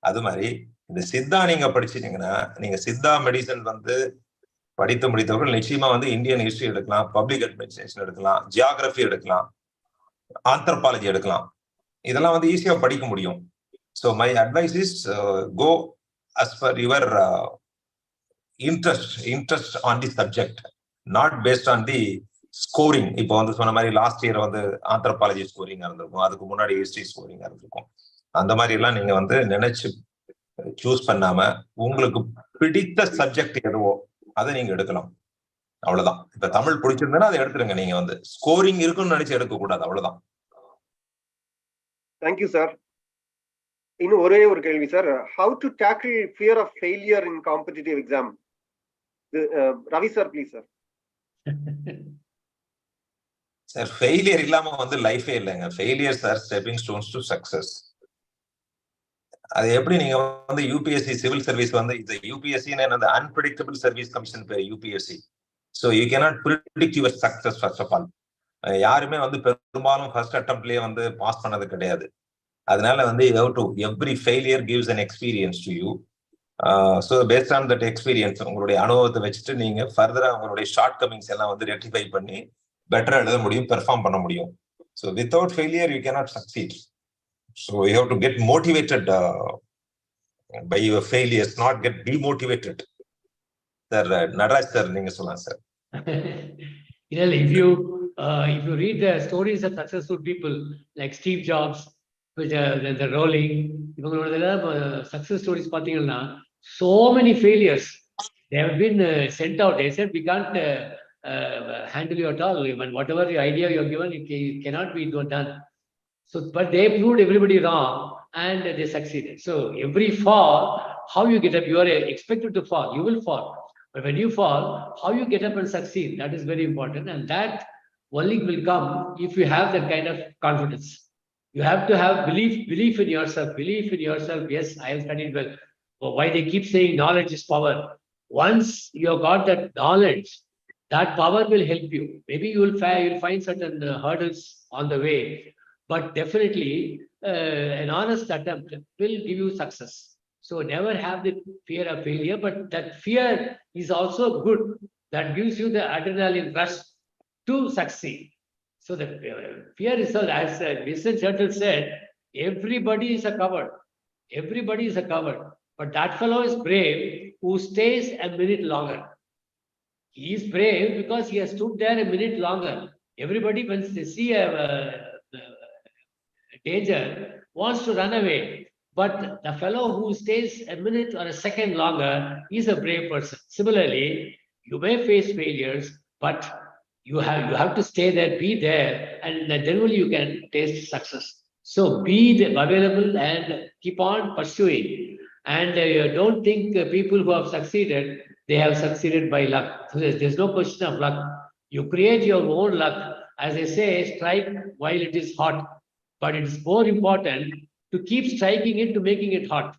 அது மாதிரி இந்த சித்தா நீங்க படிச்சிட்டீங்கன்னா, நீங்க சித்தா மெடிசன் வந்து படித்து முடித்தவர்கள் நிச்சயமா வந்து இந்தியன் ஹிஸ்டரி எடுக்கலாம், பப்ளிக் அட்மினிஸ்ட்ரேஷன் எடுக்கலாம், ஜியாகிரபி எடுக்கலாம். ஆந்த்ரோபாலஜி எடுக்கலாம். இதெல்லாம் வந்து ஈஸியா படிக்க முடியும். So my advice is go as per your interest on the subject, not based on the scoring. இப்போ வந்து சொன்ன மாதிரி லாஸ்ட் இயர் வந்து ஆந்த்ரோபாலஜி ஸ்கோரிங்கா இருந்திருக்கும், அதுக்கு முன்னாடி ஹிஸ்டரி ஸ்கோரிங்கா இருந்திருக்கும். அந்த மாதிரி எல்லாம் நீங்க வந்து நினைச்சு சூஸ் பண்ணாம உங்களுக்கு பிடித்த சப்ஜெக்ட் எதுவோ அதை நீங்க எடுக்கலாம். அவ்வளவுதான். இப்ப தமிழ் பிடிச்சிருந்தா அதை எடுத்துருங்க. நீங்க வந்து ஸ்கோரிங் இருக்குன்னு நினைச்சு எடுக்க கூடாது. அவ்வளவுதான். Thank you sir. இன்னும் ஒரே ஒரு கேள்வி sir. How to tackle fear of failure in competitive exam? Ravi sir please sir. Sir failure இல்லாம வந்து லைஃபே இல்லைங்க. Failures are stepping stones to success. அது எப்படி நீங்க வந்து யூபிஎஸ்சி சிவில் சர்வீஸ் வந்து இது யூபிஎஸ்சி அந்த அன்பிரடிக்டபிள் சர்வீஸ் கமிஷன் பேர் UPSC. So you cannot predict your success first of all. யாருமே வந்து பெரும்பாலும் ஃபர்ஸ்ட் அட்டம்ப்ட்லயே வந்து பாஸ் பண்ணது கிடையாது. அதனால வந்து every failure gives an experience to you. So based on that experience உங்களுடைய அனுபவத்தை வச்சுட்டு நீங்க ஃபர்தரா உங்களுடைய ஷார்ட் கமிங்ஸ் எல்லாம் வந்து ரெக்டிஃபை பண்ணி பெட்டரா எழுத முடியும், பெர்ஃபார்ம் பண்ண முடியும். So without failure you cannot succeed. So you have to get motivated by your failures, not get demotivated. Sir Nataraj sir நீங்க சொல்லலாம் சார். If you read the stories of successful people like Steve Jobs, which the rolling, success stories, so many failures. They have been sent out. They said we can't handle you at all. Even whatever idea you have given, it cannot be done. So, but they proved everybody wrong and they succeeded. So every fall, how you get up, you are expected to fall. You will fall. But when you fall, how you get up and succeed, that is very important. And that only will come if you have that kind of confidence. You have to have belief in yourself. Belief in yourself. Yes, I have studied well. Why they keep saying knowledge is power. Once you have got that knowledge, that power will help you. Maybe you will find certain hurdles on the way, but definitely an honest attempt will give you success. So never have the fear of failure, but that fear is also good. That gives you the adrenaline rush to succeed. So the fear is, as Winston Churchill said, everybody is a coward. Everybody is a coward. But that fellow is brave who stays a minute longer. He is brave because he has stood there a minute longer. Everybody, when they see a danger, wants to run away. But the fellow who stays a minute or a second longer is a brave person. Similarly, you may face failures, but you have to stay there, be there, and then only you can taste success. So be available and keep on pursuing. And don't think people who have succeeded, they have succeeded by luck. So there's no question of luck. You create your own luck. As I say, strike while it is hot. But it is more important to keep striking it, to making it hot.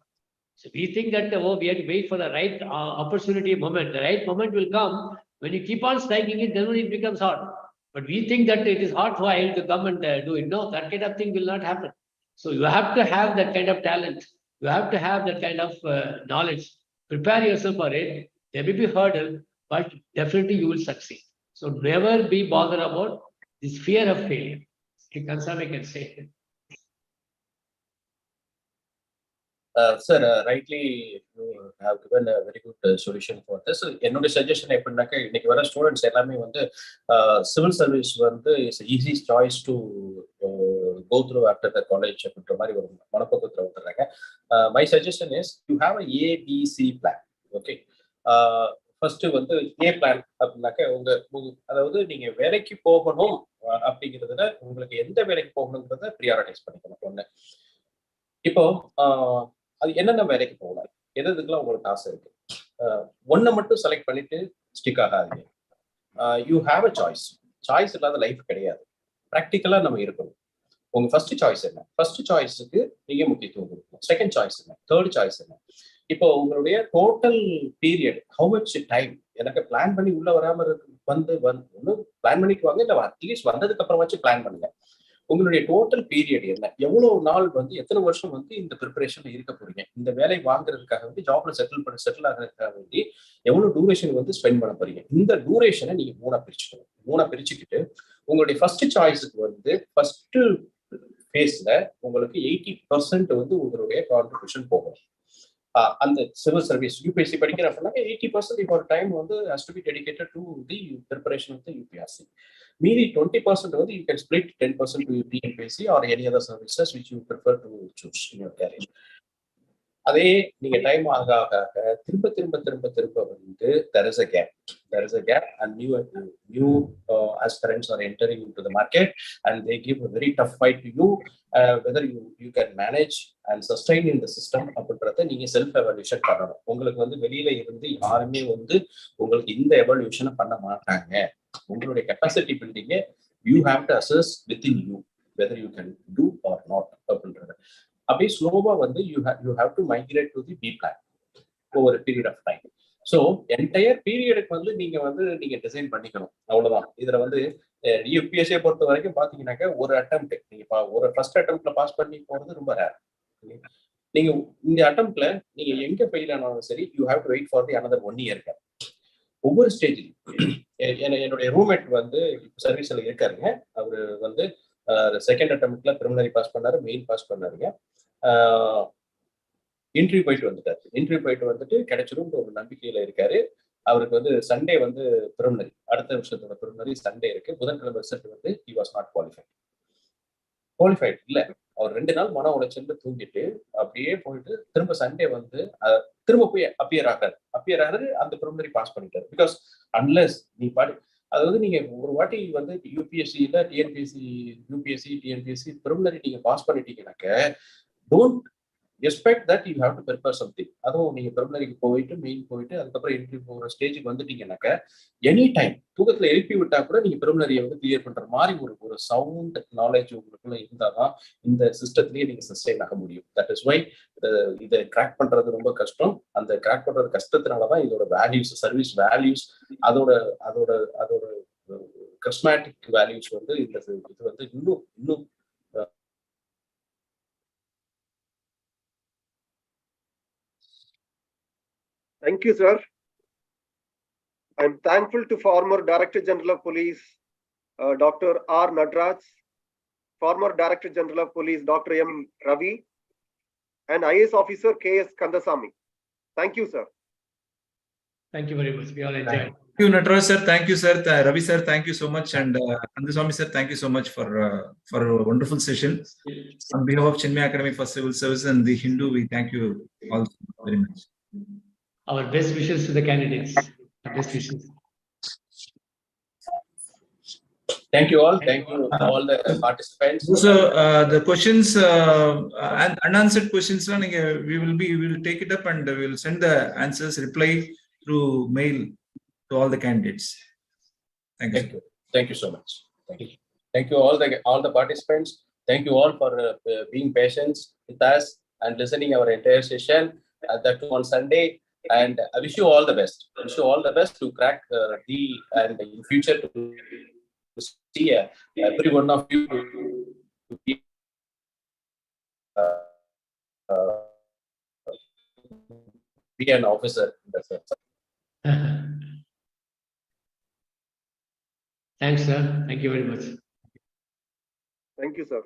So we think that we have to wait for the right opportunity moment. The right moment will come when you keep on striking it, then only it becomes hot. But we think that it is hot, so I have to come and do it. No, that kind of thing will not happen. So you have to have that kind of talent. You have to have that kind of knowledge. Prepare yourself for it. There may be a hurdle, but definitely you will succeed. So never be bothered about this fear of failure. Kansame can say. Sir, rightly you have given a very good solution for this. என்னோட suggestion எப்படின்னாக்க இன்னைக்கு வர students எல்லாமே வந்து civil service வந்து is easy choice to go through after the college அப்படின்ற மாதிரி ஒரு மனப்பக்குவத்தில் வந்துடுறாங்க. My suggestion is you have a ABC plan. Okay, first வந்து ஏ பிளான் அப்படின்னாக்க அதாவது நீங்க வேலைக்கு போகணும் அப்படிங்கிறதுல உங்களுக்கு எந்த வேலைக்கு போகணுங்கிறத ப்ரியாரிட்டைஸ் பண்ணிக்கணும். ஒண்ணு, இப்போ அது என்னென்ன வேலைக்கு போகலாம், எதுக்கெல்லாம் உங்களுக்கு ஆசை இருக்கு, ஒன்றை மட்டும் செலக்ட் பண்ணிட்டு ஸ்டிக் ஆகாதீங்க. You have a choice. Choice இல்லாத லைஃப் கிடையாது. ப்ராக்டிக்கலா நம்ம இருக்கணும். உங்க ஃபர்ஸ்ட் சாய்ஸ் என்ன? ஃபர்ஸ்ட் சாய்ஸுக்கு நீங்க முக்கியத்துவம் கொடுக்கணும். செகண்ட் சாய்ஸ் என்ன? தேர்ட் சாய்ஸ் என்ன? இப்போ உங்களுடைய total period, how much time, எனக்கு பிளான் பண்ணி உள்ள வராம ஒன்று பிளான் பண்ணிட்டு வாங்க, இல்லை அட்லீஸ்ட் வந்ததுக்கு அப்புறமாச்சும் பிளான் பண்ணுங்க. உங்களுடைய டோட்டல் பீரியட் என்ன, எவ்வளவு நாள் வந்து எத்தனை வருஷம் வந்து இந்த ப்ரிப்பரேஷன்ல இருக்க போறீங்க, இந்த வேலை வாங்குறதுக்காக வேண்டி ஜாப்ல செட்டில் ஆகிறதுக்காக வேண்டி எவ்வளவு டூரேஷன் வந்து ஸ்பெண்ட் பண்ண போறீங்க. இந்த டூரேஷனை நீங்க மூணா பிரிச்சுக்கணும். மூணா பிரிச்சுக்கிட்டு உங்களுடைய ஃபர்ஸ்ட் சாய்ஸுக்கு வந்து ஃபர்ஸ்ட் ஃபேஸ்ல உங்களுக்கு 80% வந்து உங்களுடைய கான்ட்ரிபியூஷன் போகும். அந்த சிவில் சர்வீஸ் யூபிஎஸ்சி படிக்கிறப்ப 80% இப்போ டைம் வந்து has to be dedicated to the preparation of the UPSC. மீதி 20% வந்து you can split 10% to TNPSC or any other services which you prefer to choose in your career. அதே நீங்க time ஆக ஆக திரும்ப திரும்ப திரும்ப திரும்ப வந்து there is a gap and new aspirants are entering into the market and they give a very tough fight to you whether you can manage and sustain in the system அப்படின்றத நீங்க self evolution பண்ணணும். உங்களுக்கு வந்து வெளியில இருந்து யாருமே வந்து உங்களுக்கு இந்த எவல்யூஷனை பண்ண மாட்டாங்க. உங்களுடைய கெப்பாசிட்டி பில்டிங்க you have to assess within you whether you can do or not அப்படின்றது. அப்படியே ஸ்லோவா வந்து you have to migrate to the B plan over a period of time. So entire பீரியடுக்கு வந்து நீங்க டிசைன் பண்ணிக்கணும். அவ்வளவுதான். இதுல வந்து யூபிஎஸ்சியை பொறுத்த வரைக்கும் பாத்தீங்கன்னாக்க ஒரு அட்டெம்ப்ட் நீங்க ஒரு ஃபர்ஸ்ட் அட்டெம்ப்ட்ல பாஸ் பண்ணி போறது ரொம்ப ரேர். நீங்க இந்த அட்டெம்ப்ட்ல நீங்க எங்க ஃபெயில் ஆனாலும் சரி you have to wait for the another 1 year. ஒவ்வொரு ஸ்டேஜ்லயும் என்னுடைய ரூம்மேட் வந்து சர்வீஸ்ல இருக்காருங்க. அவரு வந்து செகண்ட் அட்டெம்ப்ட்ல பிரிலிமினரி பாஸ் பண்ணாரு, மெயின் பாஸ் பண்ணாருங்க. இன்டர்வியூ போயிட்டு வந்துட்டு கிடைச்சிரும் ஒரு நம்பிக்கையில இருக்காரு. அவருக்கு வந்து சண்டே வந்து பிரிலிமினரி, அடுத்த வருஷத்தோட பிரிலிமினரி சண்டே இருக்கு. புதன்கிழமை ரிசல்ட் வந்து he was not qualified இல்ல. அவர் 2 நாள் மன உளைச்சல்ல தூங்கிட்டு அப்படியே போயிட்டு திரும்ப சண்டே வந்து திரும்ப போய் அப்பியர் ஆகாரு. அந்த பிரிலிமினரி பாஸ் பண்ணிட்டாரு. பிகாஸ் அன்லெஸ் நீ அதாவது நீங்க ஒரு வாட்டி வந்து யூபிஎஸ்சியில டிஎன்பிஎஸ்சி பிரிலிமினரி நீங்க பாஸ் பண்ணிட்டீங்கன்னாக்க don't expect that you have to prepare something. அதுவும் நீங்க பிரிலிமினரிக்கு போயிட்டு மெயின் போயிட்டு அதுக்கப்புறம் இன்டர்வியூ போகிற ஸ்டேஜுக்கு வந்துட்டீங்கன்னாக்க எனி டைம் தூக்கத்துல எழுப்பி விட்டா கூட நீங்க பிரிலிமினரியை வந்து கிளியர் பண்ற மாதிரி ஒரு சவுண்ட் நாலேஜ் உங்களுக்குள்ள இருந்தாதான் இந்த சிஸ்டத்திலேயே நீங்க சஸ்டெயின் ஆக முடியும். தட் இஸ் வை இதை கிராக் பண்றது ரொம்ப கஷ்டம். அந்த கிராக் பண்றது கஷ்டத்தினாலதான் இதோட வேல்யூஸ், சர்வீஸ் வேல்யூஸ், அதோட கஸ்மேட்டிக் வேல்யூஸ் வந்து இது வந்து இன்னும் Thank you, sir. I'm thankful to former Director General of Police, Dr. R. Nadraj, former Director General of Police, Dr. M. Ravi, and IAS Officer K.S. Kandasamy. Thank you, sir. Thank you very much. We all enjoyed. Thank you, Nadraj sir. Thank you, sir. Ravi sir, thank you so much. And Kandasamy sir, thank you so much for a wonderful session. On behalf of Chinmaya Academy for Civil Service and the Hindu, we thank you all very much. Our best wishes to the candidates. Best wishes. Thank you all. Thank you all the participants. So the questions and unanswered questions, we will take it up and we will send the answers, reply through mail to all the candidates. Thank you. Thank you so much. Thank you all the participants. Thank you all for being patient with us and listening our entire session. That too on Sunday. And I wish you all the best. To crack and in future to see every one of you to be an officer. Thanks, sir. Thank you very much. Thank you, sir.